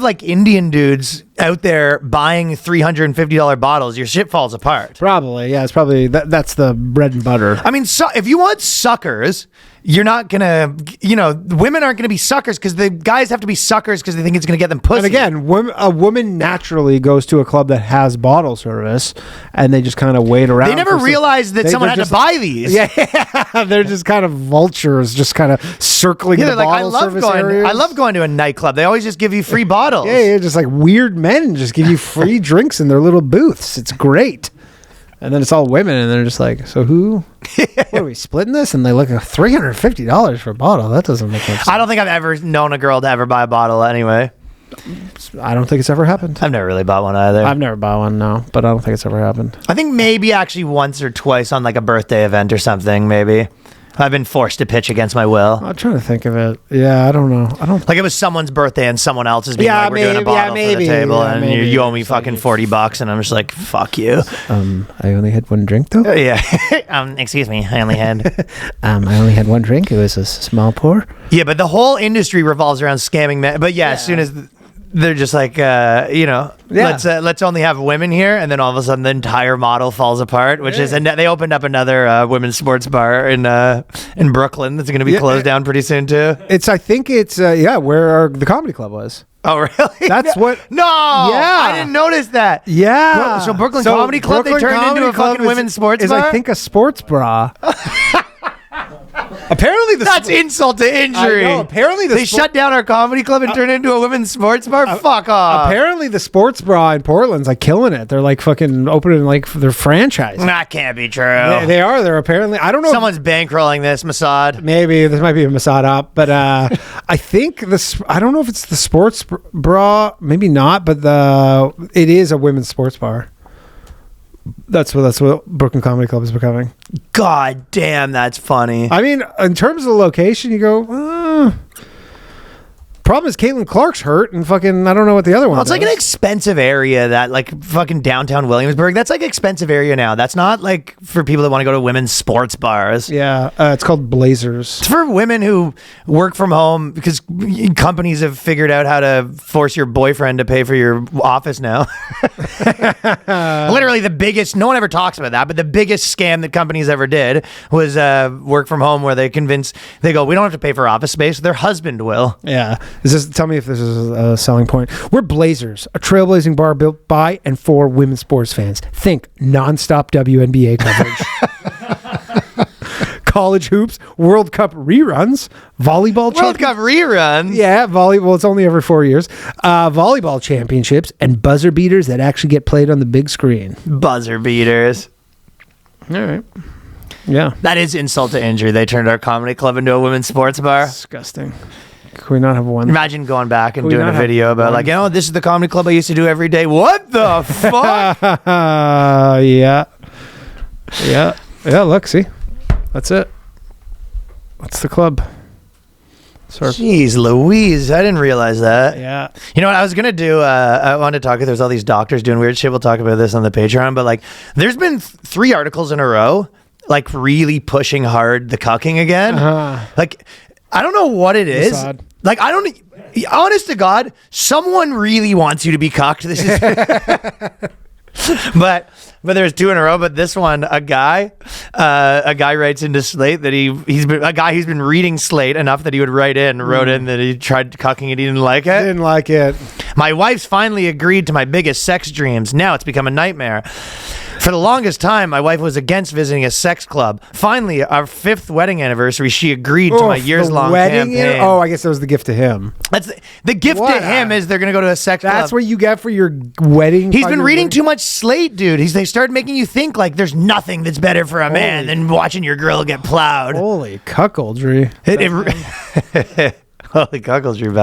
Speaker 1: like Indian dudes out there buying $350 bottles, your shit falls apart.
Speaker 3: Probably, yeah. It's probably that's the bread and butter.
Speaker 1: I mean, so if you want suckers, you're not gonna, women aren't gonna be suckers because the guys have to be suckers because they think it's gonna get them pussy.
Speaker 3: And again, a woman naturally goes to a club that has bottle service, and they just kind of wait around.
Speaker 1: They never realized that someone had to buy these.
Speaker 3: Yeah, they're just kind of vultures, just kind of circling the bottle service areas.
Speaker 1: I love going to a nightclub. They always just give you free bottles.
Speaker 3: Yeah, just like weird men just give you free drinks in their little booths. It's great. And then it's all women, and they're just like, so who What are we splitting this? And they look at $350 for a bottle. That doesn't make much sense.
Speaker 1: I don't think I've ever known a girl to ever buy a bottle anyway.
Speaker 3: I don't think it's ever happened.
Speaker 1: I've never really bought one either.
Speaker 3: I've never bought one, no, but I don't think it's ever happened.
Speaker 1: I think maybe actually once or twice on like a birthday event or something, maybe. I've been forced to pitch against my will.
Speaker 3: I'm trying to think of it. Yeah, I don't know.
Speaker 1: Like it was someoone's birthday and someone else is being
Speaker 3: Yeah,
Speaker 1: like, we're doing a
Speaker 3: maybe,
Speaker 1: bottle for
Speaker 3: maybe,
Speaker 1: the table
Speaker 3: yeah,
Speaker 1: and
Speaker 3: maybe.
Speaker 1: you owe me fucking $40 and I'm just like, fuck you.
Speaker 3: I only had one drink though.
Speaker 1: Yeah. Excuse me. I only had.
Speaker 3: I only had one drink. It was a small pour.
Speaker 1: Yeah, but the whole industry revolves around scamming men. But yeah, as soon as they're just like, let's only have women here, and then all of a sudden the entire model falls apart. Which is, and they opened up another women's sports bar in Brooklyn that's going to be closed down pretty soon too.
Speaker 3: I think it's where the comedy club was.
Speaker 1: Oh really?
Speaker 3: That's what.
Speaker 1: No,
Speaker 3: Yeah.
Speaker 1: I didn't notice that.
Speaker 3: Yeah.
Speaker 1: So Brooklyn Comedy Club, they turned into a fucking women's sports
Speaker 3: is
Speaker 1: bar?
Speaker 3: I think a sports bra. Apparently,
Speaker 1: That's insult to injury.
Speaker 3: I know, apparently
Speaker 1: they shut down our comedy club and turned it into a women's sports bar. Fuck off.
Speaker 3: Apparently, the sports bra in Portland's like killing it. They're like fucking opening like their franchise.
Speaker 1: That can't be true.
Speaker 3: They are. They're apparently. I don't know.
Speaker 1: Someone's bankrolling this, Mossad.
Speaker 3: Maybe this might be a Mossad op, but I think this. I don't know if it's the sports bra. Maybe not, but it is a women's sports bar. That's what Brooklyn Comedy Club is becoming.
Speaker 1: God damn, that's funny.
Speaker 3: I mean, in terms of the location, you go. Problem is, Caitlin Clark's hurt, and fucking, I don't know what the other one.
Speaker 1: Well, it's like an expensive area, that like fucking downtown Williamsburg. That's like expensive area now. That's not like for people that want to go to women's sports bars.
Speaker 3: Yeah, it's called Blazers.
Speaker 1: It's for women who work from home because companies have figured out how to force your boyfriend to pay for your office now. Literally the biggest, no one ever talks about that, but the biggest scam that companies ever did was work from home, where they go, we don't have to pay for office space. Their husband will.
Speaker 3: Yeah. Tell me if this is a selling point. We're Blazers, a trailblazing bar built by and for women's sports fans. Think nonstop WNBA coverage. College hoops, World Cup reruns, volleyball
Speaker 1: World Cup reruns?
Speaker 3: Yeah, volleyball. It's only every 4 years. Volleyball championships and buzzer beaters that actually get played on the big screen.
Speaker 1: Buzzer beaters.
Speaker 3: All right. Yeah.
Speaker 1: That is insult to injury. They turned our comedy club into a women's sports bar.
Speaker 3: Disgusting. Can we not have one?
Speaker 1: Imagine going back and
Speaker 3: Can we
Speaker 1: doing a
Speaker 3: not have
Speaker 1: video about
Speaker 3: one?
Speaker 1: like, this is the comedy club I used to do every day. What the fuck?
Speaker 3: Yeah. Look, see, that's it. That's the club. Sorry.
Speaker 1: Jeez Louise, I didn't realize that.
Speaker 3: Yeah.
Speaker 1: You know what I was gonna do? I wanted to talk. There's all these doctors doing weird shit. We'll talk about this on the Patreon. But like, there's been 3 articles in a row, like really pushing hard the cucking again. Like, I don't know what it is.
Speaker 3: Mossad.
Speaker 1: Like, I don't. Honest to God, someone really wants you to be cucked. This is. But there's 2 in a row. But this one, a guy writes into Slate that he's been reading Slate enough that he would wrote in that he tried cucking and he didn't like it.
Speaker 3: Didn't like it.
Speaker 1: My wife's finally agreed to my biggest sex dreams. Now it's become a nightmare. For the longest time, my wife was against visiting a sex club. Finally, our 5th wedding anniversary, she agreed to my years-long campaign.
Speaker 3: I guess that was the gift to him.
Speaker 1: That's the gift
Speaker 3: What
Speaker 1: to him is they're going to go to a sex
Speaker 3: That's
Speaker 1: club.
Speaker 3: what you get for your wedding.
Speaker 1: He's been reading too much Slate, dude. They started making you think like there's nothing that's better for a man than watching your girl get plowed.
Speaker 3: Holy cuckoldry.
Speaker 1: Holy cuckoldry,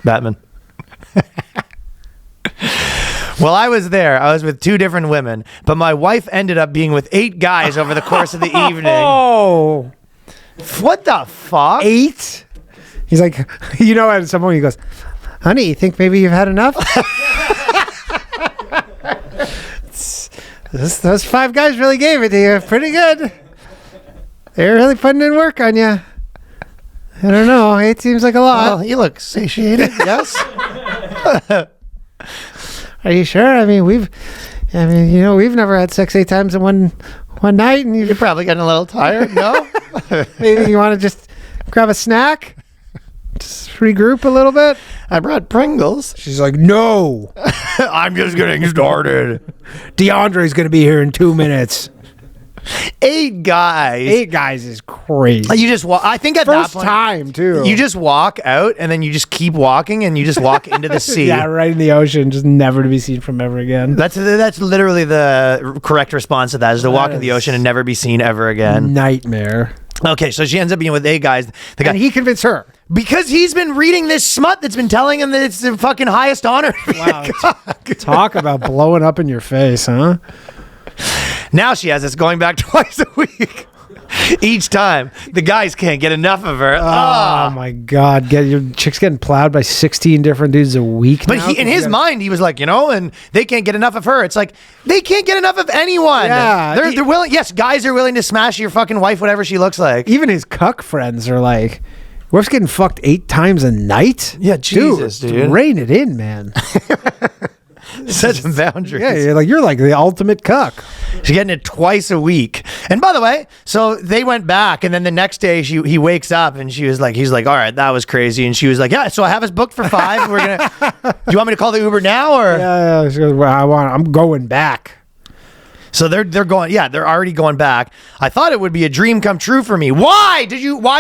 Speaker 1: Batman. Well, I was there. I was with 2 different women, but my wife ended up being with 8 guys over the course of the evening.
Speaker 3: Oh,
Speaker 1: What the fuck?
Speaker 3: 8? He's like, at some point he goes, honey, you think maybe you've had enough? Those 5 guys really gave it to you. Pretty good. They're really putting in work on you. I don't know. 8 seems like a lot.
Speaker 1: Well, you look satiated, yes?
Speaker 3: Are you sure? I mean, we've never had sex 8 times in one night, and
Speaker 1: You're probably getting a little tired, no?
Speaker 3: maybe you want to just grab a snack, just regroup a little bit.
Speaker 1: I brought Pringles.
Speaker 3: She's like, no,
Speaker 1: I'm just getting started.
Speaker 3: DeAndre's going to be here in 2 minutes.
Speaker 1: 8 guys.
Speaker 3: 8 guys is crazy.
Speaker 1: You just walk. I think at
Speaker 3: First
Speaker 1: that point,
Speaker 3: time too.
Speaker 1: you just walk out and then you just keep walking and you just walk into the sea.
Speaker 3: Yeah, right in the ocean, just never to be seen from ever again.
Speaker 1: That's literally the correct response to that, is to walk in the ocean and never be seen ever again.
Speaker 3: Nightmare.
Speaker 1: Okay, so she ends up being with 8 guys. The guy,
Speaker 3: And he convinced her.
Speaker 1: because he's been reading this smut that's been telling him that it's the fucking highest honor.
Speaker 3: Wow. Talk about blowing up in your face, huh?
Speaker 1: Now she has us going back twice a week. Each time. The guys can't get enough of her.
Speaker 3: Oh my God. Your chick's getting plowed by 16 different dudes a week.
Speaker 1: But
Speaker 3: now?
Speaker 1: in his mind, he was like, and they can't get enough of her. It's like, they can't get enough of anyone.
Speaker 3: Yeah.
Speaker 1: They're willing. Yes, guys are willing to smash your fucking wife, whatever she looks like.
Speaker 3: Even his cuck friends are like, wife's getting fucked 8 times a night?
Speaker 1: Yeah, Jesus, dude.
Speaker 3: Rein it in, man.
Speaker 1: Set some boundaries.
Speaker 3: Yeah, you're like the ultimate cuck.
Speaker 1: She's getting it twice a week. And by the way, so they went back, and then the next day he wakes up, and he's like, all right, that was crazy. And she was like, yeah, so I have us booked for 5. We're gonna. Do you want me to call the Uber now, or?
Speaker 3: Yeah. She goes, well, I'm going back.
Speaker 1: So they're going. Yeah, they're already going back. I thought it would be a dream come true for me. Why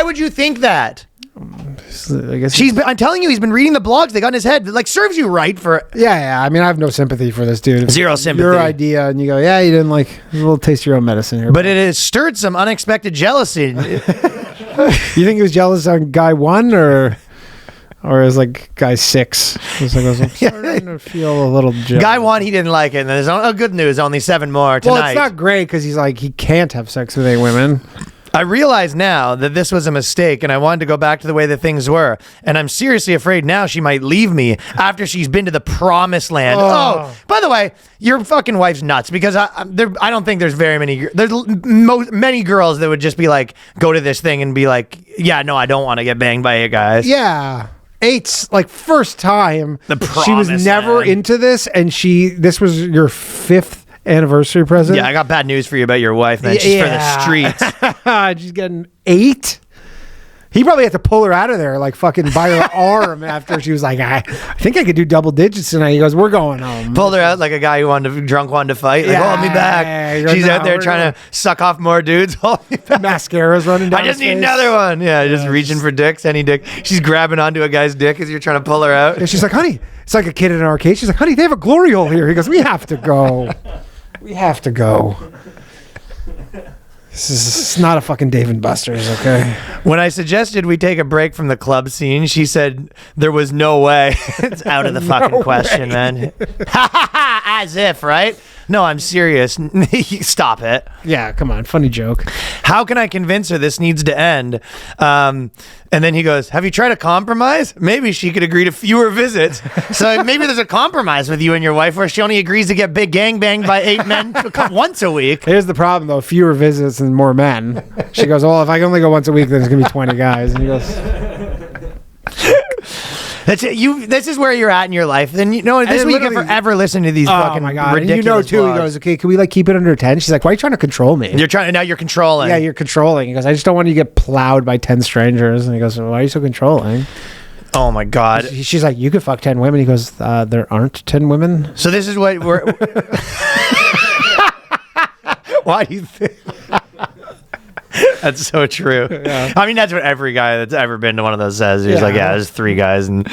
Speaker 1: would you think that?
Speaker 3: I guess
Speaker 1: I'm telling you, he's been reading the blogs they got in his head. Like, serves you right for.
Speaker 3: Yeah. I mean, I have no sympathy for this dude.
Speaker 1: Zero sympathy.
Speaker 3: Your idea, and you go, yeah, you didn't like a little taste of your own medicine here.
Speaker 1: But it has stirred some unexpected jealousy.
Speaker 3: You think he was jealous on guy 1 or is like guy 6? It's like, I'm starting to feel a little jealous.
Speaker 1: Guy 1, he didn't like it. And there's good news, only 7 more tonight.
Speaker 3: Well, it's not great because he's like, he can't have sex with 8 women.
Speaker 1: I realize now that this was a mistake, and I wanted to go back to the way that things were. And I'm seriously afraid now she might leave me after she's been to the promised land. Oh, by the way, your fucking wife's nuts, because I don't think there's very many. There's many girls that would just be like, go to this thing and be like, yeah, no, I don't want to get banged by 8 guys.
Speaker 3: Yeah. 8's like first time.
Speaker 1: The
Speaker 3: she was
Speaker 1: promised
Speaker 3: never
Speaker 1: land.
Speaker 3: into this, and this was your 5th anniversary present.
Speaker 1: Yeah, I got bad news for you about your wife, man. She's for the streets.
Speaker 3: She's getting 8. He probably had to pull her out of there, like fucking by her arm after she was like, I think I could do double digits tonight. He goes, we're going home.
Speaker 1: Pulled her out like a guy who wanted to fight. Like, hold me back.
Speaker 3: Goes,
Speaker 1: She's
Speaker 3: "No,
Speaker 1: out there
Speaker 3: we're
Speaker 1: trying to suck off more dudes. Hold me back.
Speaker 3: Mascara's running down
Speaker 1: I just
Speaker 3: his
Speaker 1: need
Speaker 3: face.
Speaker 1: another one. Yeah, just reaching for dicks, any dick. She's grabbing onto a guy's dick as you're trying to pull her out.
Speaker 3: And she's like, honey, it's like a kid in an arcade. She's like, honey, they have a glory hole here. He goes, we have to go. We have to go. This is not a fucking Dave & Buster's, okay?
Speaker 1: When I suggested we take a break from the club scene, she said there was no way. It's out of the fucking question, man. As if, right? No, I'm serious. Stop it.
Speaker 3: Yeah, come on. Funny joke.
Speaker 1: How can I convince her this needs to end? And then he goes, have you tried a compromise? Maybe she could agree to fewer visits. So maybe there's a compromise with you and your wife where she only agrees to get big gang banged by 8 men once a week.
Speaker 3: Here's the problem, though. Fewer visits and more men. She goes, well, if I can only go once a week, then it's going to be 20 guys. And he goes...
Speaker 1: That's it. This is where you're at in your life. Then this week you forever listen to these fucking
Speaker 3: my God. And
Speaker 1: ridiculous
Speaker 3: too,
Speaker 1: vlogs.
Speaker 3: he goes, okay, can we keep it under 10? She's like, why are you trying to control me?
Speaker 1: You're controlling.
Speaker 3: Yeah, you're controlling. He goes, I just don't want you to get plowed by 10 strangers. And he goes, well, why are you so controlling?
Speaker 1: Oh my God.
Speaker 3: She's like, you could fuck 10 women. He goes, there aren't 10 women.
Speaker 1: So this is what we're. Why do you think? That's so true. Yeah. I mean, that's what every guy that's ever been to one of those says. He's like, yeah, there's 3 guys, and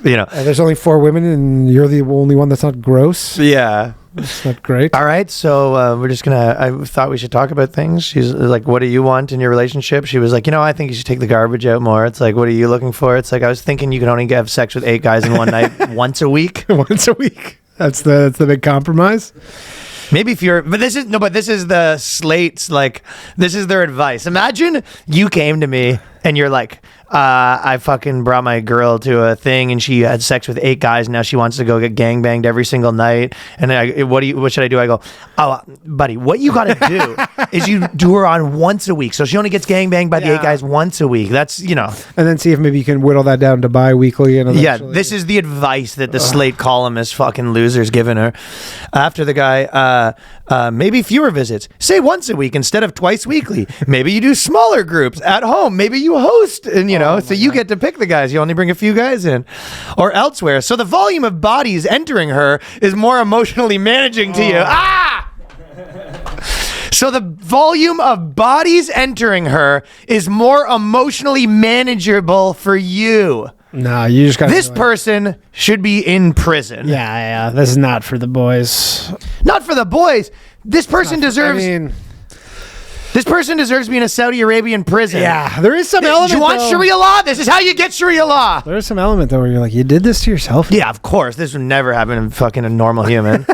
Speaker 3: there's only 4 women, and you're the only one that's not gross.
Speaker 1: Yeah.
Speaker 3: That's not great.
Speaker 1: All right, so we're just gonna. I thought we should talk about things. She's like, "What do you want in your relationship?" She was like, "I think you should take the garbage out more." It's like, "What are you looking for?" It's like, "I was thinking you can only have sex with 8 guys in one night once a week."
Speaker 3: Once a week. That's the big compromise.
Speaker 1: Maybe if you're, but this is the slates. Like, this is their advice. Imagine you came to me and you're like, I fucking brought my girl to a thing and she had sex with 8 guys. And now she wants to go get gangbanged every single night. And what should I do? I go, oh, buddy, what you got to do is you do her on once a week. So she only gets gangbanged by the 8 guys once a week. That's, And
Speaker 3: then see if maybe you can whittle that down to bi-weekly. And
Speaker 1: yeah, this is the advice that the Slate columnist fucking loser's given her. After the guy, maybe fewer visits. Say once a week instead of twice weekly. Maybe you do smaller groups at home. Maybe you host, and so you get to pick the guys. You only bring a few guys in, or elsewhere. So the volume of bodies entering her is more emotionally managing to you. So the volume of bodies entering her is more emotionally manageable for you.
Speaker 3: No, you just got
Speaker 1: This person should be in prison.
Speaker 3: Yeah. This is not for the boys.
Speaker 1: Not for the boys. This person deserves. This person deserves to be in a Saudi Arabian prison.
Speaker 3: Yeah, there is some element.
Speaker 1: Do you want
Speaker 3: though,
Speaker 1: Sharia law? This is how you get Sharia law.
Speaker 3: There is some element though where you're like, you did this to yourself.
Speaker 1: Yeah, of course. This would never happen in fucking a normal human.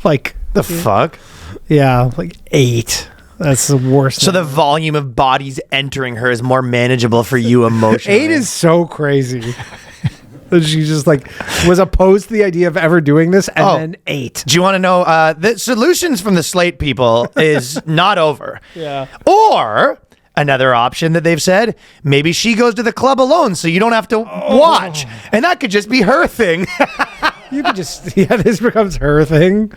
Speaker 3: Like
Speaker 1: The fuck?
Speaker 3: Yeah, like 8. That's the worst.
Speaker 1: So the volume of bodies entering her is more manageable for you emotionally.
Speaker 3: 8 is so crazy. That she just like was opposed to the idea of ever doing this, and then 8.
Speaker 1: Do you want to know the solutions from the Slate people is not over?
Speaker 3: Yeah.
Speaker 1: Or another option that they've said, maybe she goes to the club alone so you don't have to watch. And that could just be her thing.
Speaker 3: You could just this becomes her thing.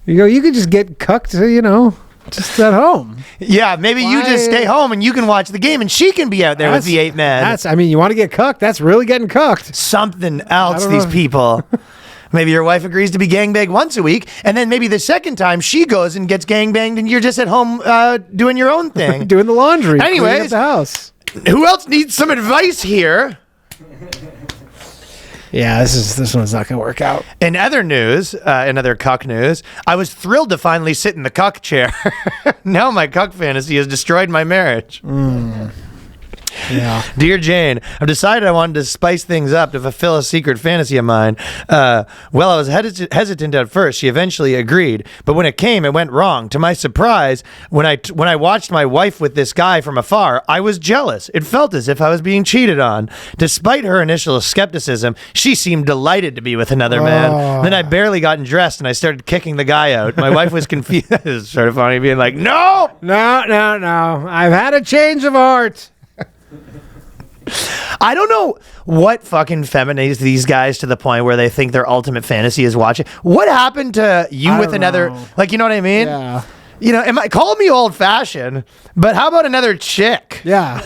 Speaker 3: You could just get cucked, just at home.
Speaker 1: Yeah, maybe you just stay home and you can watch the game and she can be out there with the 8 men.
Speaker 3: You want to get cucked? That's really getting cucked.
Speaker 1: Something else,
Speaker 3: don't
Speaker 1: these
Speaker 3: know.
Speaker 1: people. Maybe your wife agrees to be gangbanged once a week, and then maybe the second time she goes and gets gangbanged and you're just at home doing your own thing.
Speaker 3: Doing the laundry. cleaning up
Speaker 1: Anyways.
Speaker 3: the house.
Speaker 1: Who else needs some advice here?
Speaker 3: Yeah, this one's not gonna work out.
Speaker 1: In other news, in other cuck news, I was thrilled to finally sit in the cuck chair. Now my cuck fantasy has destroyed my marriage.
Speaker 3: Yeah.
Speaker 1: Dear Jane, I've decided I wanted to spice things up to fulfill a secret fantasy of mine. Well, I was hesitant at first. She eventually agreed, but when it came, it went wrong. To my surprise, when I watched my wife with this guy from afar, I was jealous. It felt as if I was being cheated on. Despite her initial skepticism, she seemed delighted to be with another man. Then I barely gotten dressed and I started kicking the guy out. My wife was confused. It's sort of funny being like, no!
Speaker 3: No. I've had a change of heart.
Speaker 1: I don't know what fucking feminized these guys to the point where they think their ultimate fantasy is watching. What happened to you
Speaker 3: I
Speaker 1: with
Speaker 3: don't
Speaker 1: another,
Speaker 3: know.
Speaker 1: like, you know what I mean?
Speaker 3: Yeah.
Speaker 1: Call me old fashioned, but how about another chick?
Speaker 3: Yeah.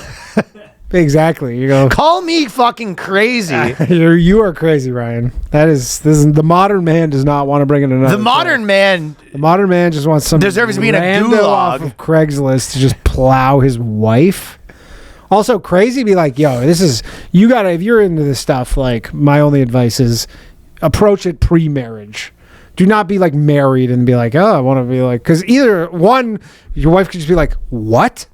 Speaker 3: Exactly. You go.
Speaker 1: Call me fucking crazy.
Speaker 3: You are crazy, Ryan. This is the modern man does not want to bring in another.
Speaker 1: The modern man,
Speaker 3: The modern man just wants some
Speaker 1: Deserves to be in a
Speaker 3: rando
Speaker 1: gulag.
Speaker 3: off of Craigslist to just plow his wife. Also crazy, be like, yo, you gotta, if you're into this stuff, like, my only advice is approach it pre-marriage. Do not be like married and be like, oh, I want to be like, because either one, your wife could just be like, what?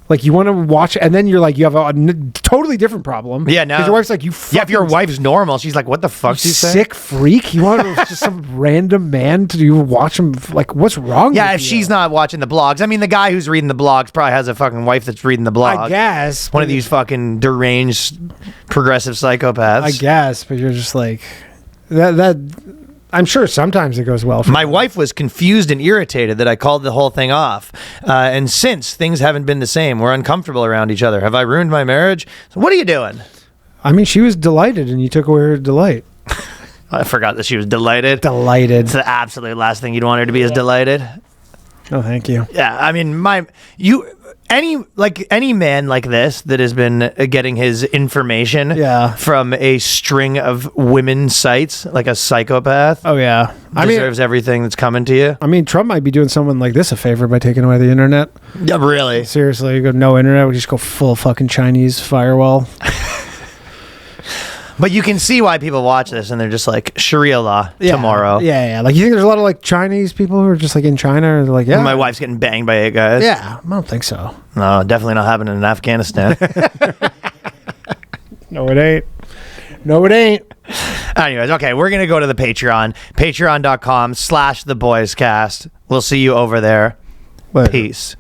Speaker 3: Like, you want to watch, and then you're like, you have a totally different problem.
Speaker 1: Yeah, no.
Speaker 3: Because your wife's like, you
Speaker 1: yeah, if your
Speaker 3: fucking
Speaker 1: wife's normal, she's like, what the fuck
Speaker 3: you
Speaker 1: you say?
Speaker 3: sick freak. You want just some random man to watch him? Like, what's wrong?
Speaker 1: Yeah,
Speaker 3: with
Speaker 1: if
Speaker 3: you?
Speaker 1: she's not watching the blogs. I mean, the guy who's reading the blogs probably has a fucking wife that's reading the blog.
Speaker 3: I guess
Speaker 1: One of these fucking deranged progressive psychopaths.
Speaker 3: I guess, but you're just like that. I'm sure sometimes it goes well.
Speaker 1: My wife was confused and irritated that I called the whole thing off. And since things haven't been the same, we're uncomfortable around each other. Have I ruined my marriage? So what are you doing?
Speaker 3: I mean, she was delighted, and you took away her delight.
Speaker 1: I forgot that she was delighted.
Speaker 3: Delighted.
Speaker 1: It's the absolute last thing you'd want her to be is delighted.
Speaker 3: Oh, thank you.
Speaker 1: Yeah, I mean, any man like this that has been getting his information from a string of women's sites, like a psychopath.
Speaker 3: Oh yeah,
Speaker 1: Deserves everything that's coming to you.
Speaker 3: I mean, Trump might be doing someone like this a favor by taking away the internet.
Speaker 1: Yeah, really.
Speaker 3: Seriously, you go no internet, we just go full fucking Chinese firewall.
Speaker 1: But you can see why people watch this and they're just like, Sharia law tomorrow.
Speaker 3: Yeah. Like, you think there's a lot of like Chinese people who are just like in China? Or they're like, yeah,
Speaker 1: My wife's getting banged by 8 guys.
Speaker 3: yeah. I don't think so.
Speaker 1: No, definitely not happening in Afghanistan.
Speaker 3: No, it ain't. No, it ain't.
Speaker 1: Anyways, okay, we're going to go to the Patreon. Patreon.com/theboyscast. We'll see you over there.
Speaker 3: Later.
Speaker 1: Peace.